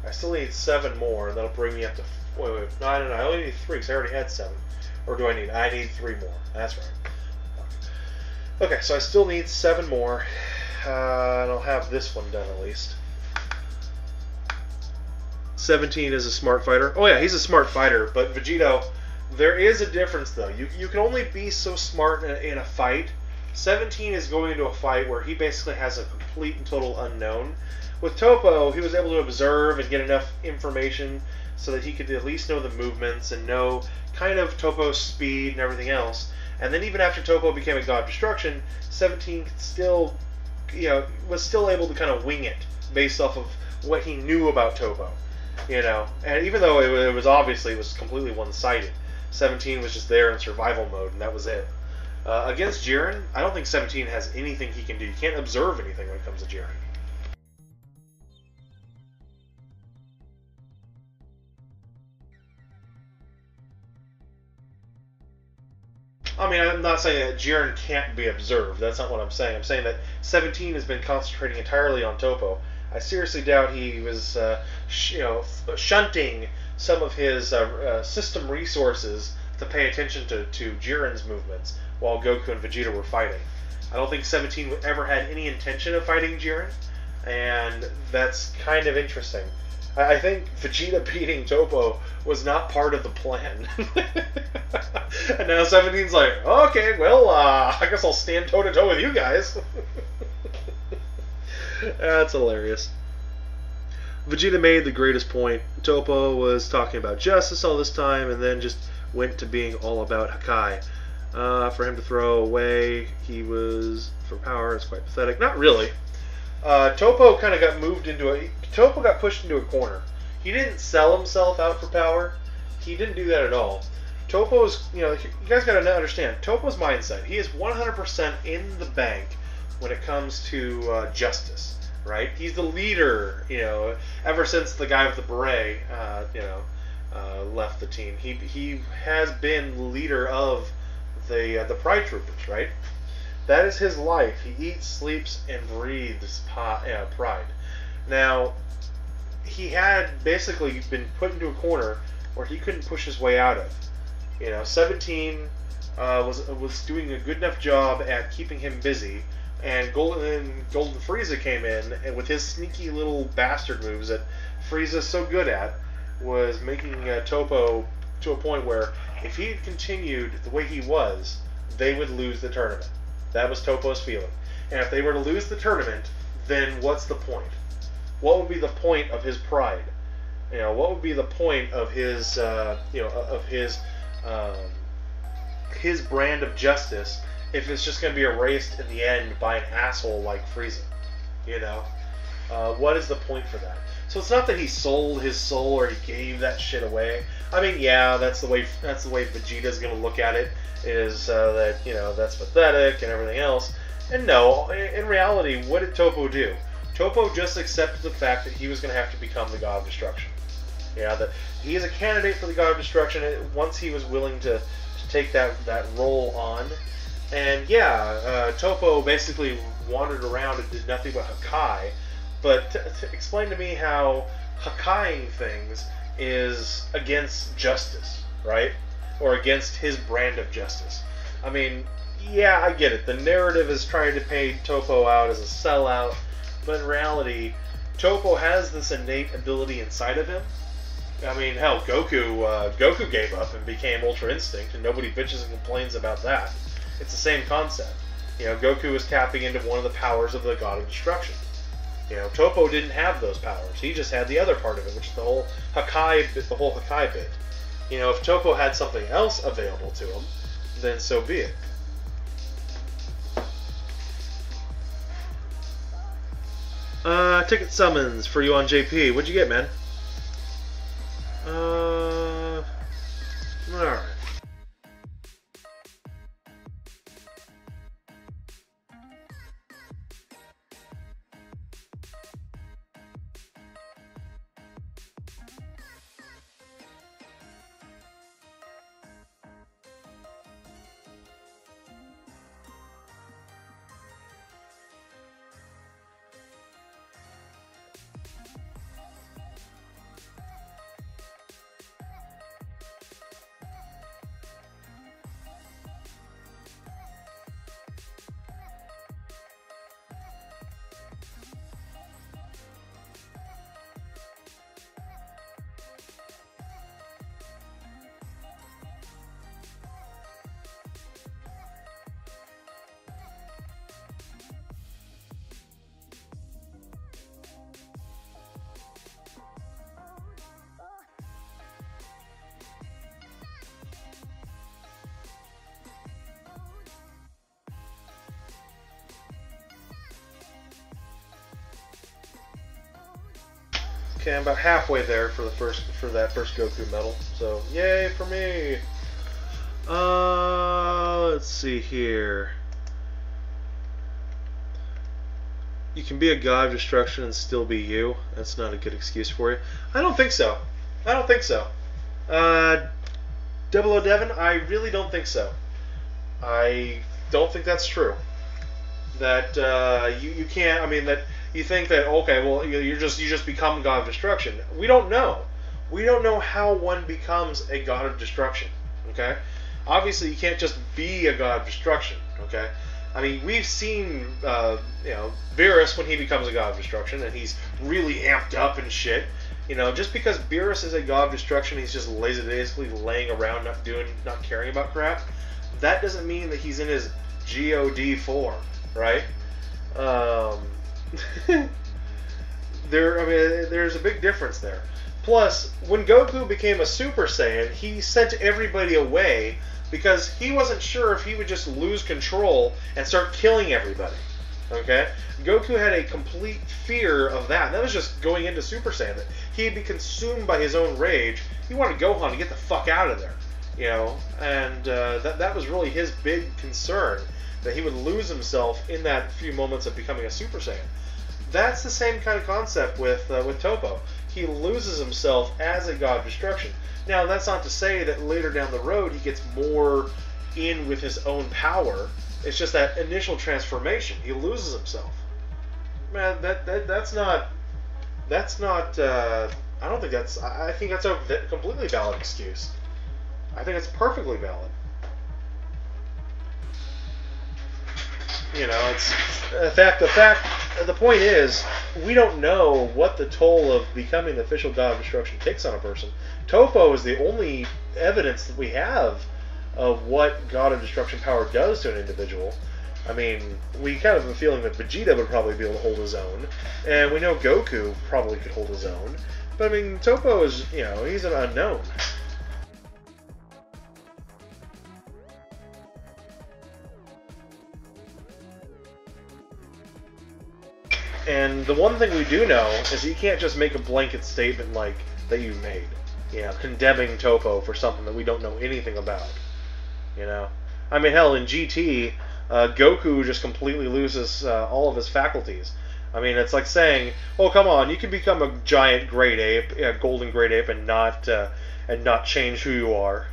I still need 7 more, and that'll bring me up to... Wait. No, I only need 3, because I already had 7. Or do I need... I need 3 more. That's right. Okay, so I still need 7 more. And I'll have this one done at least. 17 is a smart fighter. Oh yeah, he's a smart fighter, but Vegito... There is a difference, though. You can only be so smart in a fight. 17 is going into a fight where he basically has a complete and total unknown. With Topo, he was able to observe and get enough information so that he could at least know the movements and know kind of Topo's speed and everything else. And then even after Topo became a God of Destruction, 17 still, was still able to kind of wing it based off of what he knew about Topo, And even though it was obviously completely one-sided, 17 was just there in survival mode, and that was it. Against Jiren, I don't think 17 has anything he can do. You can't observe anything when it comes to Jiren. I mean, I'm not saying that Jiren can't be observed. That's not what I'm saying. I'm saying that 17 has been concentrating entirely on Topo. I seriously doubt he was, shunting some of his system resources to pay attention to Jiren's movements while Goku and Vegeta were fighting. I don't think 17 ever had any intention of fighting Jiren, and that's kind of interesting. I think Vegeta beating Topo was not part of the plan. And now 17's like, okay, well, I guess I'll stand toe-to-toe with you guys. That's hilarious. Vegeta made the greatest point. Topo was talking about justice all this time and then just went to being all about Hakai. For him to throw away, he was for power. It's quite pathetic. Not really. Topo kind of got Topo got pushed into a corner. He didn't sell himself out for power. He didn't do that at all. Topo's, you guys got to understand, Topo's mindset. He is 100% in the bank when it comes to justice, right? He's the leader, ever since the guy with the beret, left the team. He has been the leader of the Pride Troopers, right? That is his life. He eats, sleeps, and breathes pride. Now, he had basically been put into a corner where he couldn't push his way out of. 17 was doing a good enough job at keeping him busy, and Golden Frieza came in, and with his sneaky little bastard moves that Frieza's so good at, was making Topo to a point where if he had continued the way he was, they would lose the tournament. That was Topo's feeling. And if they were to lose the tournament, then what's the point? What would be the point of his pride? What would be the point of his, his brand of justice if it's just going to be erased in the end by an asshole like Frieza? What is the point for that? So it's not that he sold his soul or he gave that shit away. I mean, yeah, that's the way Vegeta's going to look at it. Is that that's pathetic and everything else. And no, in reality, what did Topo do? Topo just accepted the fact that he was going to have to become the God of Destruction. That he is a candidate for the God of Destruction once he was willing to take that role on. And Topo basically wandered around and did nothing but Hakai. But to explain to me how Hakaiing things is against justice, right? Or against his brand of justice. I mean, yeah, I get it. The narrative is trying to paint Topo out as a sellout, but in reality, Topo has this innate ability inside of him. I mean, hell, Goku gave up and became Ultra Instinct, and nobody bitches and complains about that. It's the same concept. Goku was tapping into one of the powers of the God of Destruction. Topo didn't have those powers. He just had the other part of it, which is the whole Hakai bit. If Topo had something else available to him, then so be it. Ticket summons for you on JP. What'd you get, man? Alright. Okay, I'm about halfway there for that first Goku medal. So yay for me. Let's see here. You can be a god of destruction and still be you. That's not a good excuse for you. I don't think so. Double O Devon, I really don't think so. I don't think that's true. That you can't. I mean that. You think that, okay, well, you just become God of Destruction. We don't know. We don't know how one becomes a God of Destruction. Okay, obviously you can't just be a God of Destruction. Okay, I mean we've seen Varus when he becomes a God of Destruction and he's really amped up and shit. You know, just because Beerus is a god of destruction, he's just lackadaisically laying around, not caring about crap. That doesn't mean that he's in his God form, right? There's a big difference there. Plus, when Goku became a Super Saiyan, he sent everybody away because he wasn't sure if he would just lose control and start killing everybody. Okay? Goku had a complete fear of that. And that was just going into Super Saiyan. That he'd be consumed by his own rage. He wanted Gohan to get the fuck out of there. You know? And that was really his big concern. That he would lose himself in that few moments of becoming a Super Saiyan. That's the same kind of concept with Toppo. He loses himself as a god of destruction. Now, that's not to say that later down the road he gets more in with his own power. It's just that initial transformation. He loses himself. Man, that's not. I don't think that's. I think that's a completely valid excuse. I think it's perfectly valid. You know, it's the point is, we don't know what the toll of becoming the official god of destruction takes on a person. Toppo is the only evidence that we have of what god of destruction power does to an individual. I mean, we kind of have a feeling that Vegeta would probably be able to hold his own, and we know Goku probably could hold his own. But I mean, Toppo is, you know, he's an unknown. And the one thing we do know is you can't just make a blanket statement like that you made, you know, condemning Toppo for something that we don't know anything about. You know, I mean, hell, in GT, Goku just completely loses all of his faculties. I mean, it's like saying, "Oh, come on, you can become a giant great ape, a golden great ape, and not change who you are."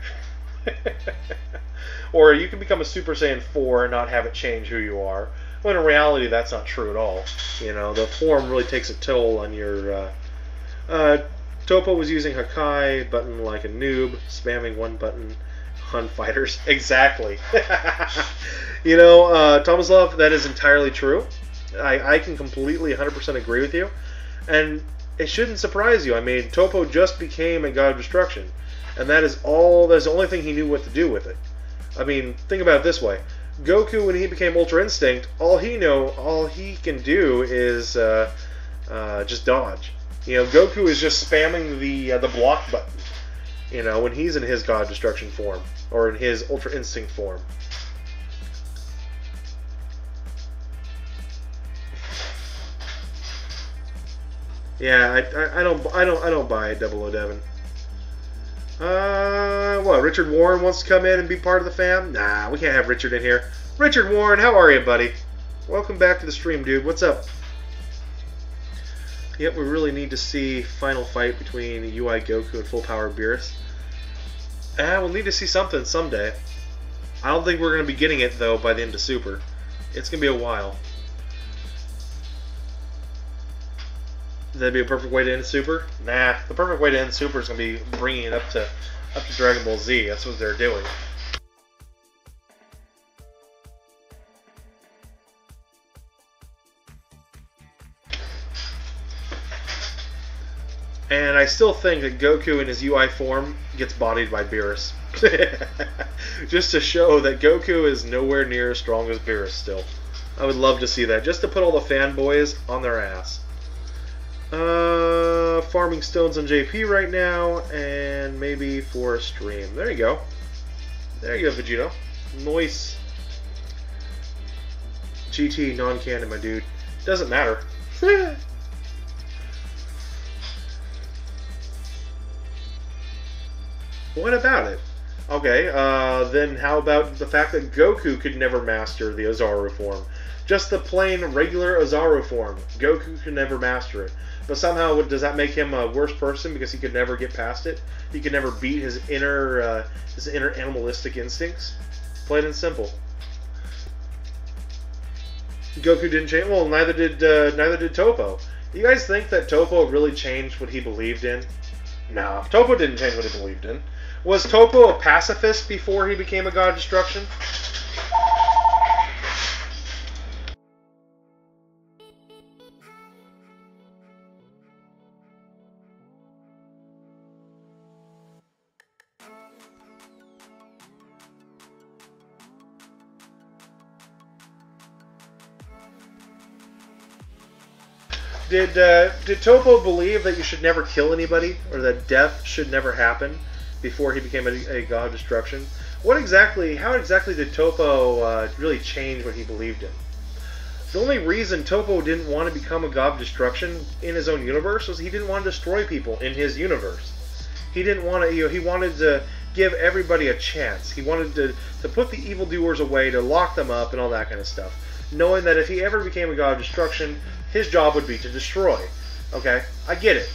Or you can become a Super Saiyan 4 and not have it change who you are. When in reality, that's not true at all. You know, the form really takes a toll on your... Toppo was using Hakai button like a noob, spamming one button on fighters. Exactly. You know, Tomislav, that is entirely true. I can completely 100% agree with you. And it shouldn't surprise you. I mean, Toppo just became a god of destruction. And that's the only thing he knew what to do with it. I mean, think about it this way. Goku, when he became Ultra Instinct, all he can do is just dodge. You know, Goku is just spamming the block button. You know, when he's in his God Destruction form or in his Ultra Instinct form. Yeah, I don't buy it, 00 Devin. What, Richard Warren wants to come in and be part of the fam? Nah, we can't have Richard in here. Richard Warren, how are you, buddy? Welcome back to the stream, dude. What's up? Yep, we really need to see final fight between UI Goku and Full Power Beerus. We'll need to see something someday. I don't think we're going to be getting it, though, by the end of Super. It's going to be a while. That'd be a perfect way to end Super? Nah, the perfect way to end Super is going to be bringing it up to Dragon Ball Z. That's what they're doing. And I still think that Goku in his UI form gets bodied by Beerus. Just to show that Goku is nowhere near as strong as Beerus still. I would love to see that, just to put all the fanboys on their ass. Farming stones on JP right now, and maybe for a stream. There you go. There you go, Vegito. Nice. GT non-canon, my dude. Doesn't matter. What about it? Okay, then how about the fact that Goku could never master the Ozaru form? Just the plain, regular Ozaru form. Goku could never master it. But somehow, does that make him a worse person because he could never get past it? He could never beat his inner animalistic instincts? Plain and simple. Goku didn't change. Well, neither did Toppo. You guys think that Toppo really changed what he believed in? No, Toppo didn't change what he believed in. Was Toppo a pacifist before he became a god of destruction? Did Topo believe that you should never kill anybody, or that death should never happen before he became a god of destruction? How exactly did Topo really change what he believed in? The only reason Topo didn't want to become a god of destruction in his own universe was he didn't want to destroy people in his universe. He didn't want to, he wanted to give everybody a chance. He wanted to put the evildoers away, to lock them up, and all that kind of stuff, knowing that if he ever became a god of destruction, his job would be to destroy. Okay, I get it.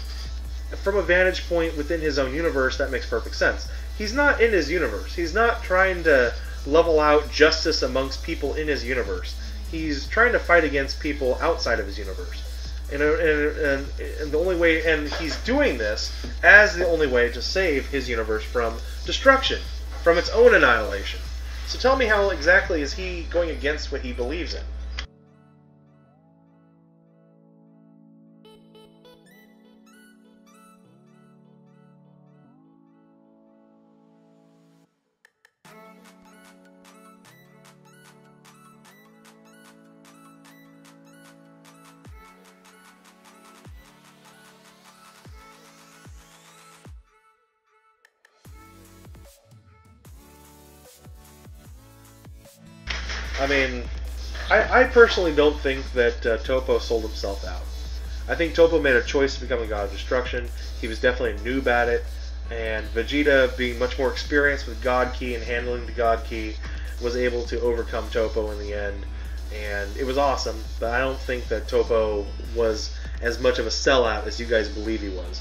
From a vantage point within his own universe, that makes perfect sense. He's not in his universe. He's not trying to level out justice amongst people in his universe. He's trying to fight against people outside of his universe. And the only way, and he's doing this as the only way to save his universe from destruction, from its own annihilation. So tell me, how exactly is he going against what he believes in? I mean, I personally don't think that Topo sold himself out. I think Topo made a choice to become a god of destruction. He was definitely a noob at it, and Vegeta, being much more experienced with God Ki and handling the God Ki, was able to overcome Topo in the end, and it was awesome. But I don't think that Topo was as much of a sellout as you guys believe he was.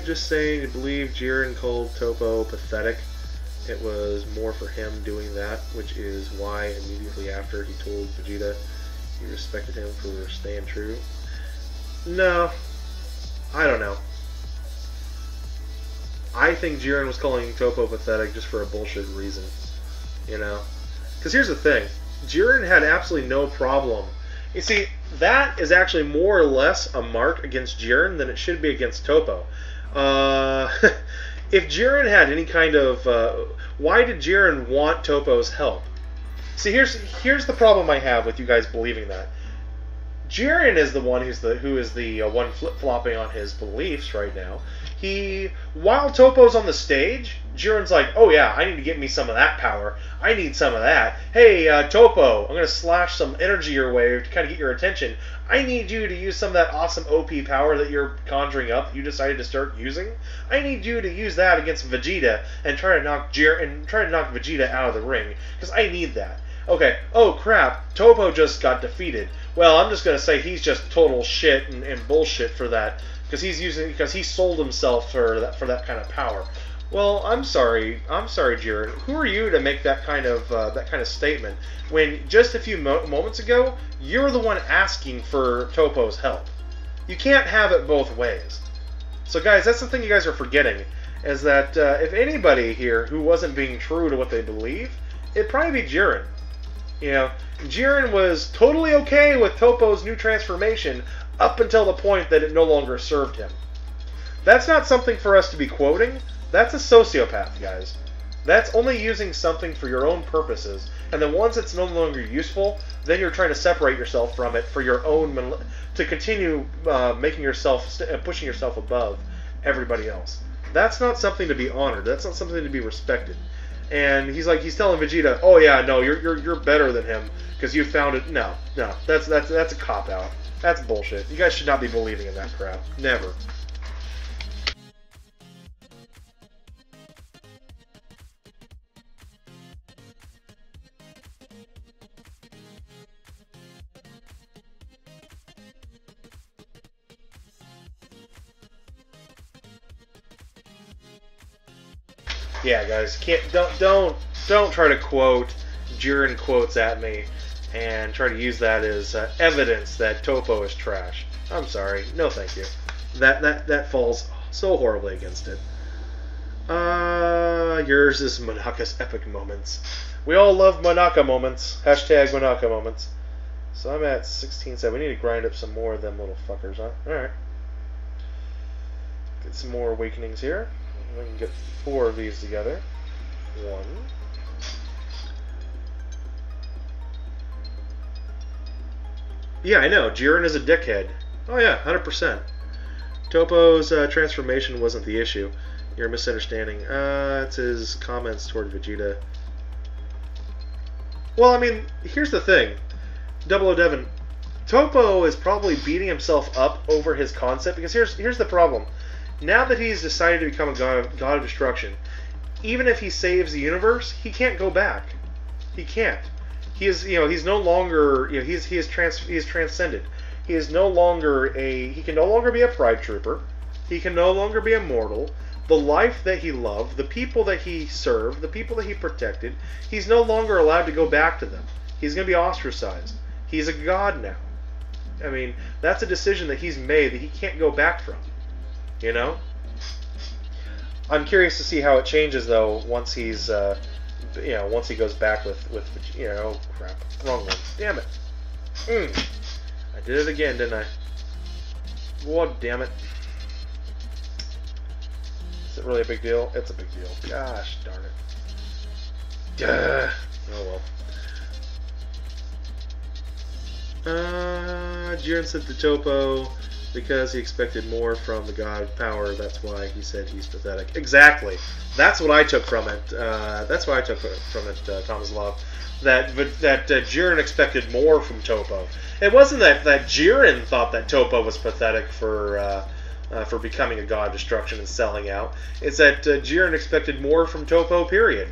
Just saying, I believe Jiren called Topo pathetic. It was more for him doing that, which is why immediately after he told Vegeta he respected him for staying true. No, I don't know. I think Jiren was calling Topo pathetic just for a bullshit reason, you know? Because here's the thing, Jiren had absolutely no problem. You see, that is actually more or less a mark against Jiren than it should be against Topo. If Jiren had any kind of... why did Jiren want Topo's help? See, here's the problem I have with you guys believing that. Jiren is the one who is the one flip-flopping on his beliefs right now. While Topo's on the stage, Jiren's like, oh yeah, I need to get me some of that power. I need some of that. Hey, Topo, I'm going to slash some energy your way to kind of get your attention. I need you to use some of that awesome OP power that you're conjuring up that you decided to start using. I need you to use that against Vegeta and try to knock Vegeta out of the ring, because I need that. Okay, oh crap, Topo just got defeated. Well, I'm just going to say he's just total shit and bullshit for that, because he sold himself for that kind of power. Well, I'm sorry, Jiren. Who are you to make that kind of statement when just a few moments ago you're the one asking for Topo's help? You can't have it both ways. So, guys, that's the thing you guys are forgetting, is that if anybody here who wasn't being true to what they believe, it'd probably be Jiren. You know, Jiren was totally okay with Topo's new transformation up until the point that it no longer served him. That's not something for us to be quoting. That's a sociopath, guys. That's only using something for your own purposes, and then once it's no longer useful, then you're trying to separate yourself from it for your own, to continue pushing yourself above everybody else. That's not something to be honored. That's not something to be respected. And he's telling Vegeta, oh yeah, no, you're better than him because you found it. No, that's a cop out. That's bullshit. You guys should not be believing in that crap. Never. Yeah, guys, don't try to quote Jiren quotes at me and try to use that as evidence that Topo is trash. I'm sorry, no thank you. That falls so horribly against it. Yours is Monaka's epic moments. We all love Monaka moments. Hashtag Monaka moments. So I'm at 16.7. We need to grind up some more of them little fuckers, huh? Alright. Get some more awakenings here. We can get 4 of these together. 1, Yeah, I know. Jiren is a dickhead. Oh yeah, 100%. Topo's transformation wasn't the issue. You're misunderstanding. It's his comments toward Vegeta. Well, I mean, here's the thing. Double O Devon, Topo is probably beating himself up over his concept, because here's the problem. Now that he's decided to become a god of destruction, even if he saves the universe, he can't go back. He can't. He is, he's no longer, he is transcended. He is no longer he can no longer be a pride trooper. He can no longer be immortal. The life that he loved, the people that he served, the people that he protected, he's no longer allowed to go back to them. He's going to be ostracized. He's a god now. I mean, that's a decision that he's made that he can't go back from. You know? I'm curious to see how it changes, though, once he's, once he goes back with oh crap, wrong one. Damn it. I did it again, didn't I? God damn it. Is it really a big deal? It's a big deal. Gosh darn it. Duh. Oh well. Jiren said to Topo, because he expected more from the god of power, that's why he said he's pathetic. Exactly. That's what I took from it. Thomas Love. That Jiren expected more from Topo. It wasn't that Jiren thought that Topo was pathetic for becoming a god of destruction and selling out. It's that Jiren expected more from Topo, period.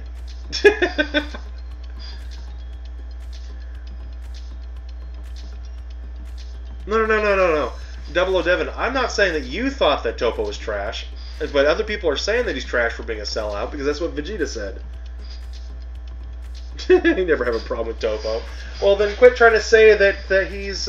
No. Double O Devon, I'm not saying that you thought that Topo was trash, but other people are saying that he's trash for being a sellout, because that's what Vegeta said. He never have a problem with Topo. Well, then quit trying to say that he's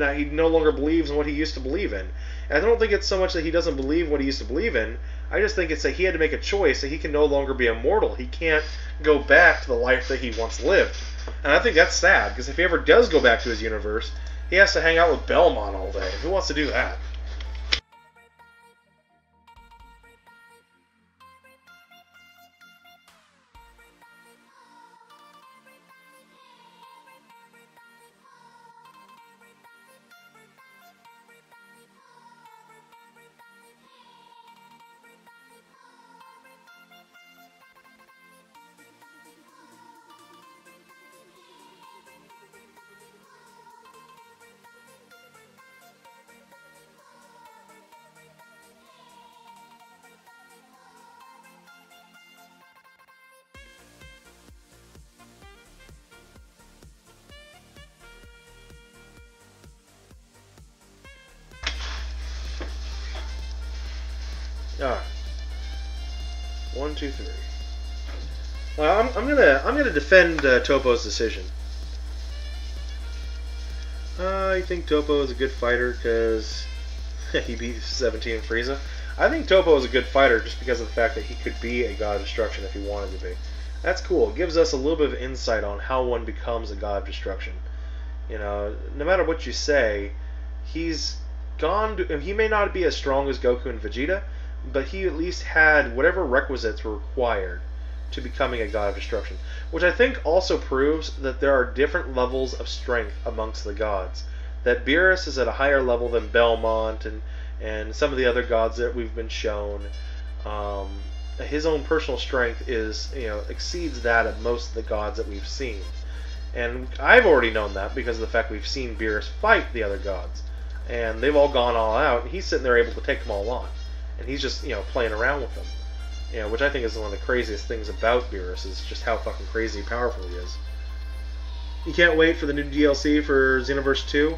he no longer believes in what he used to believe in. And I don't think it's so much that he doesn't believe what he used to believe in. I just think it's that he had to make a choice that he can no longer be immortal. He can't go back to the life that he once lived. And I think that's sad, because if he ever does go back to his universe, he has to hang out with Belmont all day. Who wants to do that? Alright. 1, 2, 3. Well, I'm gonna defend Topo's decision. I think Topo is a good fighter because he beat 17 and Frieza. I think Topo is a good fighter just because of the fact that he could be a god of destruction if he wanted to be. That's cool. It gives us a little bit of insight on how one becomes a god of destruction. No matter what you say, he's gone. He may not be as strong as Goku and Vegeta, but he at least had whatever requisites were required to becoming a god of destruction. Which I think also proves that there are different levels of strength amongst the gods. That Beerus is at a higher level than Belmont and some of the other gods that we've been shown. His own personal strength is, exceeds that of most of the gods that we've seen. And I've already known that because of the fact we've seen Beerus fight the other gods. And they've all gone all out, and he's sitting there able to take them all on. And he's just, playing around with them. Which I think is one of the craziest things about Beerus, is just how fucking crazy and powerful he is. You can't wait for the new DLC for Xenoverse 2,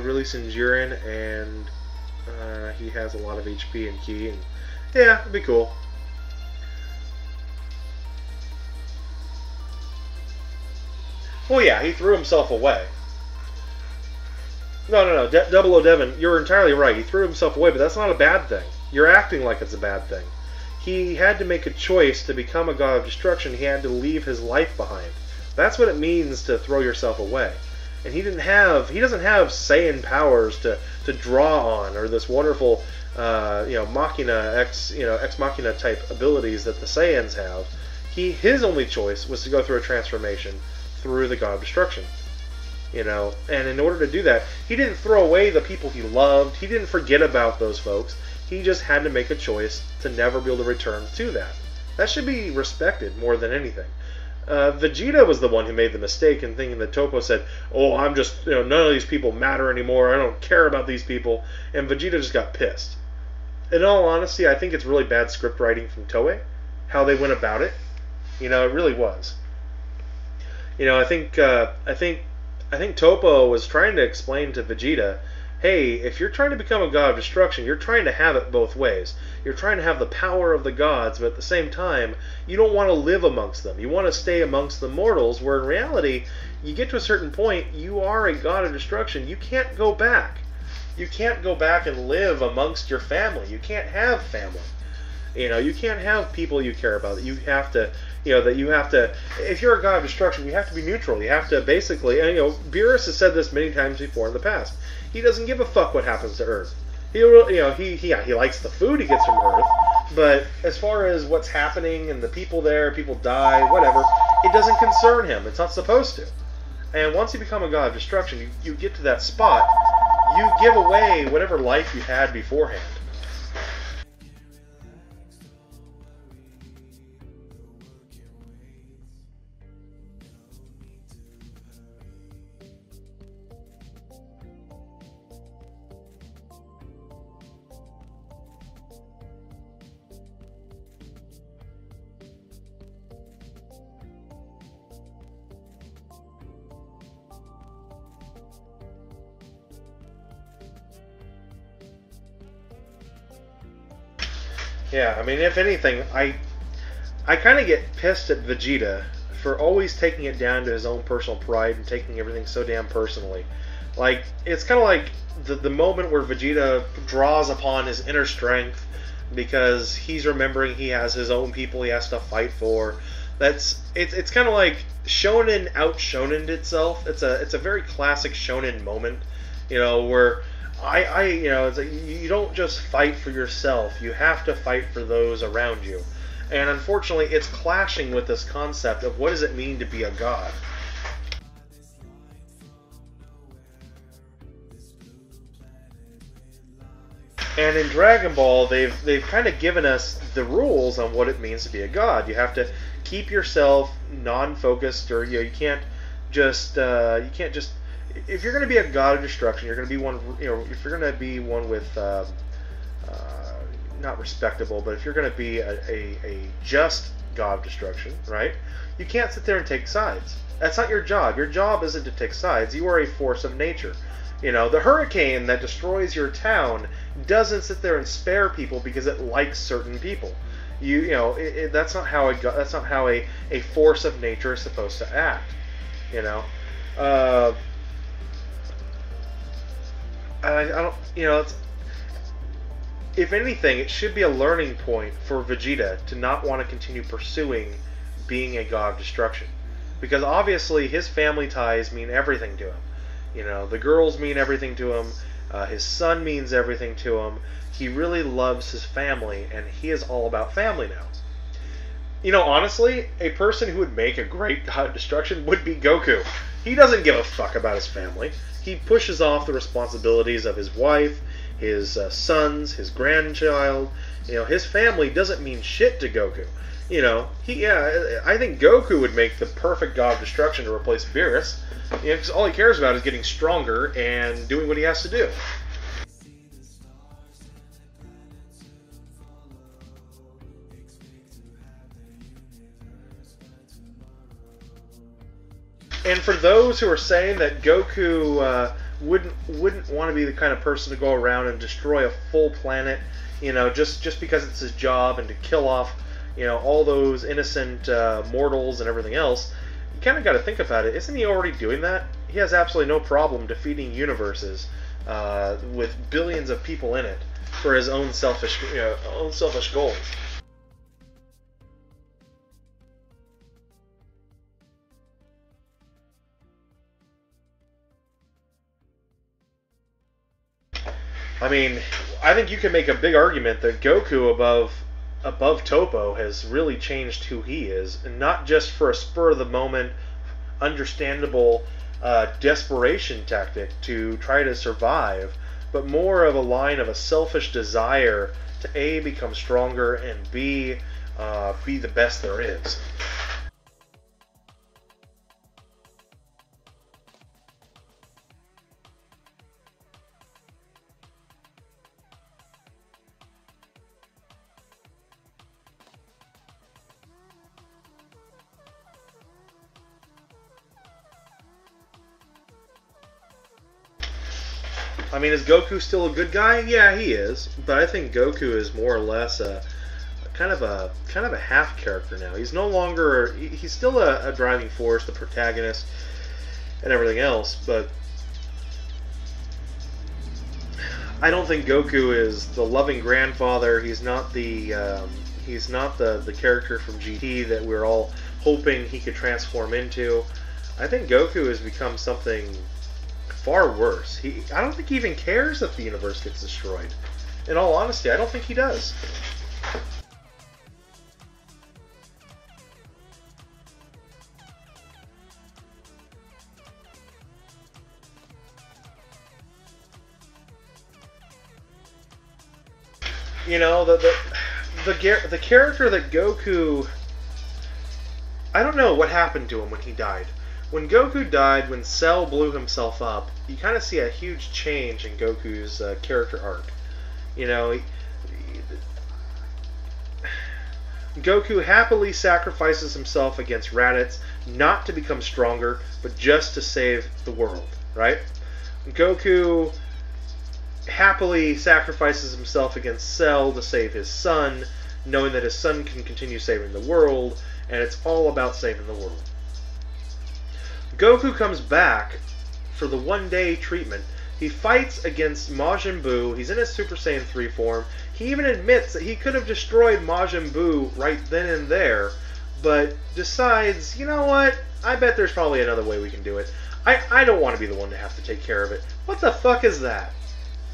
releasing Jiren, and he has a lot of HP and Ki, and yeah, it'd be cool. Well, yeah, he threw himself away. No. Double O Devon, you're entirely right. He threw himself away, but that's not a bad thing. You're acting like it's a bad thing. He had to make a choice to become a god of destruction. He had to leave his life behind. That's what it means to throw yourself away. And he doesn't have Saiyan powers to draw on, or this wonderful Machina ex Machina type abilities that the Saiyans have. His only choice was to go through a transformation through the god of destruction. you know. And in order to do that, he didn't throw away the people he loved. He didn't forget about those folks. He just had to make a choice to never be able to return to that. That should be respected more than anything. Vegeta was the one who made the mistake in thinking that Toppo said, "Oh, I'm just, you know, none of these people matter anymore. I don't care about these people," and Vegeta just got pissed. In all honesty, I think it's really bad script writing from Toei, how they went about it. You know, it really was. You know, I think Toppo was trying to explain to Vegeta, hey, if you're trying to become a god of destruction, you're trying to have it both ways. You're trying to have the power of the gods, but at the same time, you don't want to live amongst them. You want to stay amongst the mortals, where in reality, you get to a certain point, you are a god of destruction. You can't go back. You can't go back and live amongst your family. You can't have family. You know, you can't have people you care about. You have to, you know, that you have to, if you're a god of destruction, you have to be neutral. You have to basically, and, you know, Beerus has said this many times before in the past. He doesn't give a fuck what happens to Earth. He likes the food he gets from Earth, but as far as what's happening and the people there, people die, whatever, it doesn't concern him. It's not supposed to. And once you become a god of destruction, you get to that spot, you give away whatever life you had beforehand. Yeah, I mean, if anything, I kind of get pissed at Vegeta for always taking it down to his own personal pride and taking everything so damn personally. Like, it's kind of like the moment where Vegeta draws upon his inner strength because he's remembering he has his own people he has to fight for. It's kind of like Shonen out-Shonened itself. It's a very classic Shonen moment, you know, where you know, it's like you don't just fight for yourself. You have to fight for those around you. And unfortunately, it's clashing with this concept of what does it mean to be a god. And in Dragon Ball, they've kind of given us the rules on what it means to be a god. You have to keep yourself non-focused, or you can't just if you're going to be a god of destruction, you're going to be one. You know, if you're going to be one with not respectable, but if you're going to be a just god of destruction, right? You can't sit there and take sides. That's not your job. Your job isn't to take sides. You are a force of nature. You know, the hurricane that destroys your town doesn't sit there and spare people because it likes certain people. That's not how a force of nature is supposed to act. You know, I don't. You know, if anything, it should be a learning point for Vegeta to not want to continue pursuing being a god of destruction, because obviously his family ties mean everything to him. You know, the girls mean everything to him. His son means everything to him. He really loves his family, and he is all about family now. You know, honestly, a person who would make a great god of destruction would be Goku. He doesn't give a fuck about his family. He pushes off the responsibilities of his wife, his sons, his grandchild. You know, his family doesn't mean shit to Goku. You know, I think Goku would make the perfect god of destruction to replace Beerus. You know, because all he cares about is getting stronger and doing what he has to do. And for those who are saying that Goku wouldn't want to be the kind of person to go around and destroy a full planet, you know, just because it's his job and to kill off, you know, all those innocent mortals and everything else, you kind of got to think about it. Isn't he already doing that? He has absolutely no problem defeating universes with billions of people in it for his own selfish goals. I mean, I think you can make a big argument that Goku above Toppo has really changed who he is, and not just for a spur of the moment, understandable desperation tactic to try to survive, but more of a line of a selfish desire to A, become stronger, and B, be the best there is. I mean, is Goku still a good guy? Yeah, he is. But I think Goku is more or less a kind of a half character now. He's no longer. He's still a driving force, the protagonist, and everything else. But I don't think Goku is the loving grandfather. He's not the character from GT that we're all hoping he could transform into. I think Goku has become something far worse. I don't think he even cares if the universe gets destroyed. In all honesty, I don't think he does. You know, the character that Goku, I don't know what happened to him when he died. When Goku died, when Cell blew himself up, you kind of see a huge change in Goku's character arc. You know, Goku happily sacrifices himself against Raditz, not to become stronger, but just to save the world, right? Goku happily sacrifices himself against Cell to save his son, knowing that his son can continue saving the world, and it's all about saving the world. Goku comes back for the one-day treatment. He fights against Majin Buu. He's in his Super Saiyan 3 form. He even admits that he could have destroyed Majin Buu right then and there, but decides, you know what? I bet there's probably another way we can do it. I don't want to be the one to have to take care of it. What the fuck is that?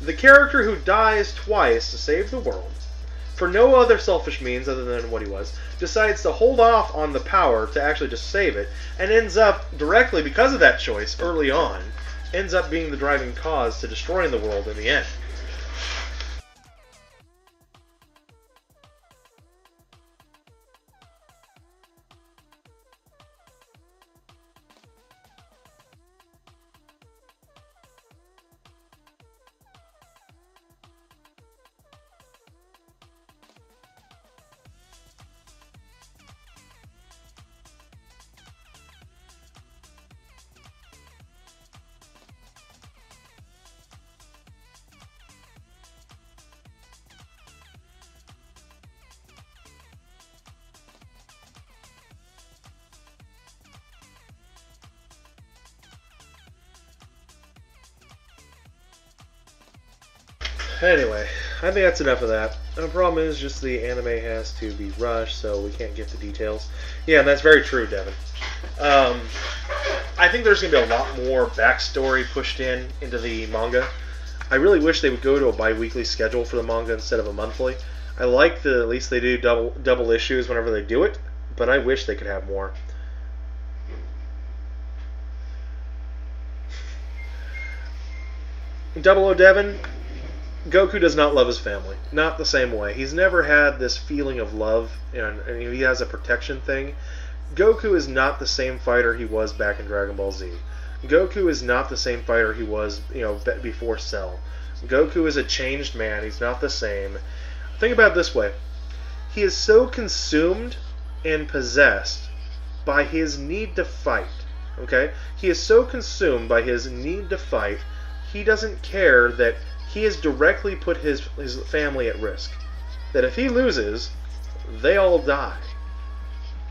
The character who dies twice to save the world, for no other selfish means other than what he was, decides to hold off on the power to actually just save it, and ends up directly, because of that choice early on, ends up being the driving cause to destroying the world in the end. Anyway, I think that's enough of that. The problem is just the anime has to be rushed, so we can't get the details. Yeah, that's very true, Devin. I think there's going to be a lot more backstory pushed into the manga. I really wish they would go to a bi-weekly schedule for the manga instead of a monthly. I like that at least they do double issues whenever they do it, but I wish they could have more. Double O Devin, Goku does not love his family. Not the same way. He's never had this feeling of love, and he has a protection thing. Goku is not the same fighter he was back in Dragon Ball Z. Goku is not the same fighter he was, before Cell. Goku is a changed man. He's not the same. Think about it this way. He is so consumed and possessed by his need to fight. Okay? He is so consumed by his need to fight, he doesn't care that he has directly put his family at risk. That if he loses, they all die.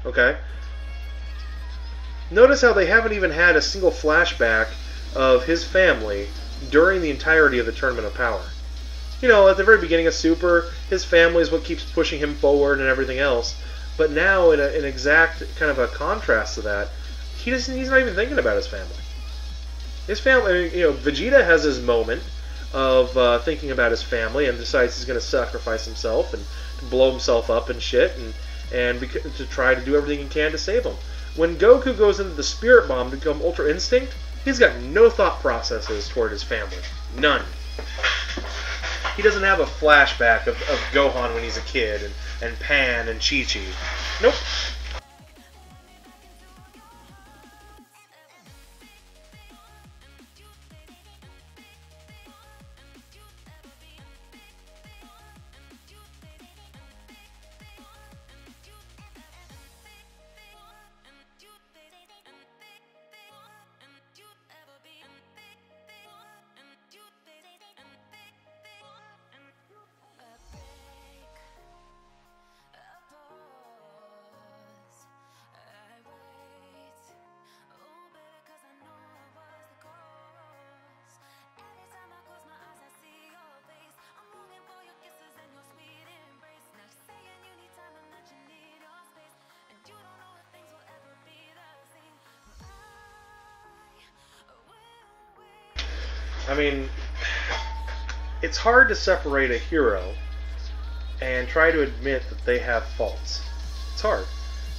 Okay? Notice how they haven't even had a single flashback of his family during the entirety of the Tournament of Power. At the very beginning of Super, his family is what keeps pushing him forward and everything else. But now, in an exact kind of a contrast to that, he's not even thinking about his family. His family, Vegeta has his moment of thinking about his family and decides he's going to sacrifice himself and blow himself up and shit and to try to do everything he can to save them. When Goku goes into the Spirit Bomb to become Ultra Instinct, He's got no thought processes toward his family. None. He doesn't have a flashback of Gohan when he's a kid, and Pan and Chi-Chi. Nope. I mean, it's hard to separate a hero and try to admit that they have faults. It's hard.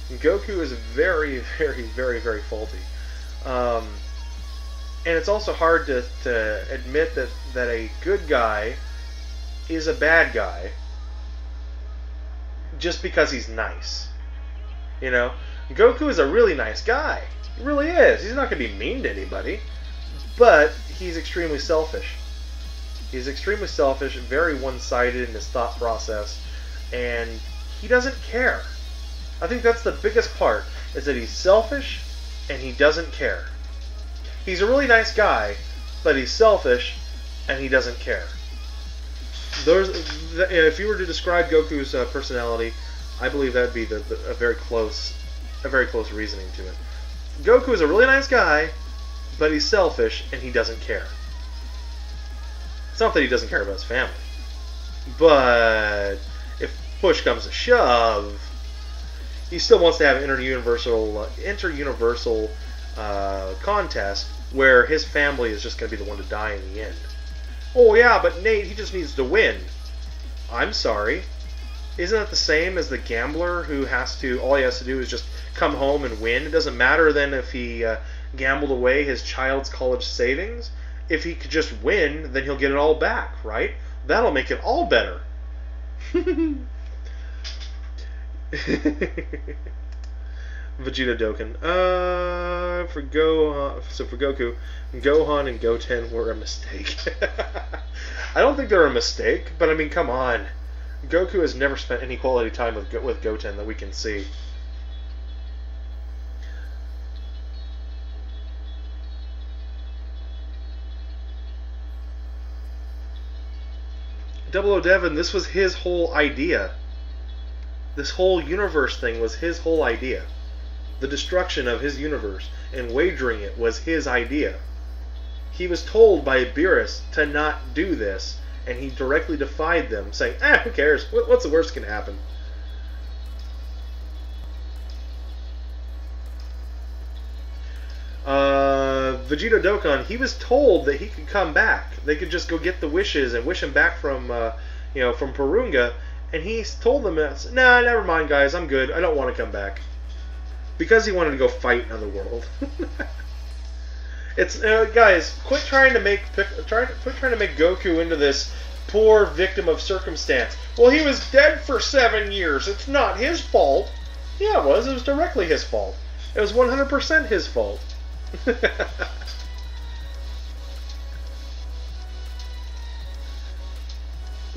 And Goku is very, very, very, very faulty. And it's also hard to admit that a good guy is a bad guy just because he's nice. You know? Goku is a really nice guy. He really is. He's not going to be mean to anybody. But he's extremely selfish. He's extremely selfish, very one-sided in his thought process, and he doesn't care. I think that's the biggest part, is that he's selfish and he doesn't care. He's a really nice guy, but he's selfish and he doesn't care. If you were to describe Goku's personality, I believe that would be a very close reasoning to it. Goku is a really nice guy, but he's selfish and he doesn't care. It's not that he doesn't care about his family, but if push comes to shove, he still wants to have an inter-universal contest where his family is just going to be the one to die in the end. Oh yeah, but Nate, he just needs to win. I'm sorry. Isn't that the same as the gambler who all he has to do is just come home and win? It doesn't matter then if he gambled away his child's college savings. If he could just win, then he'll get it all back, right? That'll make it all better. Vegeta Dokkan. For Goku, Gohan and Goten were a mistake. I don't think they're a mistake, but I mean, come on. Goku has never spent any quality time with Goten that we can see. Double O Devin, this was his whole idea. This whole universe thing was his whole idea. The destruction of his universe and wagering it was his idea. He was told by Beerus to not do this, and he directly defied them, saying, who cares? What's the worst that can happen? Vegeta Dokkan, he was told that he could come back. They could just go get the wishes and wish him back from Purunga, and he told them, nah, never mind, guys, I'm good. I don't want to come back, because he wanted to go fight in the world. It's guys, quit trying to make Goku into this poor victim of circumstance. Well, he was dead for 7 years. It's not his fault. Yeah, it was. It was directly his fault. It was 100% his fault.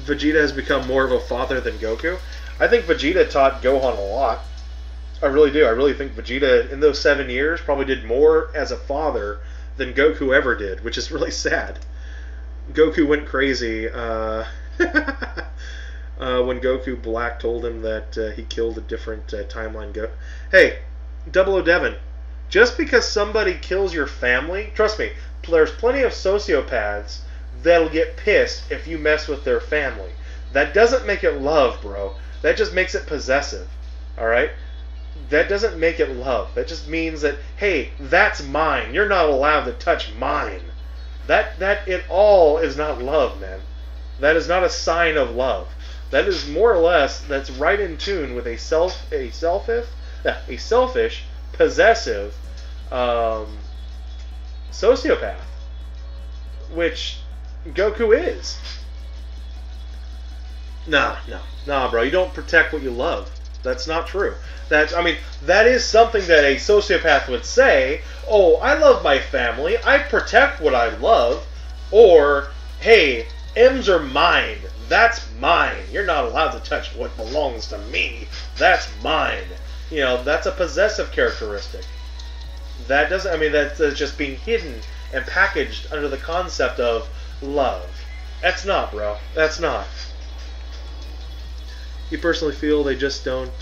Vegeta has become more of a father than Goku. I think Vegeta taught Gohan a lot. I really do. I really think Vegeta, in those 7 years, probably did more as a father than Goku ever did, which is really sad. Goku went crazy when Goku Black told him that he killed a different timeline. Hey, Double O Devin, just because somebody kills your family, trust me, there's plenty of sociopaths that'll get pissed if you mess with their family. That doesn't make it love, bro. That just makes it possessive. Alright? That doesn't make it love. That just means that, hey, that's mine. You're not allowed to touch mine. That it all is not love, man. That is not a sign of love. That is more or less, that's right in tune with a selfish, possessive sociopath, which Goku is. Nah, bro. You don't protect what you love. That's not true. That is something that a sociopath would say. Oh, I love my family. I protect what I love. Or, hey, M's are mine. That's mine. You're not allowed to touch what belongs to me. That's mine. You know, that's a possessive characteristic. That doesn't, that's just being hidden and packaged under the concept of love. That's not, bro. That's not. You personally feel they just don't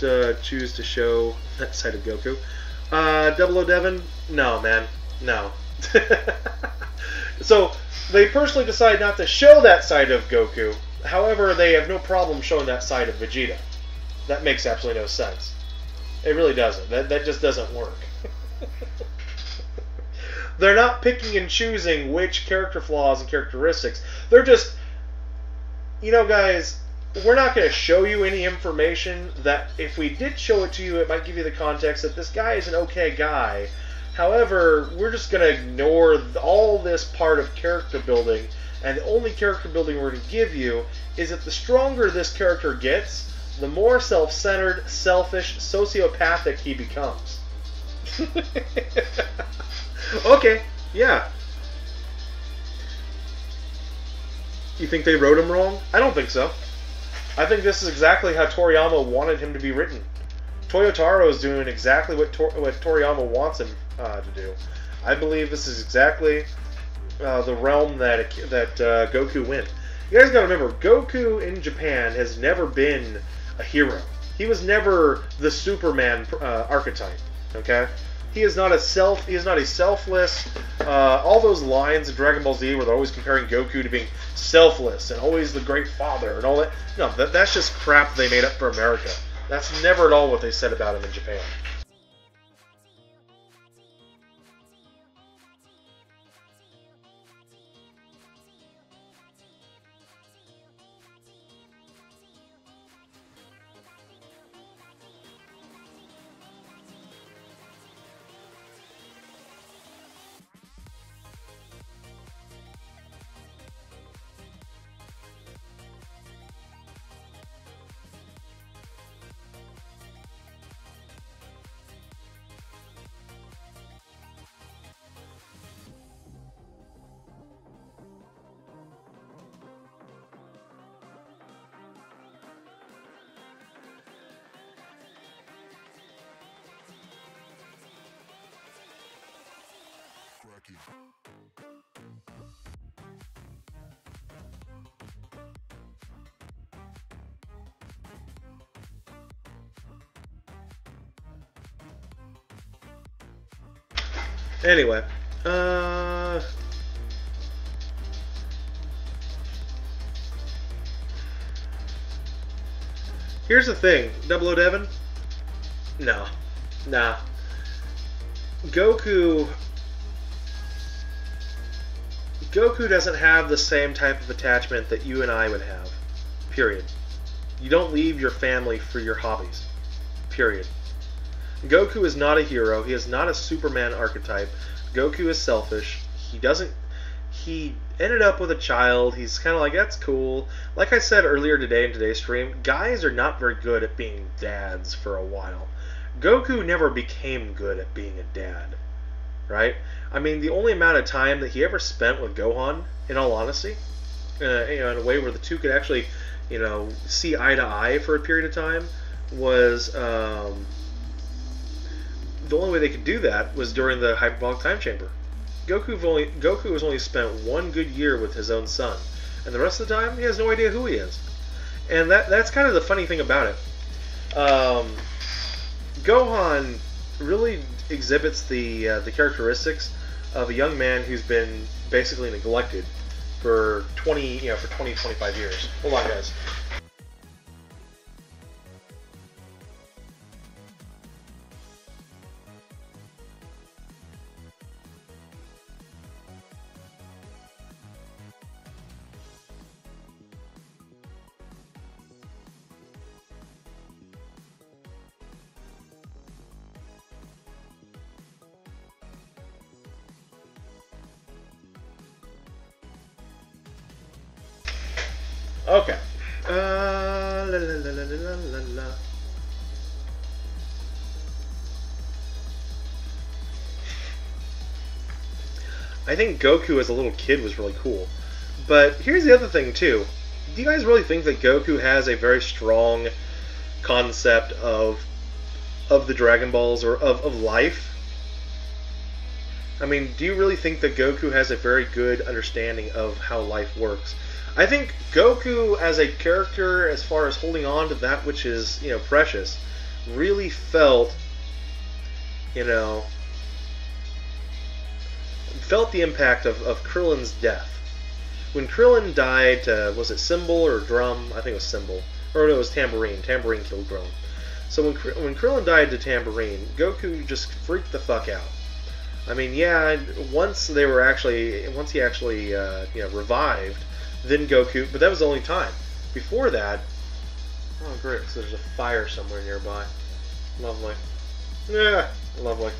choose to show that side of Goku? Double O Devon? No, man. No. So, they personally decide not to show that side of Goku. However, they have no problem showing that side of Vegeta. That makes absolutely no sense. It really doesn't. That just doesn't work. They're not picking and choosing which character flaws and characteristics. They're just, guys, we're not going to show you any information that if we did show it to you, it might give you the context that this guy is an okay guy. However, we're just going to ignore all this part of character building, and the only character building we're going to give you is that the stronger this character gets, the more self-centered, selfish, sociopathic he becomes. Okay, yeah. You think they wrote him wrong? I don't think so. I think this is exactly how Toriyama wanted him to be written. Toyotaro is doing exactly what Toriyama wants him to do. I believe this is exactly the realm that Goku went. You guys gotta remember, Goku in Japan has never been a hero. He was never the Superman archetype. Okay. He is not a selfless. All those lines in Dragon Ball Z where they're always comparing Goku to being selfless and always the great father and all that. No, that's just crap they made up for America. That's never at all what they said about him in Japan. Anyway, here's the thing, Double O Devon. No, nah. Goku doesn't have the same type of attachment that you and I would have. Period. You don't leave your family for your hobbies. Period. Goku is not a hero. He is not a Superman archetype. Goku is selfish. He ended up with a child. He's kind of like, that's cool. Like I said earlier today in today's stream, guys are not very good at being dads for a while. Goku never became good at being a dad. Right? The only amount of time that he ever spent with Gohan, in all honesty, in a way where the two could actually, see eye to eye for a period of time, was the only way they could do that was during the hyperbolic time chamber. Goku has only spent one good year with his own son, and the rest of the time he has no idea who he is. And that's kind of the funny thing about it. Gohan really exhibits the characteristics of a young man who's been basically neglected for 25 years. Hold on, guys. Okay. La, la, la, la, la, la, la. I think Goku as a little kid was really cool. But here's the other thing, too. Do you guys really think that Goku has a very strong concept of the Dragon Balls or of life? I mean, do you really think that Goku has a very good understanding of how life works? I think Goku as a character, as far as holding on to that which is, precious, really felt, felt the impact of Krillin's death. When Krillin died, was it Cymbal or Drum? I think it was Cymbal. Or no, it was Tambourine. Tambourine killed Krillin. So when Krillin died to Tambourine, Goku just freaked the fuck out. I mean, yeah, once he actually revived, then Goku, but that was the only time. Before that, oh great, so there's a fire somewhere nearby. Lovely. Yeah, lovely.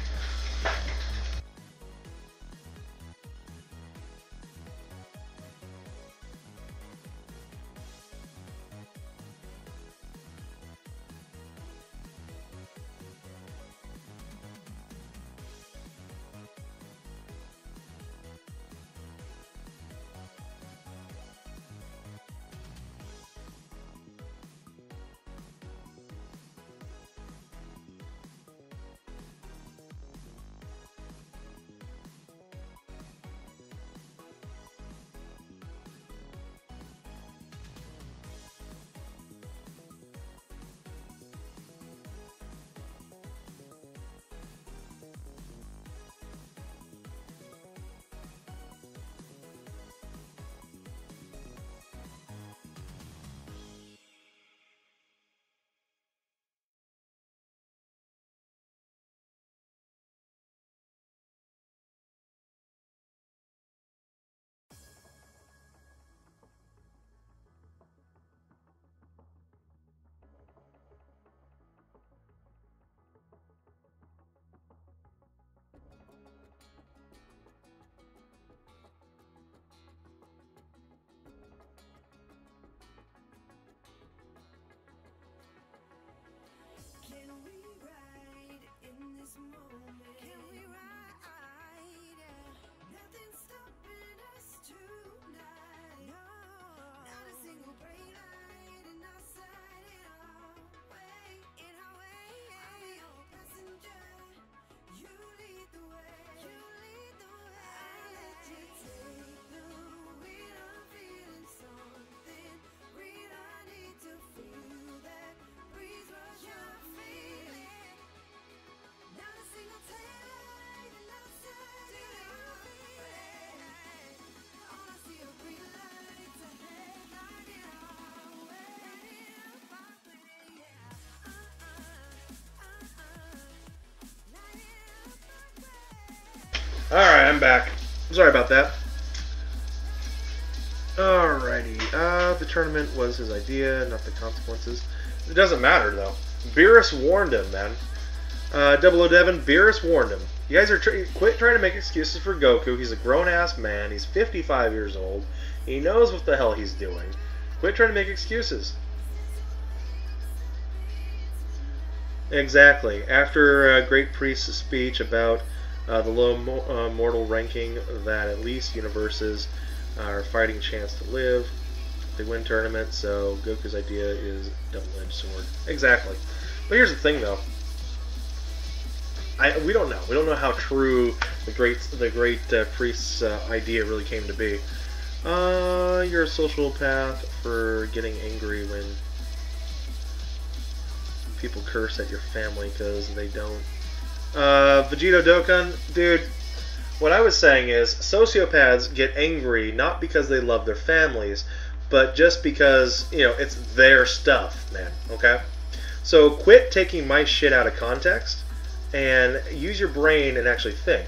Alright, I'm back. Sorry about that. Alrighty. The tournament was his idea, not the consequences. It doesn't matter, though. Beerus warned him, man. 00Devin, Beerus warned him. You guys are quit trying to make excuses for Goku. He's a grown-ass man. He's 55 years old. He knows what the hell he's doing. Quit trying to make excuses. Exactly. After Great Priest's speech about the low mortal ranking, that at least universes are fighting a chance to live. They win tournaments, so Goku's idea is double-edged sword. Exactly. But here's the thing, though. We don't know. We don't know how true the great priest's idea really came to be. You're a sociopath for getting angry when people curse at your family because they don't. Vegito Dokkan, dude, what I was saying is sociopaths get angry not because they love their families, but just because, it's their stuff, man, okay? So quit taking my shit out of context and use your brain and actually think.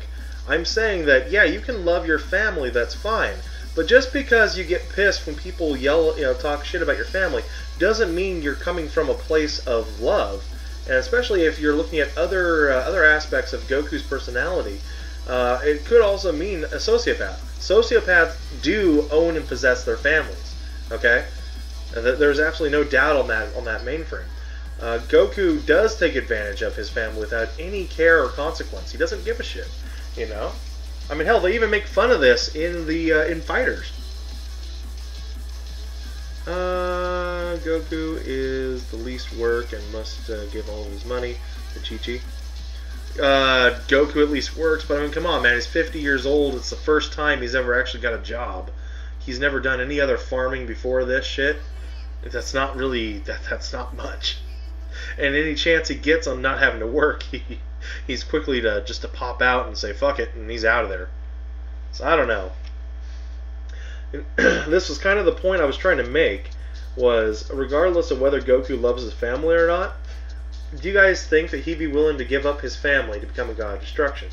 I'm saying that, yeah, you can love your family, that's fine, but just because you get pissed when people yell, talk shit about your family, doesn't mean you're coming from a place of love. And especially if you're looking at other aspects of Goku's personality, it could also mean a sociopath. Sociopaths do own and possess their families, okay? There's absolutely no doubt on that mainframe. Goku does take advantage of his family without any care or consequence. He doesn't give a shit, you know. I mean, hell, they even make fun of this in in Fighters. Goku is the least work and must give all of his money to Chi-Chi. Goku at least works, but I mean, come on, man. He's 50 years old. It's the first time he's ever actually got a job. He's never done any other farming before this shit. That's not really that's not much. And any chance he gets on not having to work, he's quickly to pop out and say fuck it, and he's out of there. So I don't know. This was kind of the point I was trying to make, was regardless of whether Goku loves his family or not, do you guys think that he'd be willing to give up his family to become a god of destruction?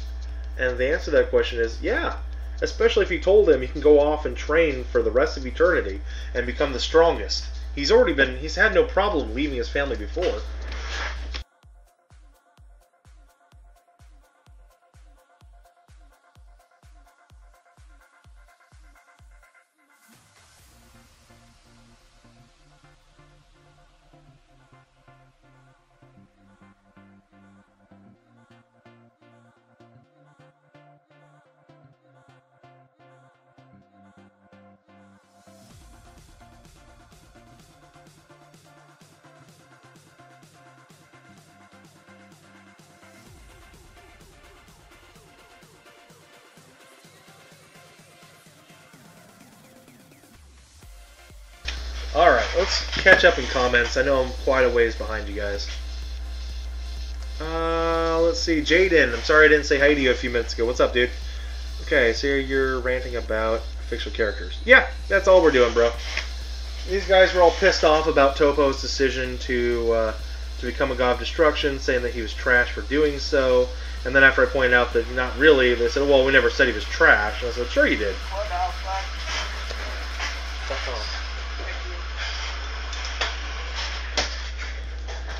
And the answer to that question is yeah. Especially if he told him he can go off and train for the rest of eternity and become the strongest. He's had no problem leaving his family before. Alright, let's catch up in comments. I know I'm quite a ways behind you guys. Let's see. Jaden, I'm sorry I didn't say hi to you a few minutes ago. What's up, dude? Okay, so you're ranting about fictional characters. Yeah, that's all we're doing, bro. These guys were all pissed off about Topo's decision to become a god of destruction, saying that he was trash for doing so. And then after I pointed out that not really, they said, well, we never said he was trash. And I said, sure you did. What now, son?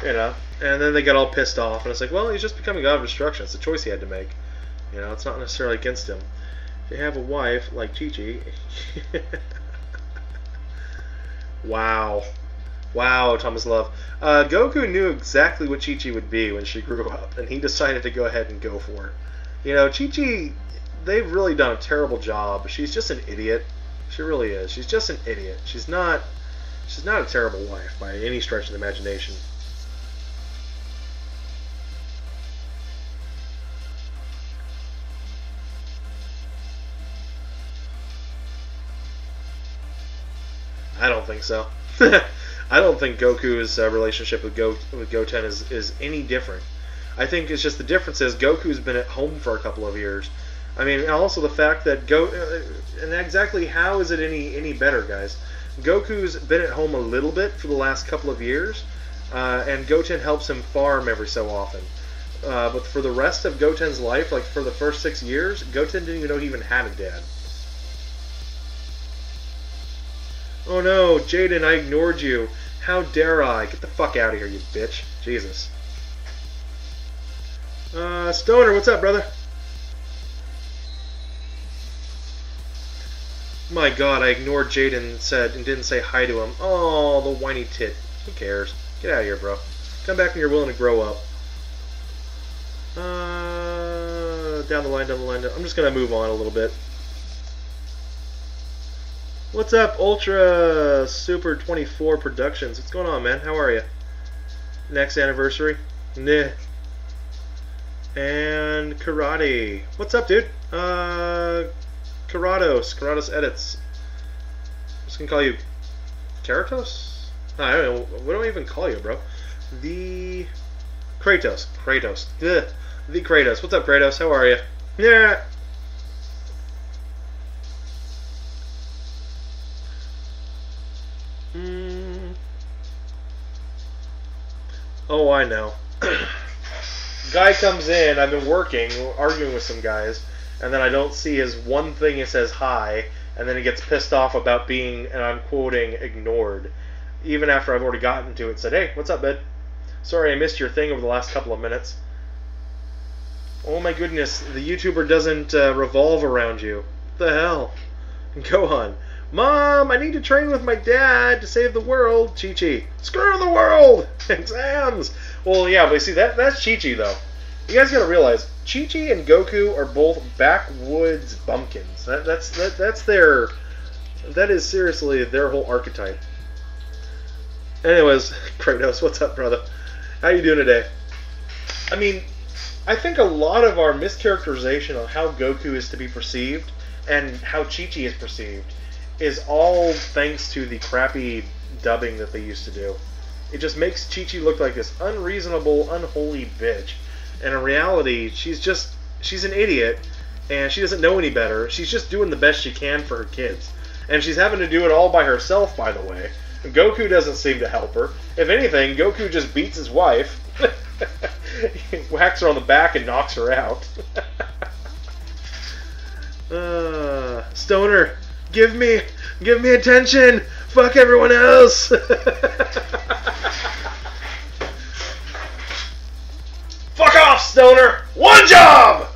You know, and then they got all pissed off, and it's like, well, he's just becoming god of destruction. It's a choice he had to make. You know, it's not necessarily against him. If you have a wife like Chi-Chi... Wow. Wow, Thomas Love. Goku knew exactly what Chi-Chi would be when she grew up, and he decided to go ahead and go for it. You know, Chi-Chi, they've really done a terrible job. She's just an idiot. She really is. She's just an idiot. She's not a terrible wife by any stretch of the imagination. I don't think so. I don't think Goku's relationship with Goten is any different. I think it's just the difference is Goku's been at home for a couple of years. I mean, and also the fact that and exactly how is it any better, guys? Goku's been at home a little bit for the last couple of years, and Goten helps him farm every so often. But for the rest of Goten's life, like for the first 6 years, Goten didn't even know he even had a dad. Oh no, Jaden, I ignored you. How dare I? Get the fuck out of here, you bitch. Jesus. Stoner, what's up, brother? My god, I ignored Jaden and didn't say hi to him. Oh, the whiny tit. Who cares? Get out of here, bro. Come back when you're willing to grow up. Down the line. I'm just gonna move on a little bit. What's up, Ultra Super 24 Productions? What's going on, man? How are you? Next anniversary? Nah. And Karate. What's up, dude? Karatos Edits. I'm just gonna call you Karatos? I don't know. What do I even call you, bro? The Kratos. Ugh. The Kratos. What's up, Kratos? How are you? Yeah. Oh, I know. Guy comes in, I've been working, arguing with some guys, and then I don't see his one thing that says hi, and then he gets pissed off about being, and I'm quoting, ignored. Even after I've already gotten to it and said, hey, what's up, bud? Sorry I missed your thing over the last couple of minutes. Oh my goodness, the YouTuber doesn't revolve around you. What the hell? Go on. Mom, I need to train with my dad to save the world. Chi-Chi, screw the world. Exams. Well, yeah, but see, that's Chi-Chi, though. You guys gotta realize, Chi-Chi and Goku are both backwoods bumpkins. That's their... That is seriously their whole archetype. Anyways, Kratos, what's up, brother? How you doing today? I mean, I think a lot of our mischaracterization on how Goku is to be perceived and how Chi-Chi is perceived is all thanks to the crappy dubbing that they used to do. It just makes Chi-Chi look like this unreasonable, unholy bitch. And in reality, she's an idiot, and she doesn't know any better. She's just doing the best she can for her kids. And she's having to do it all by herself, by the way. Goku doesn't seem to help her. If anything, Goku just beats his wife. He whacks her on the back and knocks her out. Stoner, give me attention. Fuck everyone else. Fuck off, Stoner. One job.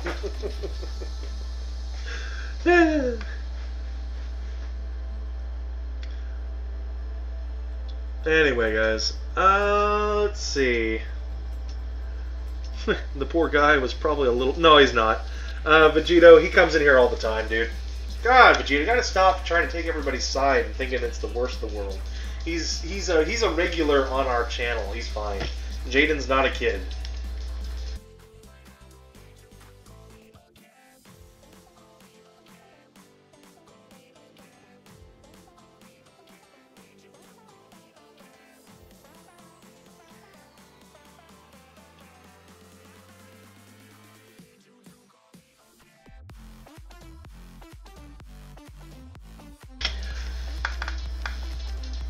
Anyway, guys, let's see. The poor guy was probably a little... No, he's not. Vegito, he comes in here all the time, dude. God, Vegito, you gotta stop trying to take everybody's side and thinking it's the worst of the world. He's a regular on our channel. He's fine. Jaden's not a kid.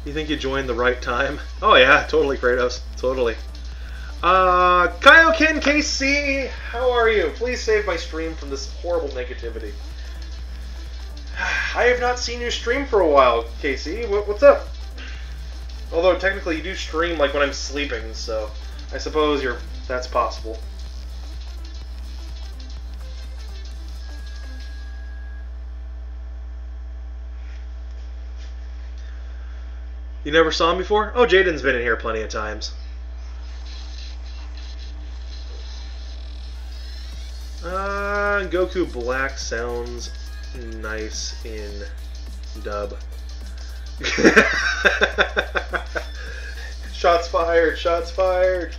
You think you joined the right time? Oh yeah, totally, Kratos. Totally. Kaioken KC, how are you? Please save my stream from this horrible negativity. I have not seen you stream for a while, KC. What's up? Although technically you do stream like when I'm sleeping, so I suppose that's possible. You never saw him before? Oh, Jaden's been in here plenty of times. Goku Black sounds nice in dub. Shots fired, shots fired.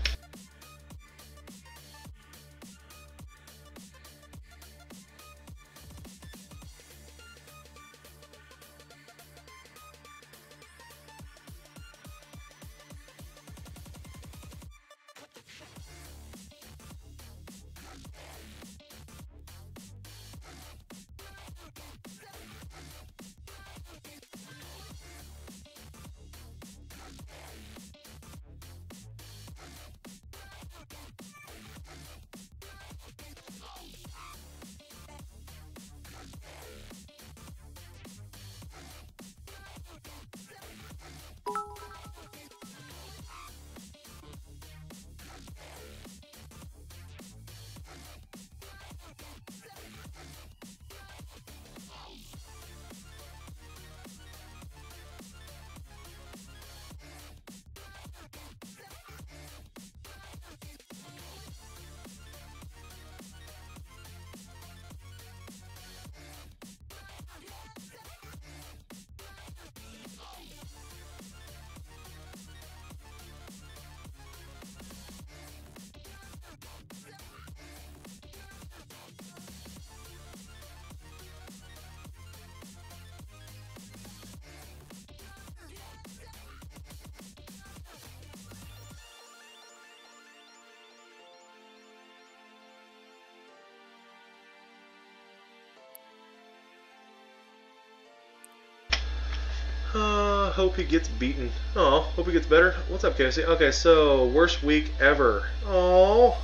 Hope he gets beaten. Oh, hope he gets better. What's up, Casey? Okay, so worst week ever. Oh,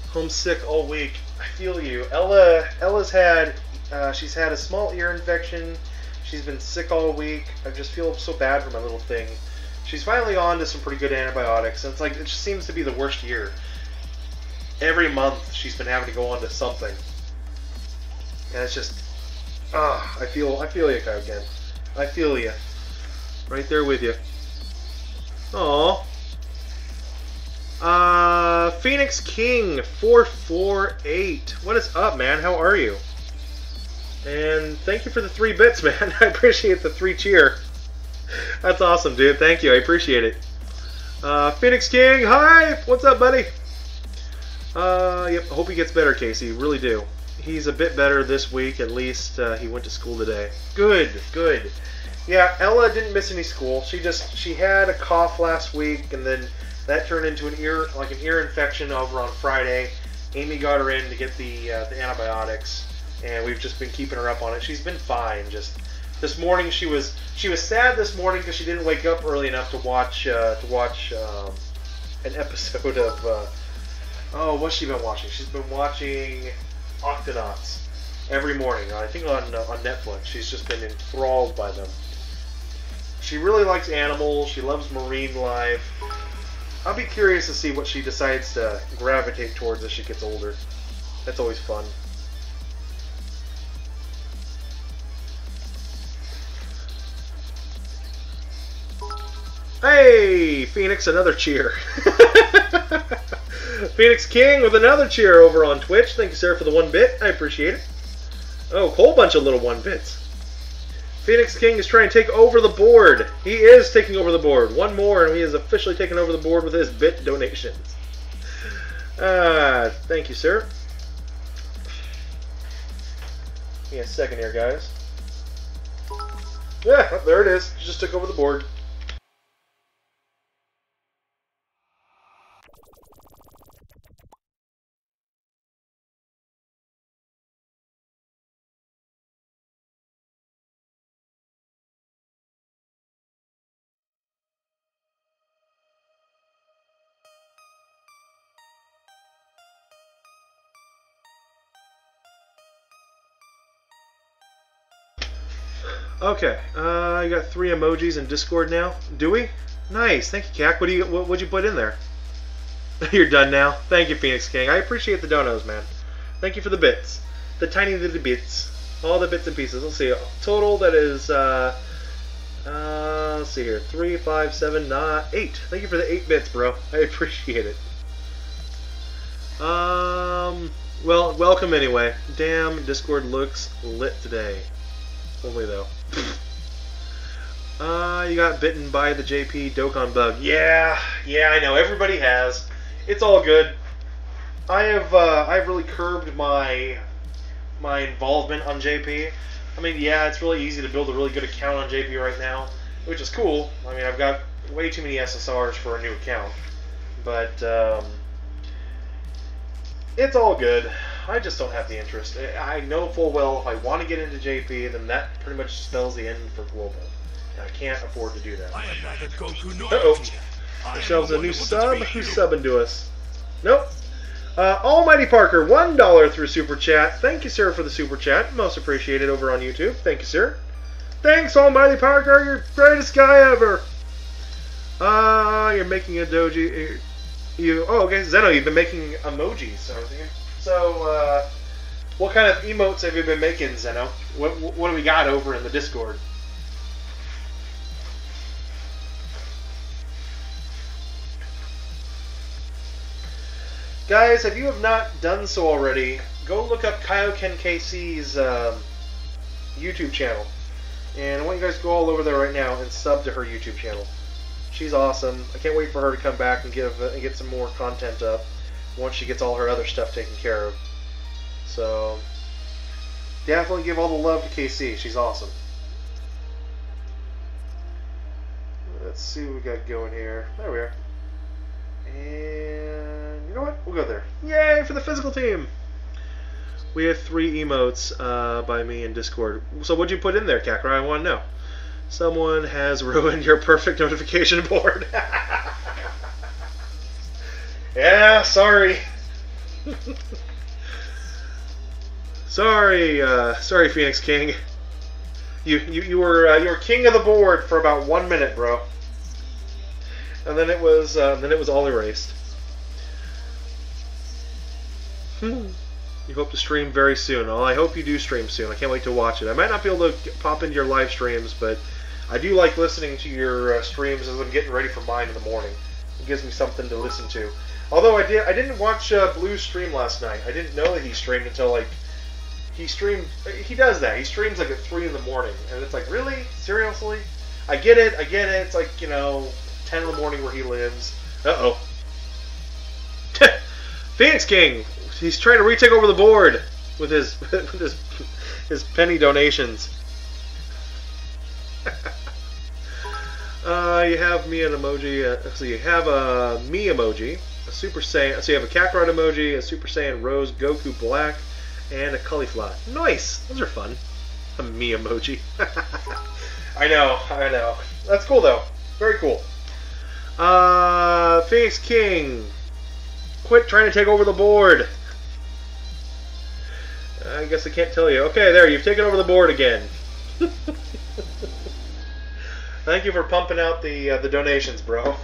homesick all week. I feel you. Ella's had she's had a small ear infection. She's been sick all week. I just feel so bad for my little thing. She's finally on to some pretty good antibiotics, and it's like it just seems to be the worst year. Every month she's been having to go on to something, and it's just I feel you again. I feel you. Right there with you. Aw. Phoenix King 448. What is up, man? How are you? And thank you for the 3 bits, man. I appreciate the 3 cheer. That's awesome, dude. Thank you. I appreciate it. Phoenix King, hi! What's up, buddy? Yep, hope he gets better, Casey. Really do. He's a bit better this week, at least. He went to school today. Good, good. Yeah, Ella didn't miss any school. She had a cough last week, and then that turned into an ear infection over on Friday. Amy got her in to get the antibiotics, and we've just been keeping her up on it. She's been fine. Just this morning, she was sad this morning because she didn't wake up early enough to watch an episode of what's she been watching? She's been watching Octonauts every morning. I think on Netflix. She's just been enthralled by them. She really likes animals. She loves marine life. I'll be curious to see what she decides to gravitate towards as she gets older. That's always fun. Hey, Phoenix, another cheer. Phoenix King with another cheer over on Twitch. Thank you, sir, for the 1 bit. I appreciate it. Oh, a whole bunch of little 1 bits. Phoenix King is trying to take over the board. He is taking over the board. 1 more, and he is officially taken over the board with his bit donations. Thank you, sir. Give me a second here, guys. Yeah, there it is. Just took over the board. Okay, you got 3 emojis in Discord now. Do we? Nice, thank you, Cac. What'd you put in there? You're done now. Thank you, Phoenix King. I appreciate the donos, man. Thank you for the bits, the tiny little bits, all the bits and pieces. Let's see. Total that is. Let's see here. 3, 5, 7, 8. Thank you for the 8 bits, bro. I appreciate it. Well, welcome anyway. Damn, Discord looks lit today. Only though. You got bitten by the JP Dokkan bug. Yeah, I know. Everybody has. It's all good. I've really curbed my involvement on JP. I mean, yeah, it's really easy to build a really good account on JP right now, which is cool. I mean, I've got way too many SSRs for a new account, but it's all good. I just don't have the interest. I know full well if I want to get into JP, then that pretty much spells the end for global. And I can't afford to do that. Uh-oh. Ourselves a new sub. Who's subbing to us? Nope. Almighty Parker, $1 through Super Chat. Thank you, sir, for the Super Chat. Most appreciated over on YouTube. Thank you, sir. Thanks, Almighty Parker. You're the greatest guy ever. You're making a doji. Oh, okay. Zeno, you've been making emojis. So, what kind of emotes have you been making, Zeno? What do we got over in the Discord? Guys, if you have not done so already, go look up Kaioken KC's YouTube channel. And I want you guys to go all over there right now and sub to her YouTube channel. She's awesome. I can't wait for her to come back and get some more content up once she gets all her other stuff taken care of. So, definitely give all the love to KC. She's awesome. Let's see what we got going here. There we are. And you know what? We'll go there. Yay for the physical team! We have 3 emotes by me in Discord. So what'd you put in there, Kakra? I want to know. Someone has ruined your perfect notification board. Yeah, sorry. Sorry, Phoenix King. You were king of the board for about 1 minute, bro. And then it was all erased. You hope to stream very soon. Well, I hope you do stream soon. I can't wait to watch it. I might not be able to pop into your live streams, but I do like listening to your streams as I'm getting ready for mine in the morning. It gives me something to listen to. Although I didn't watch Blue's stream last night. I didn't know that he streamed until like he does that. He streams like at 3 in the morning, and it's like, really? Seriously? I get it. It's like, 10 in the morning where he lives. Uh-oh. Phoenix King. He's trying to retake over the board with his his penny donations. You have me an emoji. So you have a me emoji, a Super Saiyan. So you have a Kakarot emoji, a Super Saiyan Rose, Goku Black, and a cauliflower. Nice. Those are fun. A me emoji. I know. That's cool though. Very cool. Phoenix King. Quit trying to take over the board. I guess I can't tell you. Okay, there, you've taken over the board again. Thank you for pumping out the donations, bro.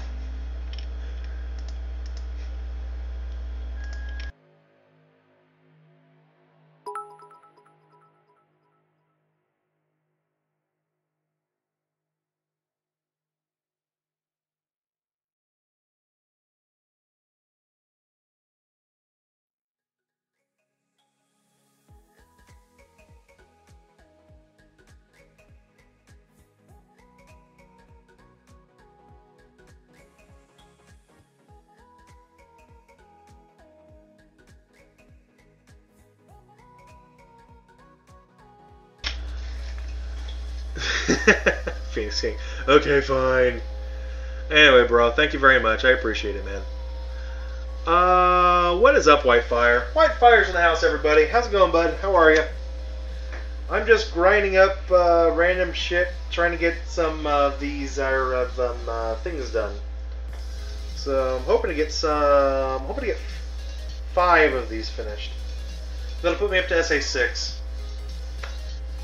Phoenix King. Okay, fine. Anyway, bro, thank you very much. I appreciate it, man. What is up, Whitefire? Whitefire's in the house, everybody. How's it going, bud? How are you? I'm just grinding up random shit, trying to get some of these things done. So I'm hoping to get 5 of these finished. That'll put me up to SA6.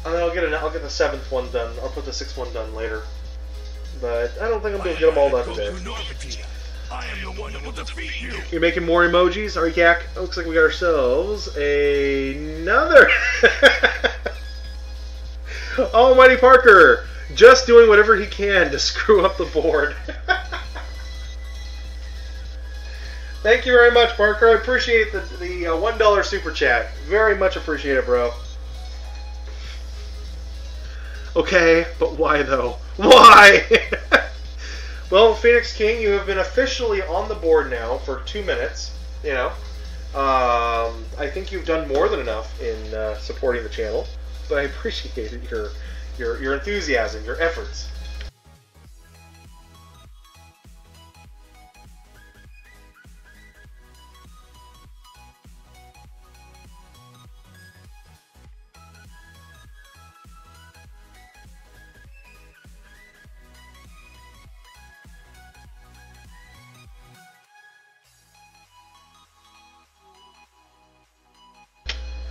And then I'll get the 7th one done. I'll put the 6th one done later. But I don't think I'm going to get them all done today. I am the one that will defeat you. You're making more emojis? Yak? Looks like we got ourselves another... Almighty Parker! Just doing whatever he can to screw up the board. Thank you very much, Parker. I appreciate the $1 super chat. Very much appreciate it, bro. Okay, but why though? Why? Well, Phoenix King, you have been officially on the board now for 2 minutes. I think you've done more than enough in supporting the channel, but I appreciate your enthusiasm, your efforts.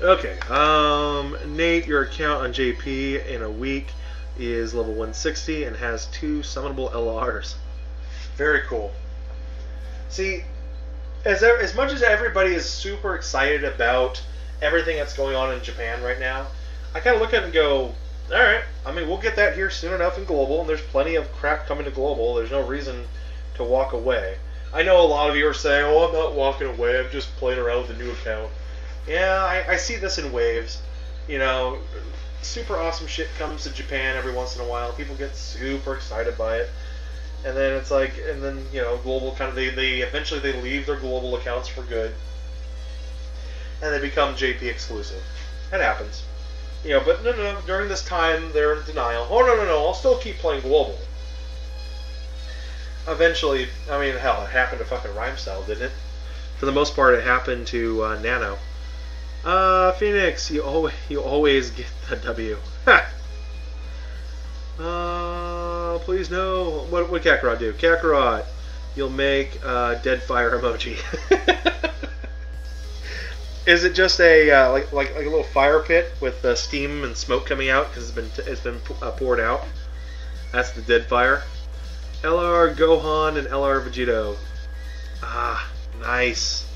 Okay, Nate, your account on JP in a week is level 160 and has 2 summonable LRs. Very cool. See, as much as everybody is super excited about everything that's going on in Japan right now, I kind of look at it and go, alright, I mean, we'll get that here soon enough in Global, and there's plenty of crap coming to Global. There's no reason to walk away. I know a lot of you are saying, oh, I'm not walking away, I'm just playing around with a new account. Yeah, I see this in waves. Super awesome shit comes to Japan every once in a while. People get super excited by it. And then it's like, Global kind of, they eventually they leave their Global accounts for good. And they become JP exclusive. That happens. But no, during this time, they're in denial. Oh, no, I'll still keep playing Global. Eventually, I mean, hell, it happened to fucking Rhymestyle, didn't it? For the most part, it happened to Nano. Phoenix, you always get the W. Please no. What would Kakarot do? Kakarot, you'll make a dead fire emoji. Is it just a like a little fire pit with steam and smoke coming out because it's been poured out? That's the dead fire. LR Gohan and LR Vegito. Ah, nice.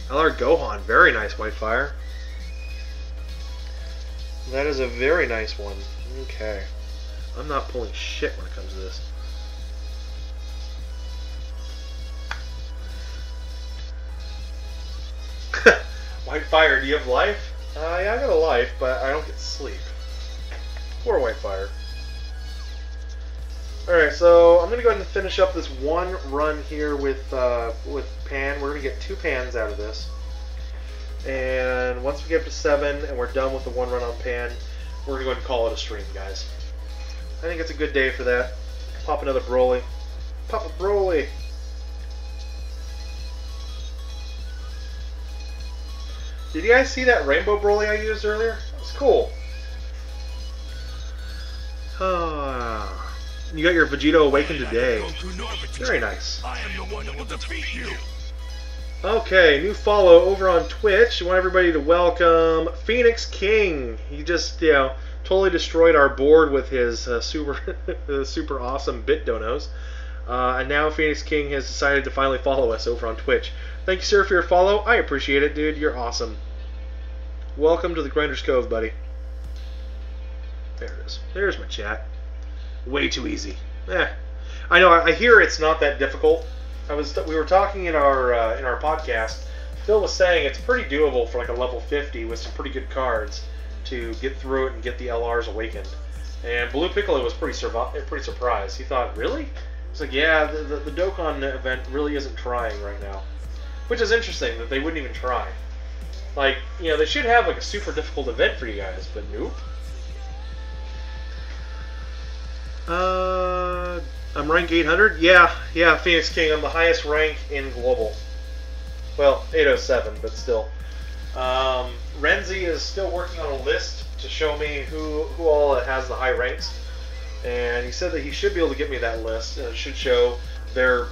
LR Gohan, very nice white fire. That is a very nice one. Okay. I'm not pulling shit when it comes to this. White fire, do you have life? Yeah, I got a life, but I don't get sleep. Poor white fire. Alright, so I'm going to go ahead and finish up this one run here with Pan. We're going to get 2 pans out of this. And once we get up to 7 and we're done with the one run on Pan, we're going to go ahead and call it a stream, guys. I think it's a good day for that. Pop another Broly. Pop a Broly! Did you guys see that rainbow Broly I used earlier? That was cool. You got your Vegito awakened today. Very nice. I am the one that will defeat you. Okay, new follow over on Twitch. I want everybody to welcome Phoenix King. He just, totally destroyed our board with his super awesome bit donos. And now Phoenix King has decided to finally follow us over on Twitch. Thank you, sir, for your follow. I appreciate it, dude. You're awesome. Welcome to the Grinder's Cove, buddy. There it is. There's my chat. Way too easy. I know. I hear it's not that difficult. We were talking in our podcast. Phil was saying it's pretty doable for like a level 50 with some pretty good cards to get through it and get the LRs awakened. And Blue Piccolo was pretty surprised. He thought, really? He's like, yeah, the Dokkan event really isn't trying right now, which is interesting that they wouldn't even try. Like, they should have like a super difficult event for you guys, but nope. I'm rank 800? Yeah, Phoenix King. I'm the highest rank in global. Well, 807, but still. Renzi is still working on a list to show me who all has the high ranks. And he said that he should be able to get me that list. And it should show their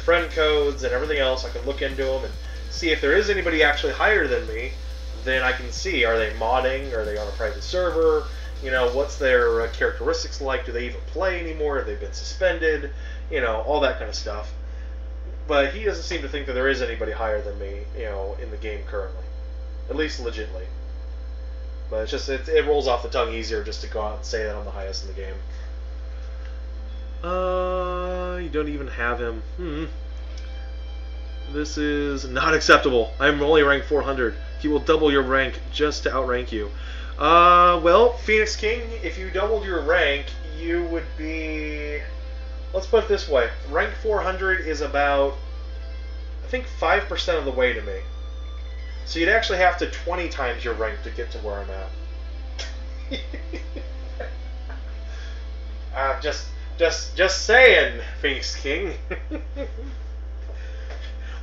friend codes and everything else. I can look into them and see if there is anybody actually higher than me. Then I can see, are they modding? Are they on a private server? What's their characteristics like? Do they even play anymore? Have they been suspended? All that kind of stuff. But he doesn't seem to think that there is anybody higher than me, in the game currently. At least legitly. But it's just, it rolls off the tongue easier just to go out and say that I'm the highest in the game. You don't even have him. This is not acceptable. I'm only rank 400. He will double your rank just to outrank you. Well, Phoenix King, if you doubled your rank, you would be... Let's put it this way. Rank 400 is about, I think, 5% of the way to me. So you'd actually have to 20 times your rank to get to where I'm at. Just saying, Phoenix King.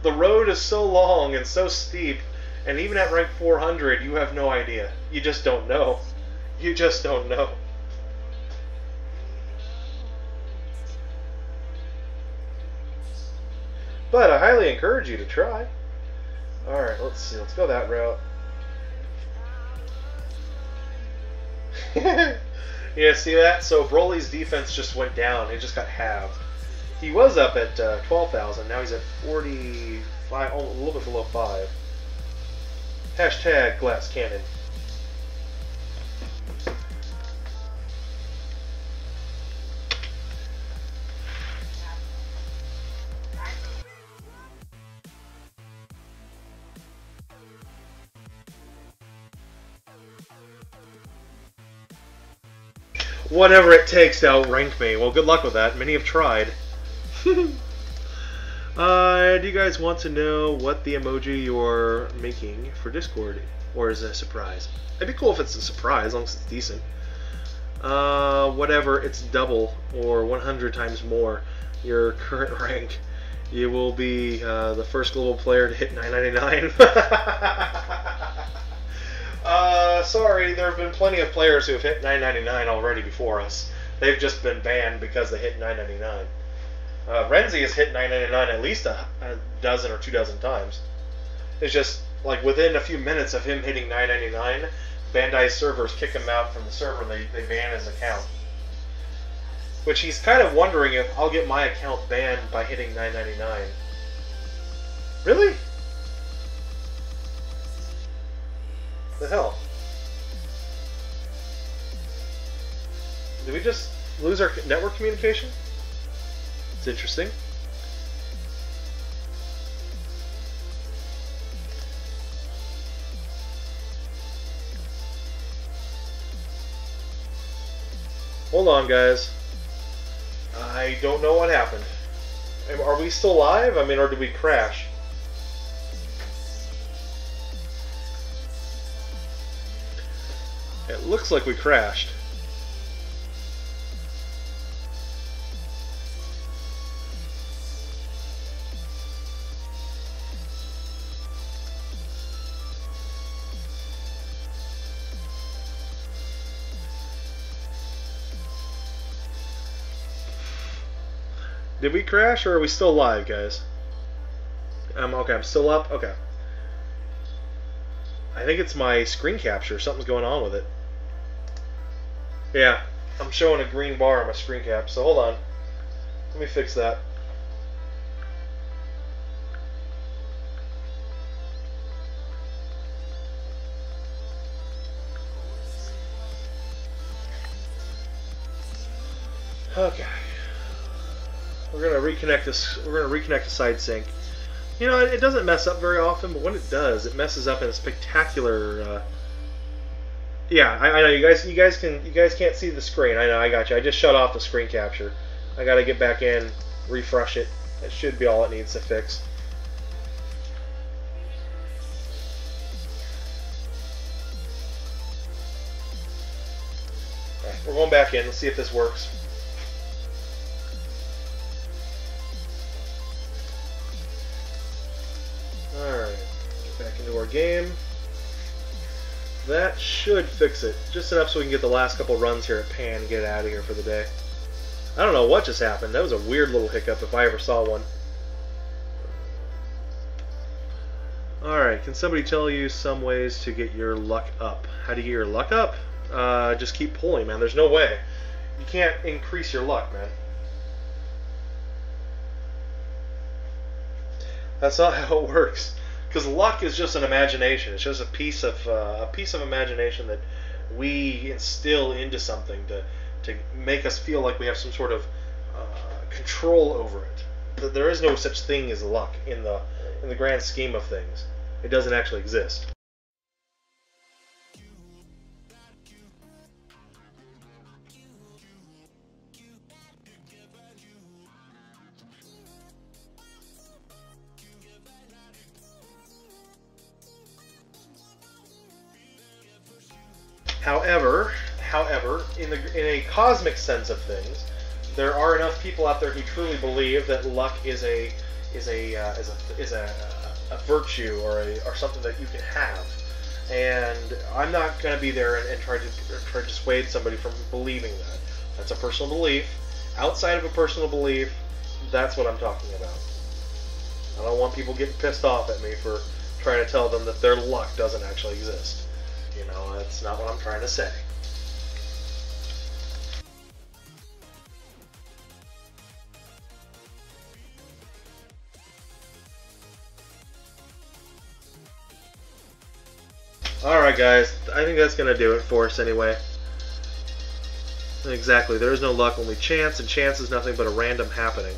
The road is so long and so steep, and even at rank 400, you have no idea. You just don't know. You just don't know. But I highly encourage you to try. Alright, let's see. Let's go that route. Yeah, see that? So Broly's defense just went down. It just got halved. He was up at 12,000. Now he's at 45, a little bit below 5. Hashtag glass cannon. Whatever it takes to outrank me. Well, good luck with that. Many have tried. Do you guys want to know what the emoji you're making for Discord? Or is it a surprise? It'd be cool if it's a surprise, as long as it's decent. Whatever, it's double or 100 times more your current rank. You will be the first global player to hit 999. Sorry, there have been plenty of players who have hit 999 already before us. They've just been banned because they hit 999. Renzi has hit 999 at least a dozen or 2 dozen times. It's just, like, within a few minutes of him hitting 999, Bandai's servers kick him out from the server and they ban his account. Which he's kind of wondering if I'll get my account banned by hitting 999. Really? The hell? Did we just lose our network communication? It's interesting. Hold on, guys. I don't know what happened. Are we still live? I mean, or did we crash? It looks like we crashed. Did we crash, or are we still live, guys? Okay, I'm still up. Okay. I think it's my screen capture. Something's going on with it. Yeah, I'm showing a green bar on my screen cap, so hold on. Let me fix that. Okay. We're gonna reconnect this. We're gonna reconnect the side sync. You know, it doesn't mess up very often, but when it does, it messes up in a spectacular. Yeah, I know you guys can't see the screen. I know, I got you. I just shut off the screen capture. I gotta get back in, refresh it. It should be all it needs to fix. All right, we're going back in. Let's see if this works. Alright, get back into our game. That should fix it. Just enough so we can get the last couple runs here at Pan and get out of here for the day. I don't know what just happened. That was a weird little hiccup if I ever saw one. Alright, can somebody tell you some ways to get your luck up? How do you get your luck up? Just keep pulling, man. There's no way. You can't increase your luck, man. That's not how it works. Because luck is just an imagination. It's just a piece of imagination that we instill into something to make us feel like we have some sort of control over it. There is no such thing as luck in the grand scheme of things. It doesn't actually exist. However, in a cosmic sense of things, there are enough people out there who truly believe that luck is a virtue or something that you can have. And I'm not going to be there and try to dissuade somebody from believing that. That's a personal belief. Outside of a personal belief, that's what I'm talking about. I don't want people getting pissed off at me for trying to tell them that their luck doesn't actually exist. You know, that's not what I'm trying to say. Alright guys, I think that's going to do it for us anyway. Exactly, there is no luck, only chance, and chance is nothing but a random happening.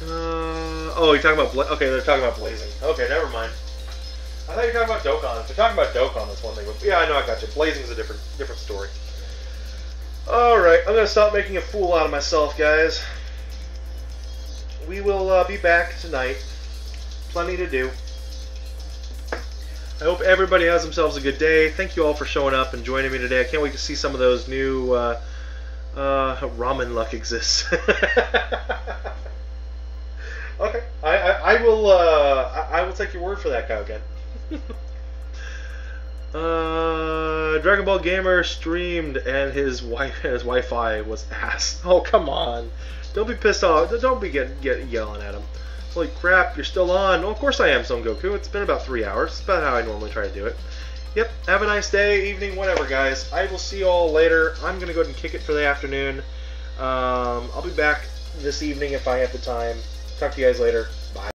Oh, you're talking about... Okay, they're talking about blazing. Okay, never mind. I thought you were talking about Dokkan. If they're talking about Dokkan, that's one thing. But yeah, I know, I got you. Blazing's a different story. Alright, I'm going to stop making a fool out of myself, guys. We will be back tonight. Plenty to do. I hope everybody has themselves a good day. Thank you all for showing up and joining me today. I can't wait to see some of those new ramen luck exists. Okay, I will take your word for that, Kauken. Dragon Ball Gamer streamed and his Wi-Fi was ass. Oh, come on! Don't be pissed off. Don't be yelling at him. Holy crap! You're still on. Oh, of course I am, Son Goku. It's been about 3 hours. It's about how I normally try to do it. Yep. Have a nice day, evening, whatever, guys. I will see you all later. I'm gonna go ahead and kick it for the afternoon. I'll be back this evening if I have the time. Talk to you guys later.